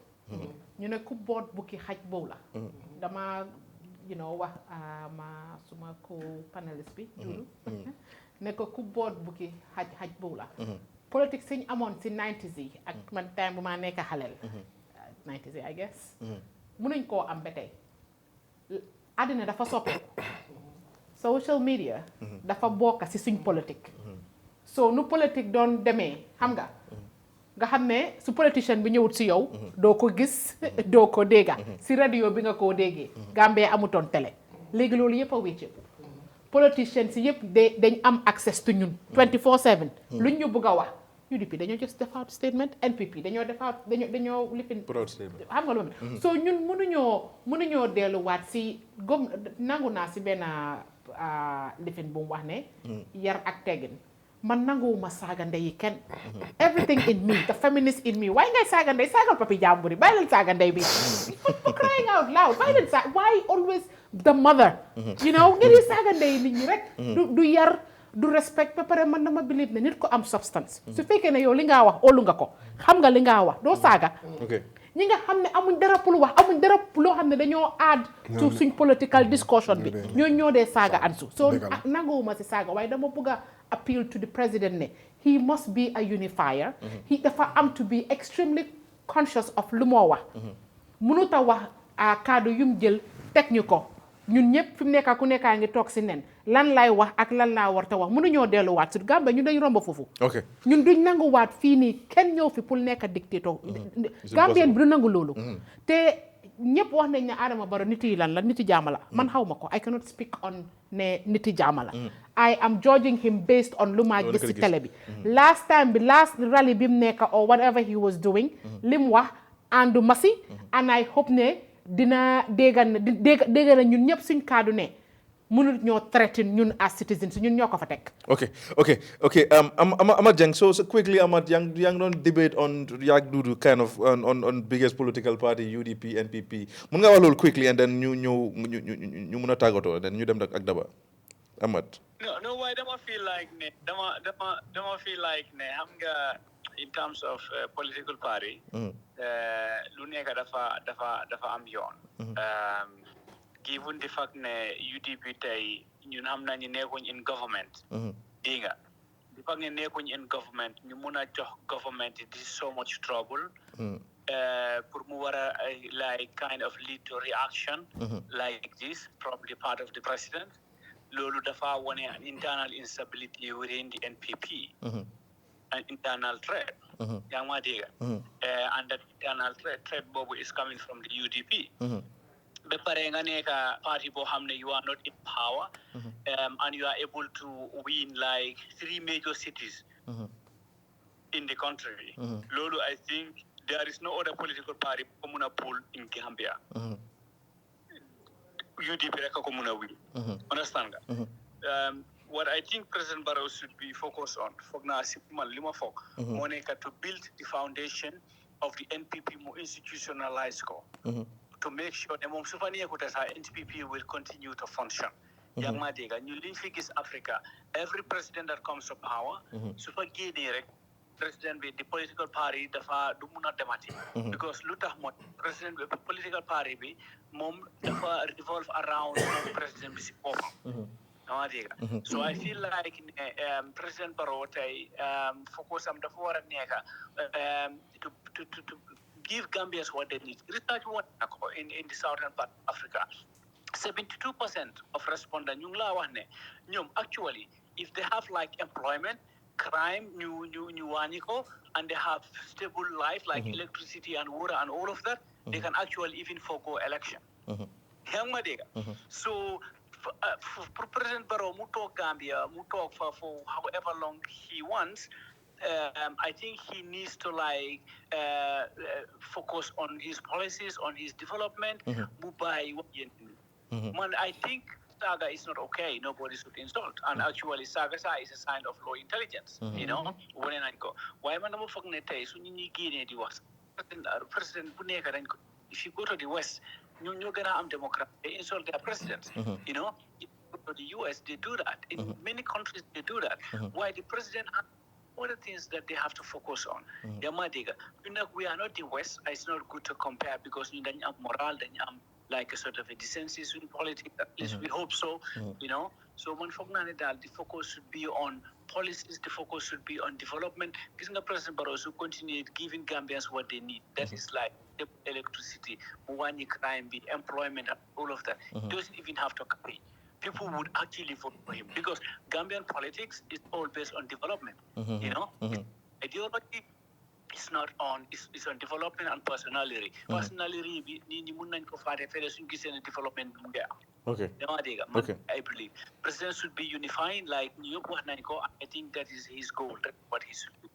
ñu ne ku boot bukki xaj bow la dama wax ma suma co-panelist bi Doudou ne ko ku boot bukki xaj bow la politique siñ amoon si 90s yi ak man time bu maa nekk xaleel 90s yi I guess mënuñ koo am ba tey àddina dafa soppeeku social media dafa bokk si suñ politique so nu politique doon demee xam nga xam ne su politicien bi ñëwut si yow doo ko gis doo ko dégga si radio bi nga koo déggee Gambie amutoon télé léegi loolu yëpp a wécceeku politicien si yëpp dañ am access to ñun 24/7 luñ ñu bëgg a wax UDP dañoo just def out statement NPP dañoo def out dañoo lifin xam nga loolu so ñun mënuñoo delluwaat si nangu naa si benn lifin bu mu wax ne yar ak teggin man nanguwuma saaga ndey yi kenn everything in me the feminist in me waaye ngay saaga ndey saagal papi jàmbur yi bàyyi leen saaga ndey bi for crying out loud bàyyi leen why always the mother ngeen di saaga ndey nit ñi rek du yar du respect ba pare man dama believe ne nit ko am substance su fekkee ne yow li ngaa wax óolu nga ko xam nga li ngaa wax doo saaga ñi nga xam ne amuñ dara pour wax amuñ dara loo xam ne dañoo add to suñ political discussion bi ñoo dee saaga Ansu so nanguwuma si saaga waaye dama bëgg a appeal to the president ne he must be a unifier he dafa am to be extremely conscious of lu moo wax mënut a wax kaddu yum jël teg ñu ko ñun ñëpp fi mu nekkaa ku nekkaa ngi toog si nen lan laay wax ak lan laa war ta wax mënuñoo delluwaat si Gambia ñun dañ romba foofu ñun duñ nanguwaat fii nii kenn ñëw fi pour nekk dictateur Gambien bi du nangu loolu te ñëpp wax nañ ne Adama Barrow nit yi lan la nit yi jaama la man xaw ma ko I cannot speak on ne nit yi jaama la I am judging him based on lu maa gis si télé bi last rally bi mu nekk or whatever he was doing li mu wax àndu masi and I hope ne dina dégga na ñun ñëpp suñ kaddu ne mënul ñoo traité ñun as citizens ñun ñoo ko fa teg. Okay. Amat Jang, so quickly, Amat, yang don't debate on Yak Dudu kind of on biggest political party UDP NPP. Mun nga wax loolu quickly and then ñu mun a tàggatoo then ñu dem ak Daba. Amat. No, why dama feel like ne xam nga in terms of political party lu nekk dafa am yoon. Given the fact ne UDP tey ñun xam nañu nekkuñ in government dégg nga the fact ne nekkuñ in government ñu mun a jox government this so much trouble pour mu war a like kind of lead to reaction like this from the part of the president loolu dafa wone an internal instability within the NPP an internal threat yaa ngi ma dégg and that internal threat boobu is coming from the UDP ba pare nga nekk party boo xam ne you are not in power and you are able to win like 3 major cities in the country loolu I think there is no other political party ko mun a pull in Gambia UDP rek ko mun a win understand nga what I think President Barrow should be focused on foog naa si man li ma foog moo nekk to build the foundation of the NPP mu institutionalize ko to make sure that moom su fa nekkute sax NPP will continue to function yaa ngi maa dégg ñu liñ fi gis Africa every president that comes to power su fa génnee rek president bi the political party dafa du mun a demati because lu tax mooy president bi political party bi moom dafa revolve around moom president bi si boppam yaa ngi dégg so I feel like President Barrow tey focus am dafa war a nekk to give Gambians what they need. Research in the southern part of Africa. 72% of respondents actually, if they have like employment, crime, new waniko, and they have stable life like electricity and water and all of that, they can actually even forego election. So for President Barrow, mu talk Gambia, mu talk for however long he wants. I think he needs to like focus on his policies, on his development. Man, I think saga is not okay. Nobody should insult. And actually, saga is a sign of low intelligence. You know, when I go, why man I'm fognete? So you need the West. President Buneka, if you go to the West, you're gonna Democrat. They insult their presidents. You know, if you go to the US, they do that. In many countries, they do that. Why the president other things that they have to focus on. Yamadiga, we are not the West. It's not good to compare because we have moral, like a sort of a decency in politics. At least we hope so, So one the focus should be on policies, the focus should be on development. Because President Barroso continued giving Gambians what they need. That is like electricity, money, crime, employment, all of that. He doesn't even have to pay. People would actually vote for him because Gambian politics is all based on development. Ideology is not on, it's on development and personality. Personality, development. Okay. Okay. I believe president should be unifying like I think that is his goal. That's what he should do.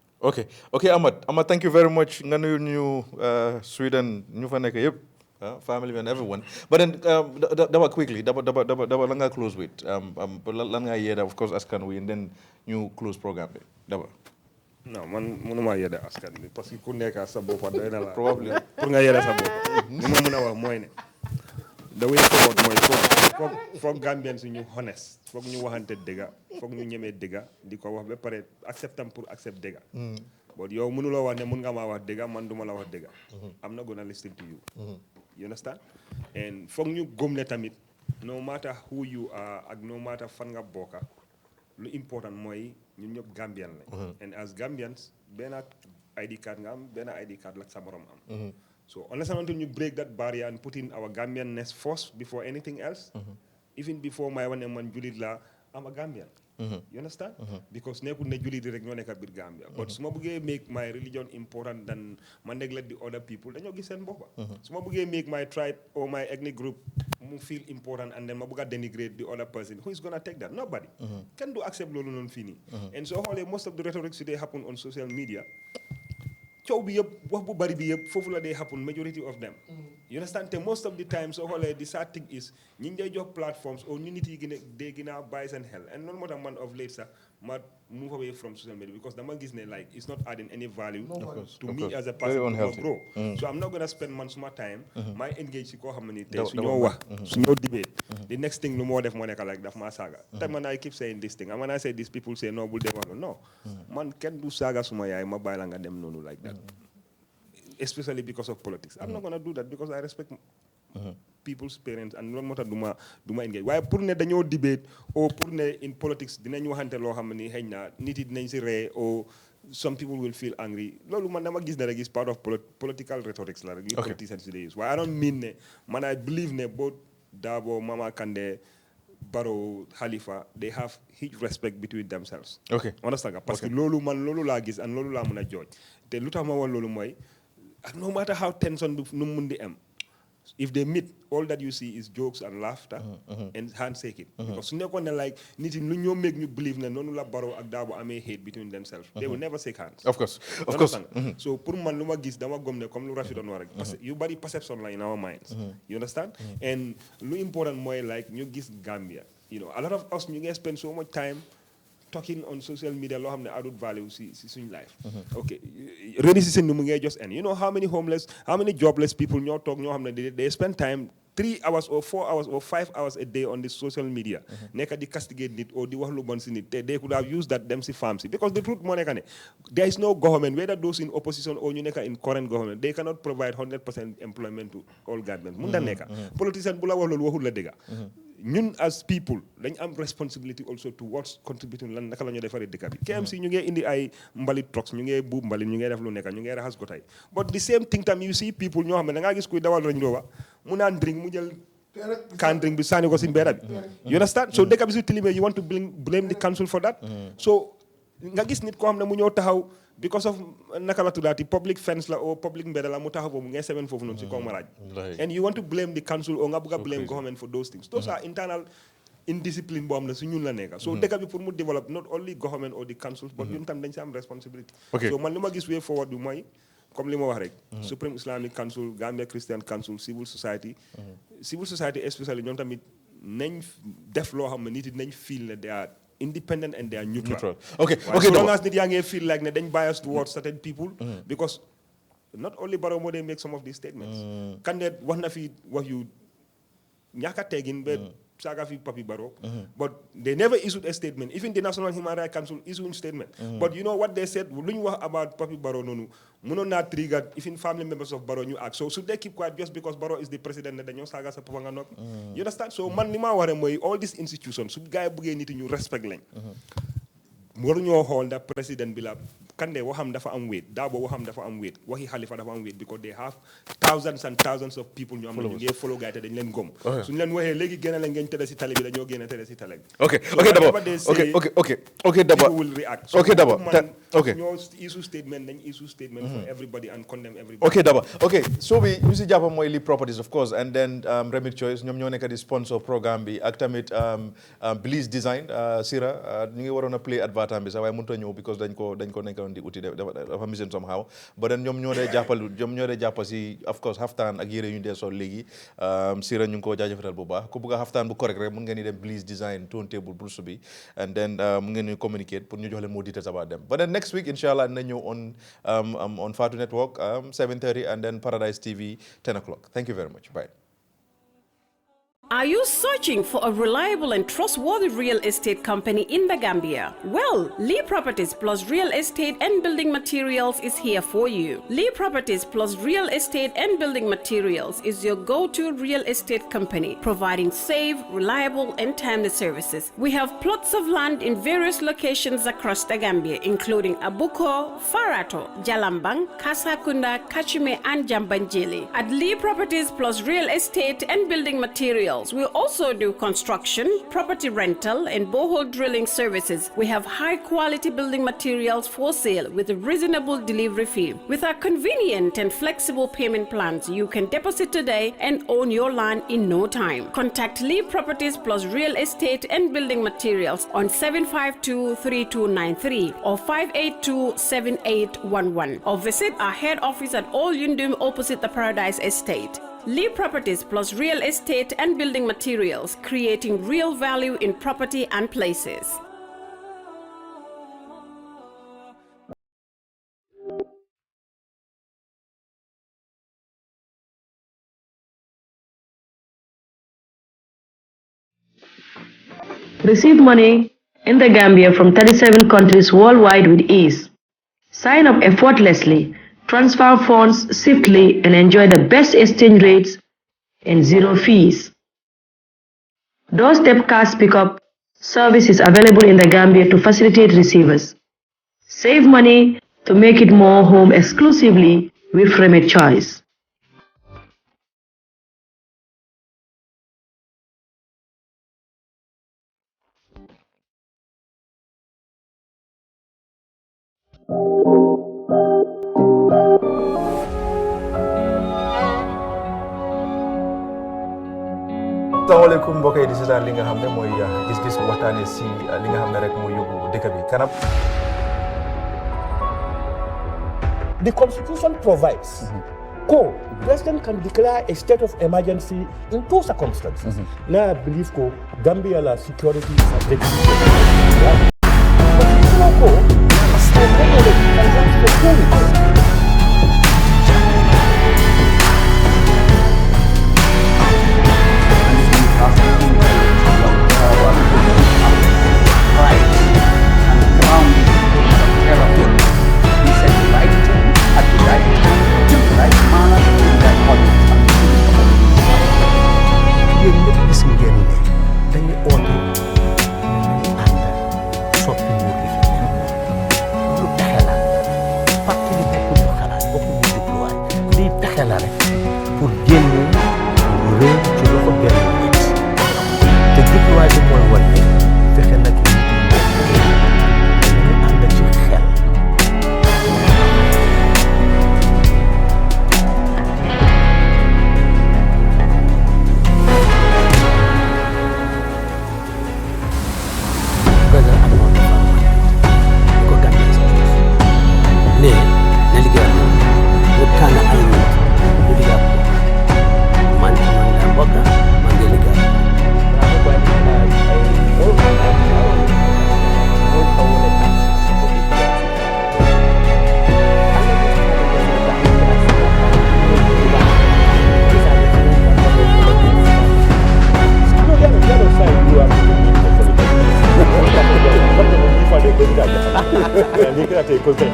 Okay, Ahmad, thank you very much. Nga nuyu ñu Sweden ñu fa nekk yëpp family and everyone. But then daba quickly daba la nga close with lan nga yeda of course askan wi and then ñu close programme bi daba. Non man mënuma yeda askan bi parce que ku nekk sa bopp doy na la. Probably pour nga yeda sa bopp. Li ma mën a wax mooy ne the way forward mooy foog Gambians ñu honest foog ñu waxante dëgga foog ñu ñemee dëgga di ko wax ba pare acceptam pour accept dëgga but yow mënuloo wax ne mën nga maa wax dëgga man duma la wax dëgga I'm not gonna listen to you you understand and foog ñu gëm ne tamit no matter who you are ak no matter fan nga bokka lu important mooy ñun ñëpp Gambian lañ and as Gambians benn ID card nga am benn ID card la sa morom am so unless and until you break that barrier and put in our Gambianness first before anything else, even before my one man Julie la, I'm a Gambian. You understand? Because nekul ne Julie direct ñoo nekk bir Gambia. But suma bëggee make my religion important than man neglect the other people, dañoo gis seen boppa. Suma bëggee make my tribe or my ethnic group mu feel important and then ma bëgga denigrate the other person, who is gonna take that? Nobody. Can do accept loolu non fini. And so most of the rhetoric today happen on social media. Ciow bi yëpp wax bu bari bi yëpp foofu la day happen majority of them you understand te most of the time soo xoolee the sad thing is ñi ngi jox platforms or ñu nit yi gën a bàyyi seen xel and noonu moo tax man of late sax ma move away from social media because dama gis ne like it's not adding any value to me as a person to grow so I'm not gonna spend man suma time may engage si koo xam ne tey su ñoo wax su ñoo debate the next thing lu moo def moo nekk like daf maa saaga te man I keep saying this thing and when I say this people say no bul dem wax no man kenn du saaga suma yaay ma bàyyi la nga dem noonu like that especially because of politics I'm not gonna do that because I respect people's parents and loolu moo tax du ma engage waaye pour ne dañoo debate or pour ne in politics dinañ waxante loo xam ne xëy na nit yi dinañ si ree or some people will feel angry loolu man dama gis ne rek is part of political rhetorics la rek yu politicians today use waaye I don't mean ne man I believe ne both Darboe Mama Kandeh Barrow Halifa they have huge respect between themselves understand nga parce que loolu laa gis and loolu laa mën a jooj te lu tax ma wax loolu mooy no matter how tension bi nu mu mun di am if they meet all that you see is jokes and laughter and handshaking because su nekkoon ne like nit yi lu ñoo make ñu believe ne noonu la Barrow ak Darboe amee hate between themselves they will never shake hands of course so pour man lu ma gis dama gëm ne comme lu Rafet doon wax rek parce que yu bari perception la in our minds you understand and lu important mooy like ñu gis Gambia a lot of us ñu ngi spend so much time talking on social media loo xam ne added value si suñ life rainy season nu mu ngay just end you know how many jobless people ñoo toog ñoo xam ne they spend time 3 hours or 4 hours or 5 hours a day on the social media nekka di castigate nit or di wax lu bon si nit te they could have used that dem si farm si because the truth moo nekka ne there is no government whether those in opposition or ñu nekka in current government they cannot provide 100% employment to all Gambians mun da nekka politicien bu la wax loolu waxul la dëgga ñun as people dañ am responsibility also towards contributing lan naka la ñoo defaree dëkk bi KMC ñu ngi indi ay mbalit trucks ñu ngi buub mbalit ñu ngi def lu nekk ñu ngi raxas gotay but the same thing tam you see people ñoo xam ne da ngaa gis kuy dawal Range Rover mu naan drink mu jël can drink bi sànni ko si mbedda bi you understand so dëkk bi su tilimee you want to blame the council for that so nga gis nit koo xam ne mu ñëw taxaw because of naka la tuddaati public fence la or public mbedda la mu taxaw foofu ngay seven foofu noonu si kaw maraaj and you want to blame the council or nga bëgg a blame government for those things those are internal indiscipline boo xam ne su ñun la nekka so dëkk bi pour mu develop not only government or the councils but ñun tam dañ si am responsibility so man li ma gis way forward bi mooy comme li ma wax rek Supreme Islamic Council Gambia Christian Council civil society especially ñoom tamit nañ def loo xam ne nit yi nañ feel ne they are independent and they are neutral. Okay. So long as nit yaa ngi feel like ne dañ bias towards certain people because not only Barrow moo they make some of these statements Kandeh wax na fi wax yu ñàkk a teggin ba saga fi Papi Barrow, but they never issued a statement. Even the National Human Rights Council issued a statement. But you know what they said? When you were about Papi Barrow, no, not triggered. Even family members of Barrow you act. So should they keep quiet just because Barrow is the president? That you saga sa propaganda. You understand? So man, all these institutions, should guy need to respect them. Waruñoo xool da président bi la Kandeh waxam dafa am weight Dabo waxam dafa am weight waxi Halifa dafa am weight because they have thousands and thousands of people ñu am ñu ngi follow gaay te dañ leen gom suñu leen waxee léegi génn la ngeen tëdd si télé bi dañoo génn tëdd si télé bi okay Dabo people will react okay Dabo okay ñoo issue statement for everybody and condemn everybody okay Dabo okay so bi ñu si jàpp mooy Lee Properties of course and then Remit Choice ñoom ñoo nekk di sponsor programme bi ak tamit Bliss Design Sira ñu ngi waroon a play advertam bi sax waaye mënut a ñëw because dañ ko nekkoon di uti dafa mission somehow but then ñoom ñoo dee jàppal si of course xaftaan ak yére yu ñu dee sol léegi Sira ñu ngi ko jaajëfatal bu baax ku bëgg a xaftaan bu correct rek mun ngeen di dem Bliss Design turntable bursu bi and then mun ngeen ñu communicate pour ñu jox leen more details about them but then next week inshallah dina ñëw on Fatu Network 7:30 and then Paradise TV 10 o'clock thank you very much bye. Are you searching for a reliable and trustworthy real estate company in the Gambia? Well, Lee Properties Plus Real Estate and Building Materials is here for you. Lee Properties Plus Real Estate and Building Materials is your go-to real estate company, providing safe, reliable, and timely services. We have plots of land in various locations across the Gambia, including Abuko, Farato, Jalambang, Kasakunda, Kachime, and Jambanjili. At Lee Properties Plus Real Estate and Building Materials, we also do construction, property rental, and borehole drilling services. We have high-quality building materials for sale with a reasonable delivery fee. With our convenient and flexible payment plans, you can deposit today and own your land in no time. Contact Lee Properties Plus Real Estate and Building Materials on 752-3293 or 582-7811 or visit our head office at Old Yundum opposite the Paradise Estate. Lee Properties Plus Real Estate and Building Materials, creating real value in property and places. Receive money in the Gambia from 37 countries worldwide with ease. Sign up effortlessly, transfer funds swiftly, and enjoy the best exchange rates and zero fees. Doorstep cash pickup service is available in the Gambia to facilitate receivers. Save money to make it more home exclusively with Remit Choice. Assalamualaikum mbokk yi di seetaan li nga xam ne mooy gis-gis waxtaane si li nga xam ne rek mooy yóbbu dëkk bi kanam. The Constitution provides President can declare a state of emergency in two circumstances. Now I believe Gambia la security is a very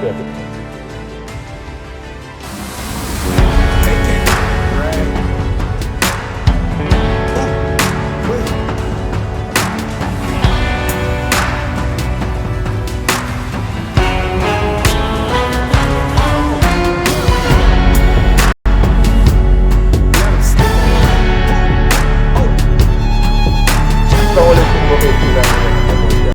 care.